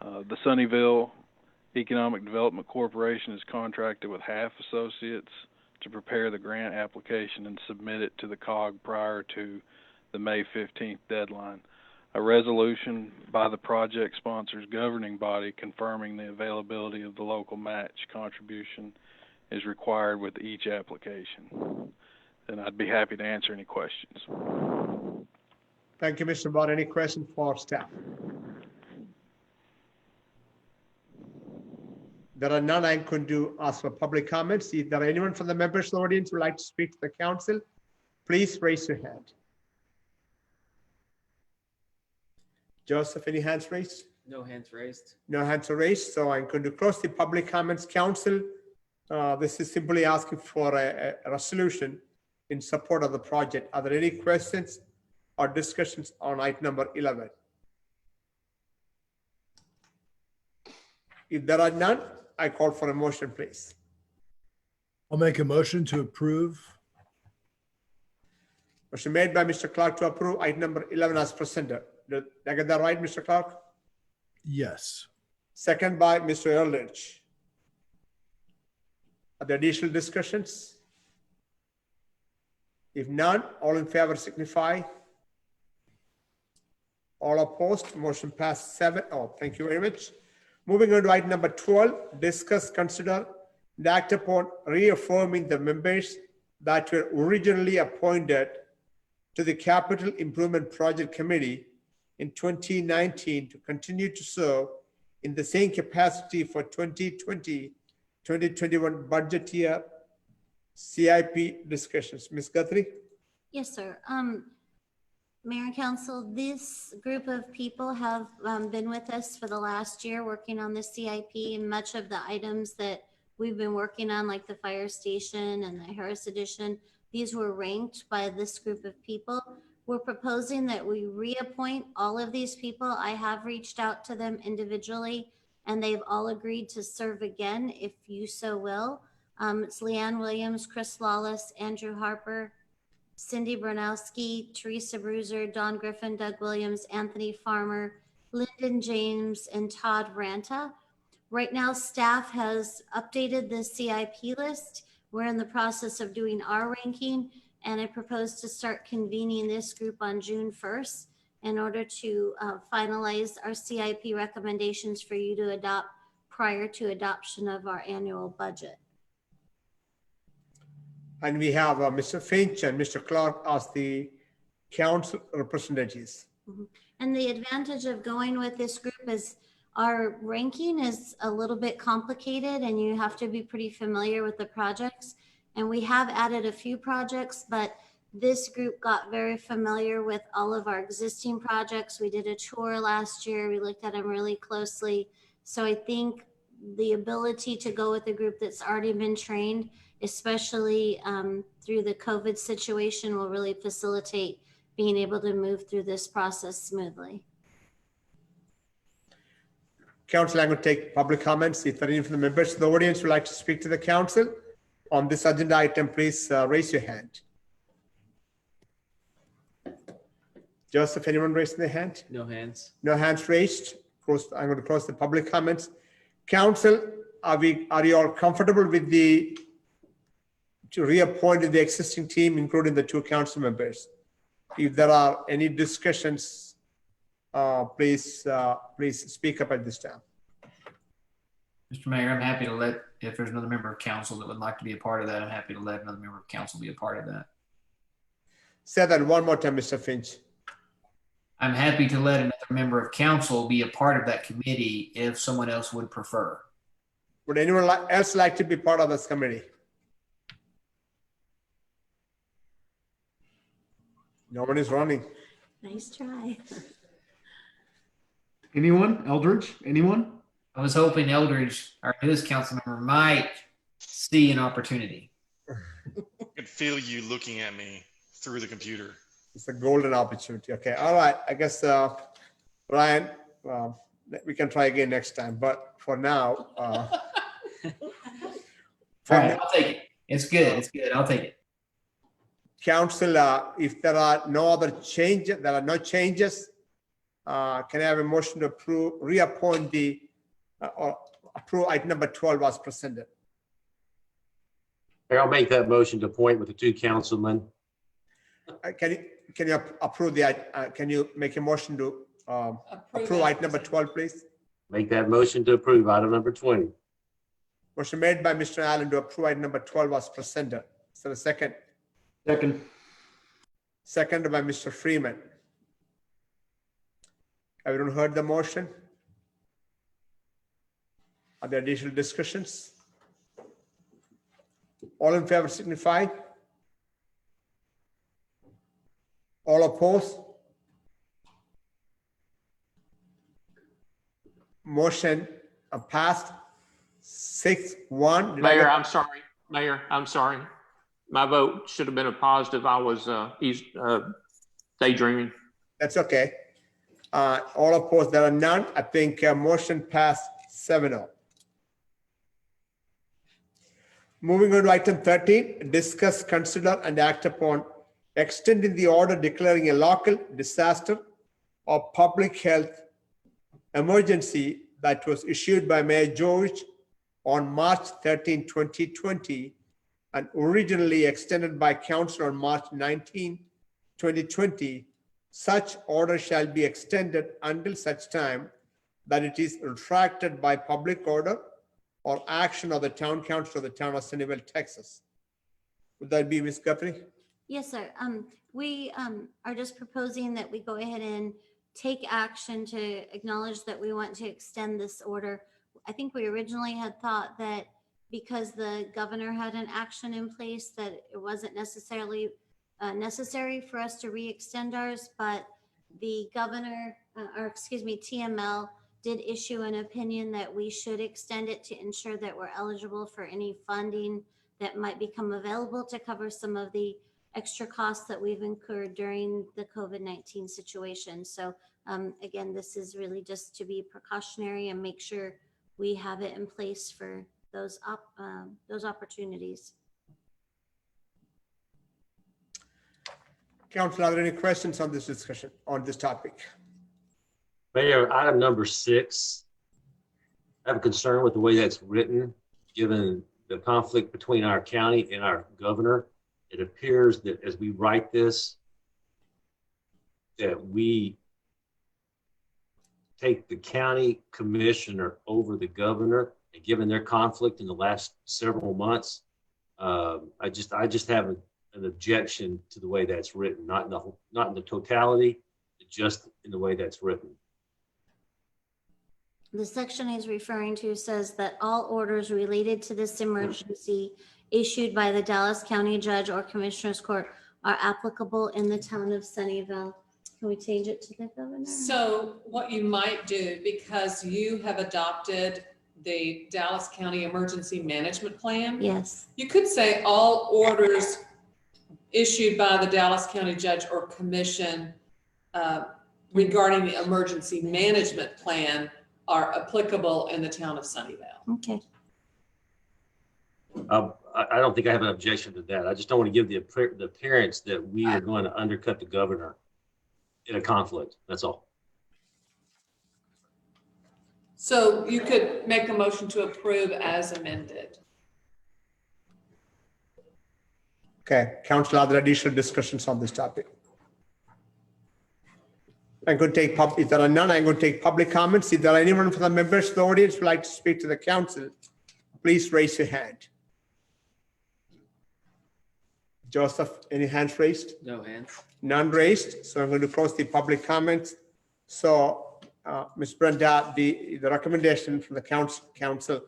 [SPEAKER 15] The Sunnyvale Economic Development Corporation is contracted with Half Associates to prepare the grant application and submit it to the COG prior to the May 15th deadline. A resolution by the project sponsor's governing body confirming the availability of the local match contribution is required with each application. Then I'd be happy to answer any questions.
[SPEAKER 2] Thank you, Mr. Barr. Any question for staff? There are none. I can do ask for public comments. If there are anyone from the members of the audience who would like to speak to the council, please raise your hand. Joseph, any hands raised?
[SPEAKER 7] No hands raised.
[SPEAKER 2] No hands are raised, so I'm going to close the public comments. Council, this is simply asking for a resolution in support of the project. Are there any questions or discussions on item number 11? If there are none, I call for a motion, please.
[SPEAKER 3] I'll make a motion to approve.
[SPEAKER 2] Motion made by Mr. Clark to approve item number 11 as presented. Did I get that right, Mr. Clark?
[SPEAKER 3] Yes.
[SPEAKER 2] Second by Mr. Eldridge. Are there additional discussions? If none, all in favor signify. All opposed, motion passed 7. Oh, thank you very much. Moving on to item number 12, discuss, consider, and act upon reaffirming the members that were originally appointed to the Capital Improvement Project Committee in 2019 to continue to serve in the same capacity for 2020-2021 budget year CIP discussions. Ms. Guthrie?
[SPEAKER 9] Yes, sir. Mayor and Council, this group of people have been with us for the last year working on the CIP, and much of the items that we've been working on, like the fire station and the Harris Edition, these were ranked by this group of people. We're proposing that we reappoint all of these people. I have reached out to them individually, and they've all agreed to serve again if you so will. It's Leanne Williams, Chris Lawless, Andrew Harper, Cindy Bronowski, Teresa Bruiser, Don Griffin, Doug Williams, Anthony Farmer, Lyndon James, and Todd Ranta. Right now, staff has updated the CIP list. We're in the process of doing our ranking, and I propose to start convening this group on June 1st in order to finalize our CIP recommendations for you to adopt prior to adoption of our annual budget.
[SPEAKER 2] And we have Mr. Finch and Mr. Clark as the council representatives.
[SPEAKER 9] And the advantage of going with this group is our ranking is a little bit complicated and you have to be pretty familiar with the projects. And we have added a few projects, but this group got very familiar with all of our existing projects. We did a tour last year. We looked at them really closely. So I think the ability to go with a group that's already been trained, especially through the COVID situation, will really facilitate being able to move through this process smoothly.
[SPEAKER 2] Council, I'm going to take public comments. If there are any from the members of the audience who would like to speak to the council on this agenda item, please raise your hand. Joseph, anyone raising their hand?
[SPEAKER 7] No hands.
[SPEAKER 2] No hands raised. I'm going to close the public comments. Council, are you all comfortable with to reappoint the existing team, including the 2 council members? If there are any discussions, please speak up at this time.
[SPEAKER 13] Mr. Mayor, I'm happy to let, if there's another member of council that would like to be a part of that, I'm happy to let another member of council be a part of that.
[SPEAKER 2] Say that one more time, Mr. Finch.
[SPEAKER 13] I'm happy to let another member of council be a part of that committee if someone else would prefer.
[SPEAKER 2] Would anyone else like to be part of this committee? No one is running.
[SPEAKER 9] Nice try.
[SPEAKER 10] Anyone? Eldridge? Anyone?
[SPEAKER 13] I was hoping Eldridge, our newest council member, might see an opportunity.
[SPEAKER 16] I could feel you looking at me through the computer.
[SPEAKER 2] It's a golden opportunity. Okay. All right. I guess, Ryan, we can try again next time. But for now,
[SPEAKER 13] all right, I'll take it. It's good. It's good. I'll take it.
[SPEAKER 2] Council, if there are no other changes, there are no changes, can I have a motion to reappoint or approve item number 12 as presented?
[SPEAKER 5] I'll make that motion to appoint with the 2 councilmen.
[SPEAKER 2] Can you approve can you make a motion to approve item number 12, please?
[SPEAKER 5] Make that motion to approve item number 20.
[SPEAKER 2] Motion made by Mr. Allen to approve item number 12 was presented. Is there a second?
[SPEAKER 10] Second.
[SPEAKER 2] Seconded by Mr. Freeman. Everyone heard the motion? Are there additional discussions? All in favor signify. All opposed? Motion passed 6-1.
[SPEAKER 6] Mayor, I'm sorry. Mayor, I'm sorry. My vote should have been a positive. I was daydreaming.
[SPEAKER 2] That's okay. All opposed, there are none. I think motion passed 7-0. Moving on to item 13, discuss, consider, and act upon extending the order declaring a local disaster or public health emergency that was issued by Mayor George on March 13, 2020, and originally extended by council on March 19, 2020. Such order shall be extended until such time that it is retracted by public order or action of the town council of the town of Sunnyvale, Texas. Would that be Ms. Guthrie?
[SPEAKER 9] Yes, sir. We are just proposing that we go ahead and take action to acknowledge that we want to extend this order. I think we originally had thought that because the governor had an action in place that it wasn't necessarily necessary for us to re-extend ours, but the governor, TML did issue an opinion that we should extend it to ensure that we're eligible for any funding that might become available to cover some of the extra costs that we've incurred during the COVID-19 situation. So again, this is really just to be precautionary and make sure we have it in place for those opportunities.
[SPEAKER 2] Council, are there any questions on this discussion, on this topic?
[SPEAKER 5] Mayor, item number 6, I have a concern with the way that's written, given the conflict between our county and our governor. It appears that as we write this, that we take the county commissioner over the governor, and given their conflict in the last several months, I just have an objection to the way that's written, not in the totality, just in the way that's written.
[SPEAKER 9] The section he's referring to says that all orders related to this emergency issued by the Dallas County Judge or Commissioner's Court are applicable in the town of Sunnyvale. Can we change it to the governor?
[SPEAKER 8] So what you might do, because you have adopted the Dallas County Emergency Management Plan.
[SPEAKER 9] Yes.
[SPEAKER 8] You could say all orders issued by the Dallas County Judge or Commission regarding the emergency management plan are applicable in the town of Sunnyvale.
[SPEAKER 9] Okay.
[SPEAKER 5] I don't think I have an objection to that. I just don't want to give the appearance that we are going to undercut the governor in a conflict. That's all.
[SPEAKER 8] So you could make a motion to approve as amended.
[SPEAKER 2] Okay, Council, are there additional discussions on this topic? I'm going to take if there are none, I'm going to take public comments. If there are anyone from the members of the audience who would like to speak to the council, please raise your hand. Joseph, any hands raised?
[SPEAKER 7] No hands.
[SPEAKER 2] None raised. So I'm going to close the public comments. So, Ms. Brenda, the recommendation from the council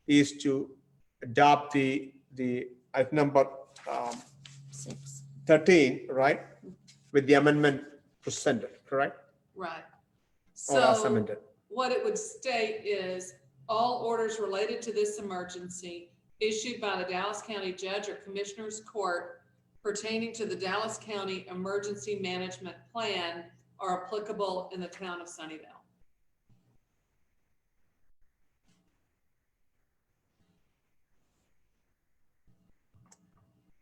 [SPEAKER 2] is to adopt the item number 13, right? With the amendment presented, correct?
[SPEAKER 8] Right.
[SPEAKER 2] Or as
[SPEAKER 8] So
[SPEAKER 2] amended.
[SPEAKER 8] what it would state is all orders related to this emergency issued by the Dallas County Judge or Commissioner's Court pertaining to the Dallas County Emergency Management Plan are applicable in the town of Sunnyvale.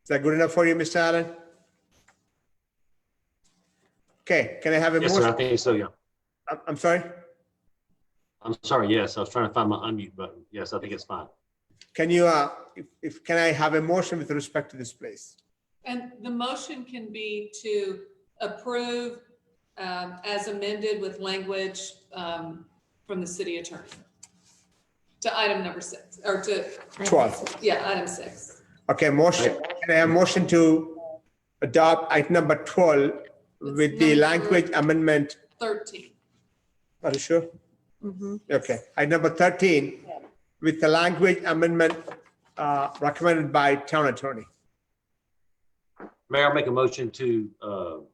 [SPEAKER 2] Is that good enough for you, Mr. Allen? Okay, can I have a
[SPEAKER 5] Yes,
[SPEAKER 2] motion?
[SPEAKER 5] sir, I think so, yeah.
[SPEAKER 2] I'm sorry?
[SPEAKER 5] I'm sorry, yes, I was trying to find my unmute button. Yes, I think it's fine.
[SPEAKER 2] Can you, can I have a motion with respect to this, please?
[SPEAKER 8] And the motion can be to approve as amended with language from the city attorney. to item number 6, or to,
[SPEAKER 2] 12.
[SPEAKER 8] yeah, item 6.
[SPEAKER 2] Okay, motion, can I have motion to adopt item number 12 with the
[SPEAKER 8] number-
[SPEAKER 2] language amendment?
[SPEAKER 8] 13.
[SPEAKER 2] Are you sure?
[SPEAKER 9] Mhm.
[SPEAKER 2] Okay, item number 13 with the language amendment recommended by town attorney.
[SPEAKER 5] Mayor, I'll make a motion to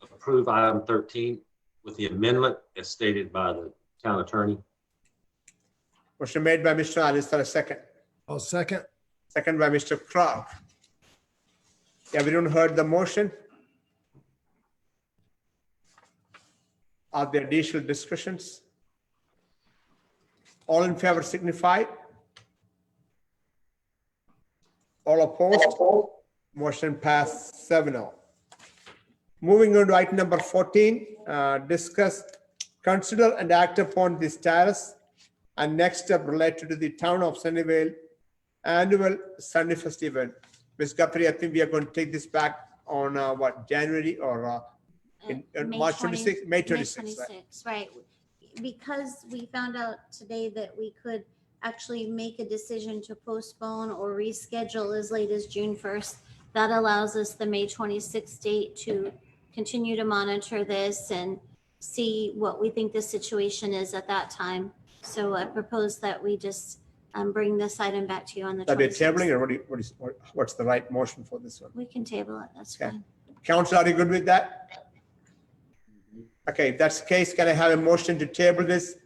[SPEAKER 5] approve item 13 with the amendment as stated by the town attorney.
[SPEAKER 2] Motion made by Mr. Allen, is there a second?
[SPEAKER 3] I'll second.
[SPEAKER 2] Second by Mr. Clark. Everyone heard the motion? Are there additional discussions? All in favor signify. All opposed? Motion passed 7-0. Moving on to item number 14, discuss, consider and act upon the status and next step related to the Town of Sunnyvale annual Sunny Fest event. Ms. Guthrie, I think we are going to take this back on what, January or in
[SPEAKER 9] May
[SPEAKER 2] March
[SPEAKER 9] 20
[SPEAKER 2] 26th, May
[SPEAKER 9] May
[SPEAKER 2] 26th, right?
[SPEAKER 9] 26th, right. Because we found out today that we could actually make a decision to postpone or reschedule as late as June 1st. That allows us the May 26th date to continue to monitor this and see what we think the situation is at that time. So I propose that we just bring this item back to you on the
[SPEAKER 2] Are they
[SPEAKER 9] 26th.
[SPEAKER 2] tabling or what's the right motion for this one?
[SPEAKER 9] We can table it, that's
[SPEAKER 2] Okay.
[SPEAKER 9] fine.
[SPEAKER 2] Council, are you good with that? Okay, if that's the case, can I have a motion to table this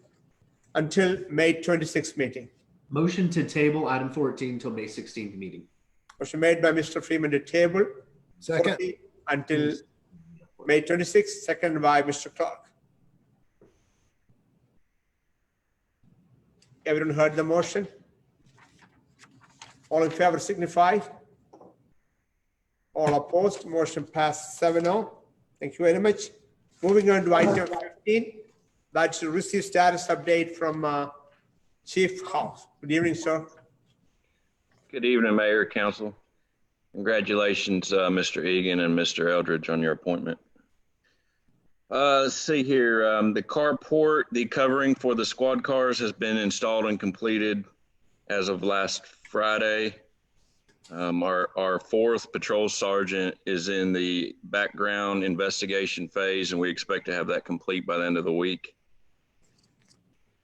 [SPEAKER 2] until May 26th meeting?
[SPEAKER 10] Motion to table item 14 until May 16th meeting.
[SPEAKER 2] Motion made by Mr. Freeman to table.
[SPEAKER 3] Second.
[SPEAKER 2] 40 until May 26th, second by Mr. Clark. Everyone heard the motion? All in favor signify. All opposed, motion passed 7-0. Thank you very much. Moving on to item 15, that's to receive status update from Chief House. Good evening, sir.
[SPEAKER 17] Good evening, Mayor, Council. Congratulations, Mr. Egan and Mr. Eldridge on your appointment. Let's see here. The carport, the covering for the squad cars has been installed and completed as of last Friday. Our fourth patrol sergeant is in the background investigation phase, and we expect to have that complete by the end of the week.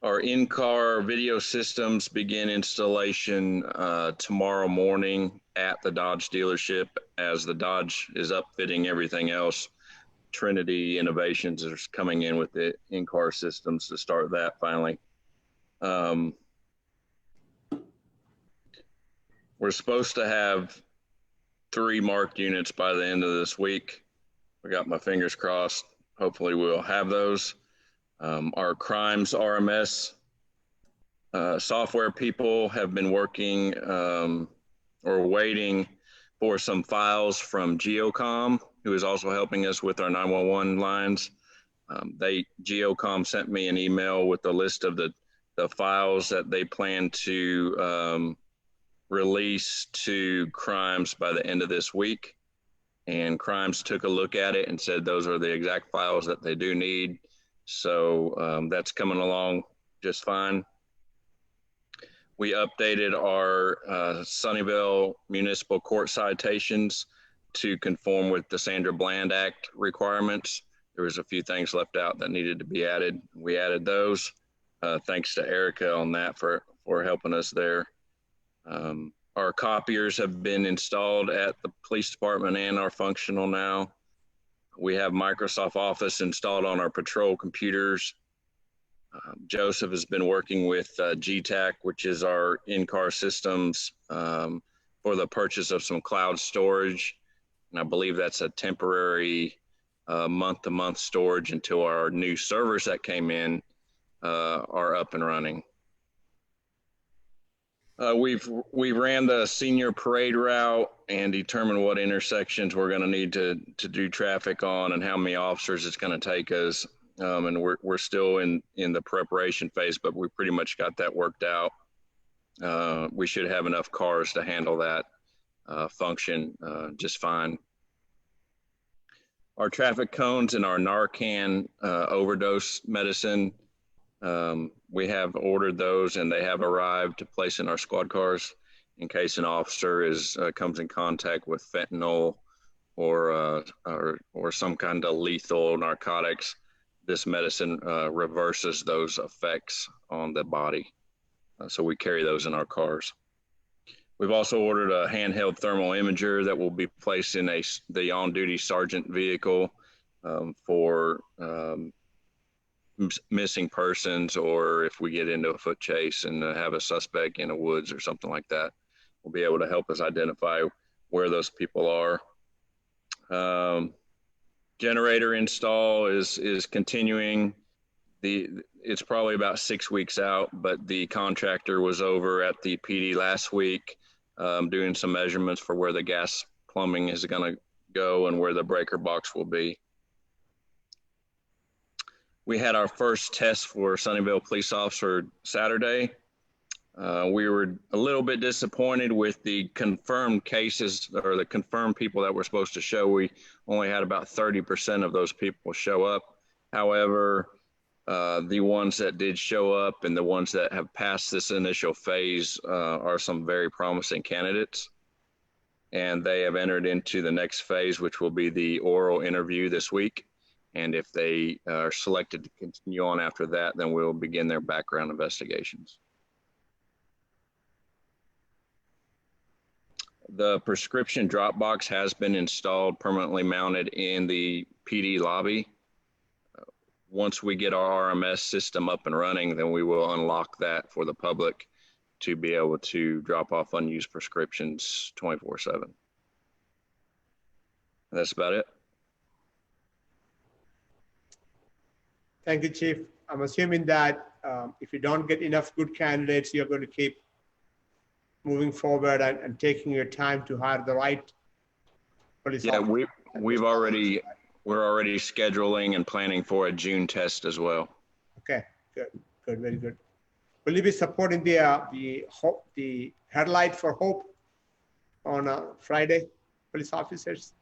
[SPEAKER 17] Our in-car video systems begin installation tomorrow morning at the Dodge dealership as the Dodge is upfitting everything else. Trinity Innovations is coming in with the in-car systems to start that finally. We're supposed to have 3 marked units by the end of this week. I got my fingers crossed. Hopefully we'll have those. Our crimes RMS software people have been working or waiting for some files from Geocom, who is also helping us with our 911 lines. Geocom sent me an email with a list of the files that they plan to release to crimes by the end of this week. And crimes took a look at it and said those are the exact files that they do need. So that's coming along just fine. We updated our Sunnyvale Municipal Court citations to conform with the Sandra Bland Act requirements. There was a few things left out that needed to be added. We added those. Thanks to Erica on that for helping us there. Our copiers have been installed at the police department and are functional now. We have Microsoft Office installed on our patrol computers. Joseph has been working with GTAC, which is our in-car systems, for the purchase of some cloud storage. And I believe that's a temporary month-to-month storage until our new servers that came in are up and running. We ran the senior parade route and determined what intersections we're going to need to do traffic on and how many officers it's going to take us. And we're still in the preparation phase, but we pretty much got that worked out. We should have enough cars to handle that function just fine. Our traffic cones and our Narcan overdose medicine We have ordered those and they have arrived to place in our squad cars in case an officer comes in contact with fentanyl or some kind of lethal narcotics. This medicine reverses those effects on the body. So we carry those in our cars. We've also ordered a handheld thermal imager that will be placed in the on-duty sergeant vehicle for missing persons, or if we get into a foot chase and have a suspect in a woods or something like that, will be able to help us identify where those people are. Generator install is continuing. It's probably about 6 weeks out, but the contractor was over at the PD last week doing some measurements for where the gas plumbing is going to go and where the breaker box will be. We had our first test for Sunnyvale police officer Saturday. We were a little bit disappointed with the confirmed cases or the confirmed people that were supposed to show. We only had about 30% of those people show up. However, the ones that did show up and the ones that have passed this initial phase are some very promising candidates. And they have entered into the next phase, which will be the oral interview this week. And if they are selected to continue on after that, then we'll begin their background investigations. The prescription drop box has been installed, permanently mounted in the PD lobby. Once we get our RMS system up and running, then we will unlock that for the public to be able to drop off unused prescriptions 24/7. That's about it.
[SPEAKER 2] Thank you, Chief. I'm assuming that if you don't get enough good candidates, you're going to keep moving forward and taking your time to hire the right police officer.
[SPEAKER 17] We're already scheduling and planning for a June test as well.
[SPEAKER 2] Okay, good, very good. Will you be supporting the headlight for hope on Friday, police officers?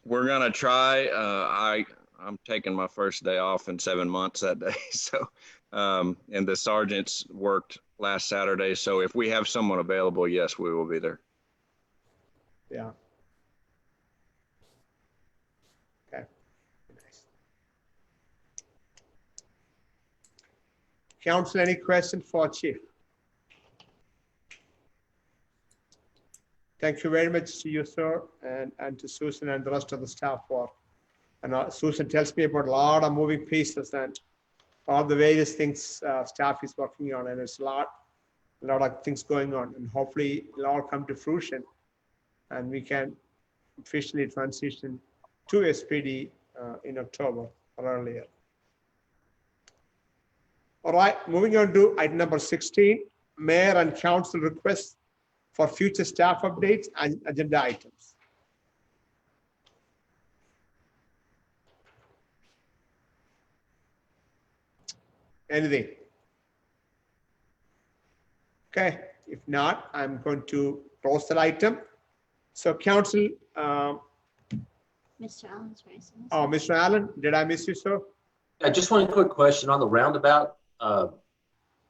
[SPEAKER 17] We're gonna try. I'm taking my first day off in 7 months that day. So, and the sergeants worked last Saturday. So if we have someone available, yes, we will be there.
[SPEAKER 2] Yeah. Okay. Nice. Council, any question for Chief? Thank you very much to you, sir, and to Susan and the rest of the staff for. And Susan tells me about a lot of moving pieces and all the various things staff is working on, and there's a lot of things going on, and hopefully it'll all come to fruition and we can officially transition to SPD in October or earlier. All right, moving on to item number 16, Mayor and Council requests for future staff updates and agenda items. Anything? Okay, if not, I'm going to close that item. So Council,
[SPEAKER 9] Mr. Allen's raising.
[SPEAKER 2] oh, Mr. Allen, did I miss you, sir?
[SPEAKER 5] Just one quick question on the roundabout.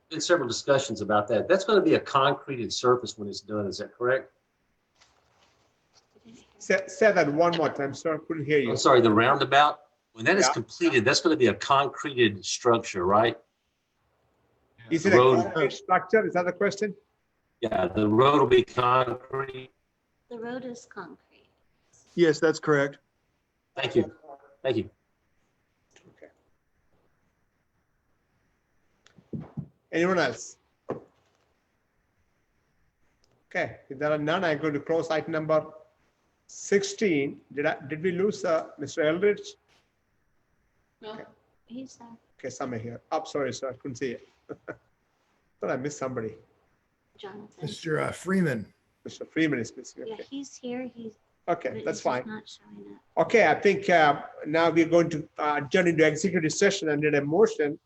[SPEAKER 5] Been several discussions about that. That's going to be a concreted surface when it's done. Is that correct?
[SPEAKER 2] Say that one more time, sir. Couldn't hear you.
[SPEAKER 5] I'm sorry, the roundabout, when that is completed, that's going to be a concreted structure, right?
[SPEAKER 2] Is it a concrete structure? Is that the question?
[SPEAKER 5] Yeah, the road will be concrete.
[SPEAKER 9] The road is concrete.
[SPEAKER 18] Yes, that's correct.
[SPEAKER 5] Thank you. Thank you.
[SPEAKER 2] Okay. Anyone else? Okay, if there are none, I'm going to close item number 16. Did we lose Mr. Eldridge?
[SPEAKER 8] No.
[SPEAKER 2] Okay.
[SPEAKER 9] He's there.
[SPEAKER 2] Okay, somewhere here. Oh, sorry, sir. I couldn't see it. Thought I missed somebody.
[SPEAKER 9] Jonathan.
[SPEAKER 3] Mr. Freeman.
[SPEAKER 2] Mr. Freeman is missing.
[SPEAKER 9] Yeah,
[SPEAKER 2] Okay,
[SPEAKER 9] he's here.
[SPEAKER 2] okay, that's fine.
[SPEAKER 9] Not showing up.
[SPEAKER 2] Okay, I think now we're going to adjourn into executive session and in a motion.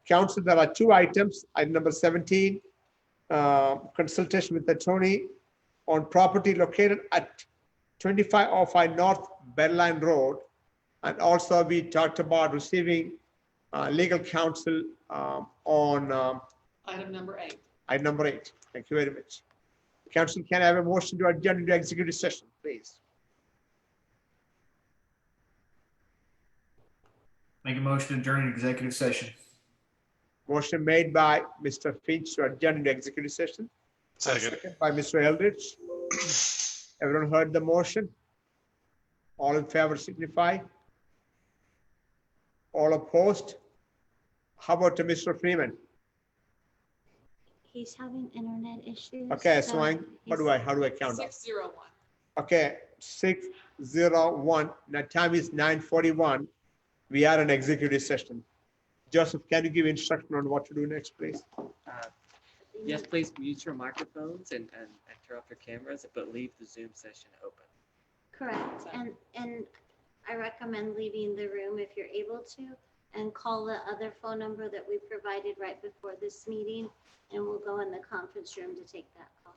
[SPEAKER 2] Council, there are two items. Item number 17, consultation with attorney on property located at 2505 North Bedline Road. And also we talked about receiving legal counsel on
[SPEAKER 8] Item number 8.
[SPEAKER 2] item number 8. Thank you very much. Council, can I have a motion to adjourn into executive session, please?
[SPEAKER 13] Make a motion to adjourn to executive session.
[SPEAKER 2] Motion made by Mr. Finch to adjourn into executive session.
[SPEAKER 16] Second.
[SPEAKER 2] By Mr. Eldridge. Everyone heard the motion? All in favor signify. All opposed? How about Mr. Freeman?
[SPEAKER 9] He's having internet issues.
[SPEAKER 2] Okay, so how do I count up?
[SPEAKER 8] 601.
[SPEAKER 2] Okay, 601. Now time is 9:41. We are in executive session. Joseph, can you give instruction on what to do next, please?
[SPEAKER 7] Yes, please mute your microphones and turn off your cameras, but leave the Zoom session open.
[SPEAKER 9] Correct. And I recommend leaving the room if you're able to, and call the other phone number that we provided right before this meeting, and we'll go in the conference room to take that call.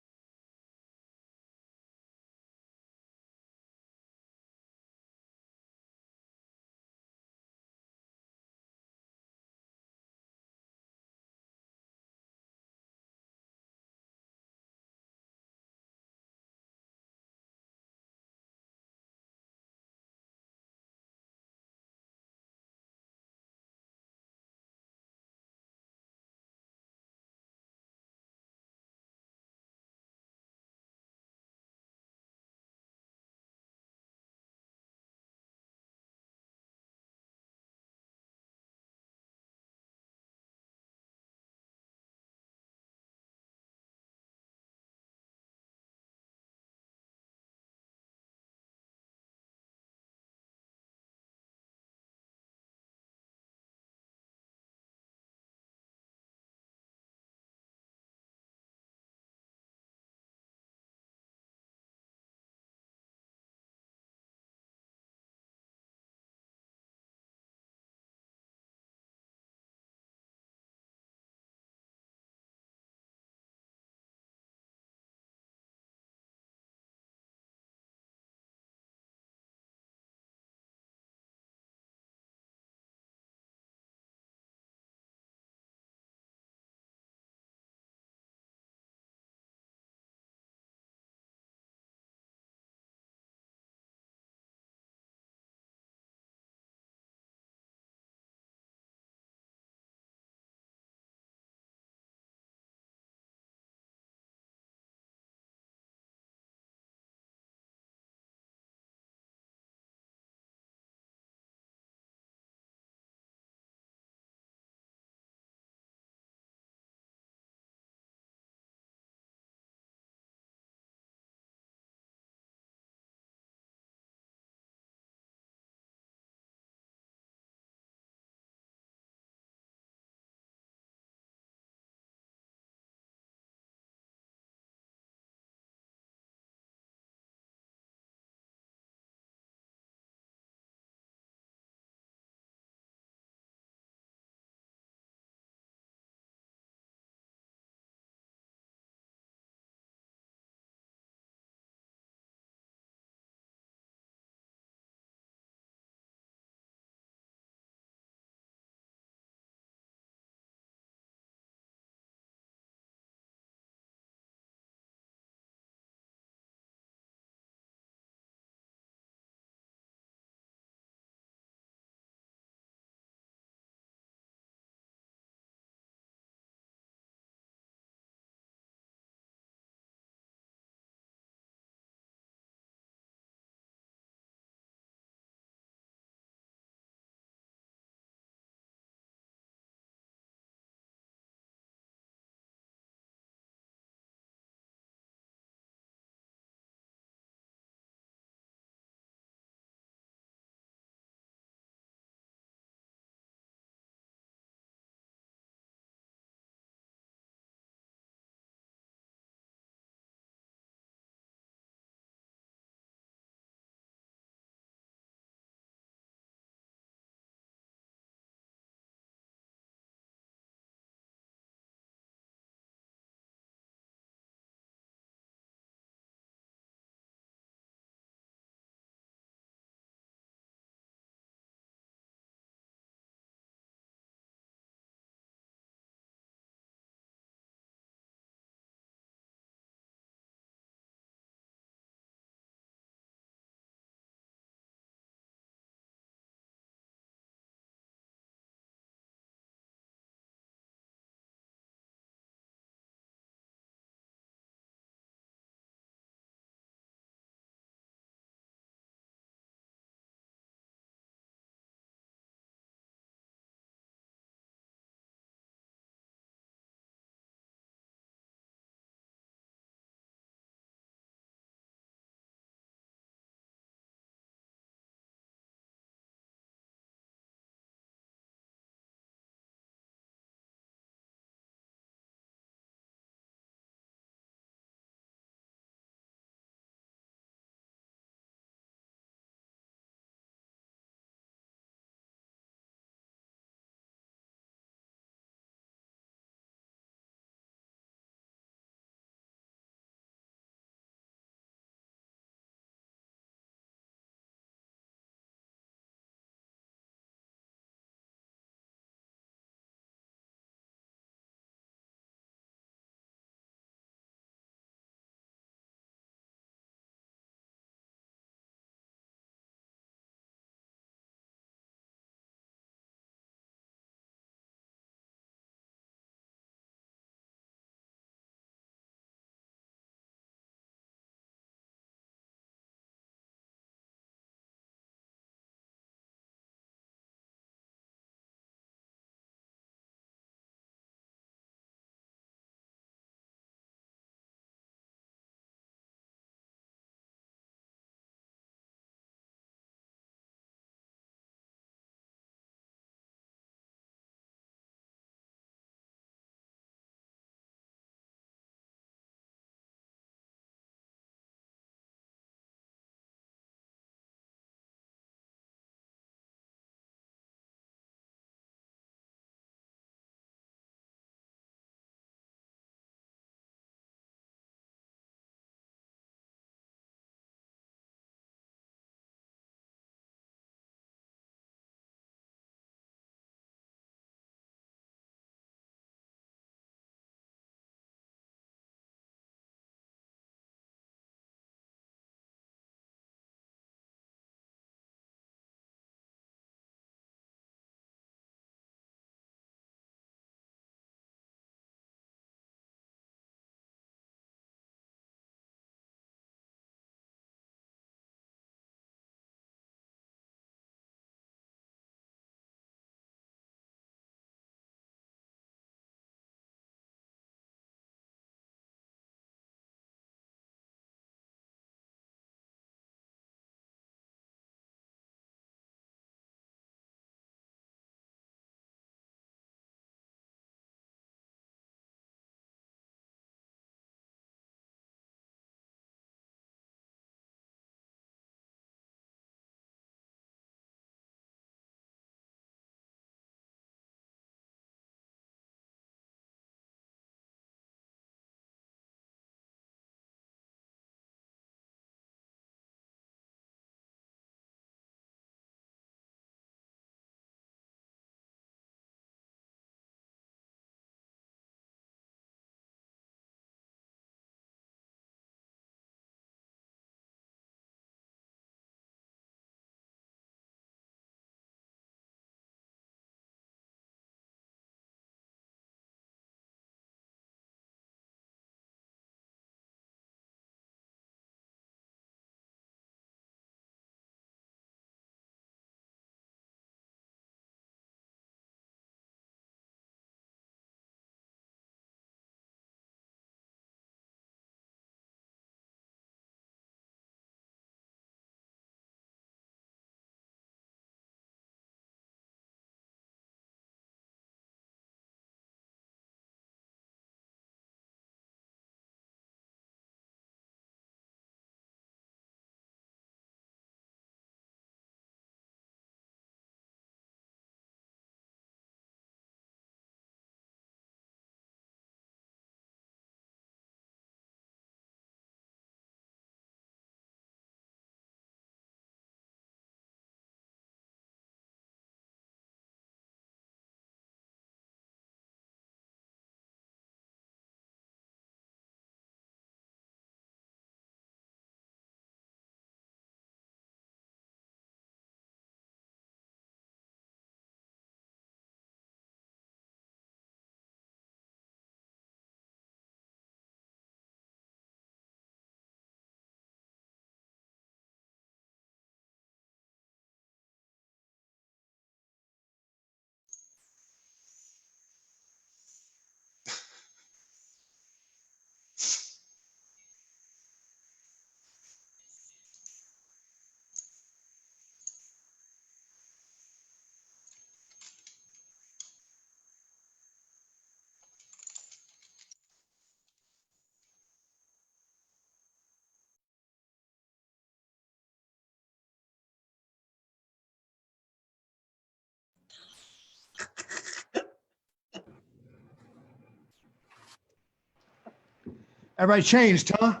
[SPEAKER 3] Everybody changed, huh?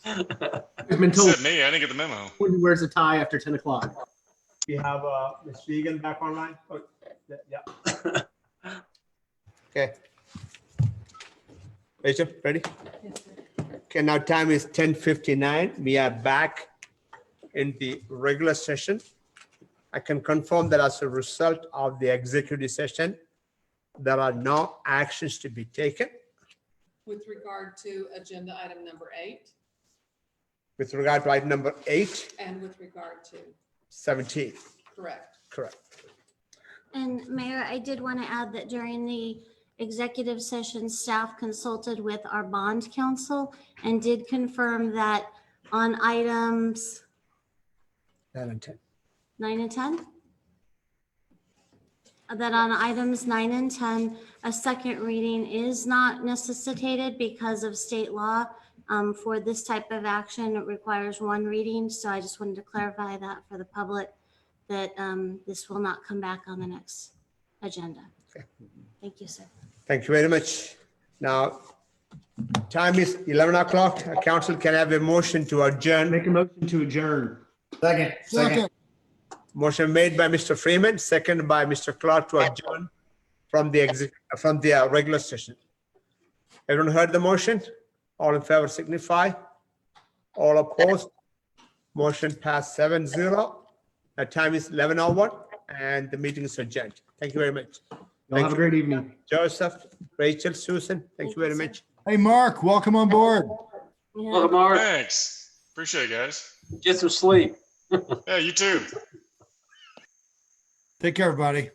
[SPEAKER 10] I've been told
[SPEAKER 16] Except me, I didn't get the memo.
[SPEAKER 10] who wears a tie after 10 o'clock.
[SPEAKER 2] We have Ms. Regan back online. Oh, yeah. Okay. Rachel, ready? Okay, now time is 10:59. We are back in the regular session. I can confirm that as a result of the executive session, there are no actions to be taken.
[SPEAKER 8] With regard to agenda item number 8
[SPEAKER 2] With regard to item number 8,
[SPEAKER 8] and with regard to,
[SPEAKER 2] 17,
[SPEAKER 8] correct.
[SPEAKER 2] correct.
[SPEAKER 9] And Mayor, I did want to add that during the executive session, staff consulted with our bond counsel and did confirm that on items
[SPEAKER 2] 9 and 10.
[SPEAKER 9] 9 and 10? That on items 9 and 10, a second reading is not necessitated because of state law. For this type of action, it requires one reading. So I just wanted to clarify that for the public, that this will not come back on the next agenda.
[SPEAKER 2] Okay.
[SPEAKER 9] Thank you, sir.
[SPEAKER 2] Thank you very much. Now, time is 11 o'clock. Council can have a motion to adjourn.
[SPEAKER 10] Make a motion to adjourn.
[SPEAKER 3] Second.
[SPEAKER 2] Motion made by Mr. Freeman, seconded by Mr. Clark to adjourn from the regular session. Everyone heard the motion? All in favor signify. All opposed? Motion passed 7-0. The time is 11:01 and the meeting is adjourned. Thank you very much.
[SPEAKER 10] Y'all have a great evening.
[SPEAKER 2] Joseph, Rachel, Susan, thank you very much.
[SPEAKER 3] Hey, Mark, welcome on board.
[SPEAKER 5] Welcome, Mark.
[SPEAKER 16] Thanks. Appreciate it, guys.
[SPEAKER 5] Get some sleep.
[SPEAKER 16] Yeah, you too.
[SPEAKER 3] Take care, everybody.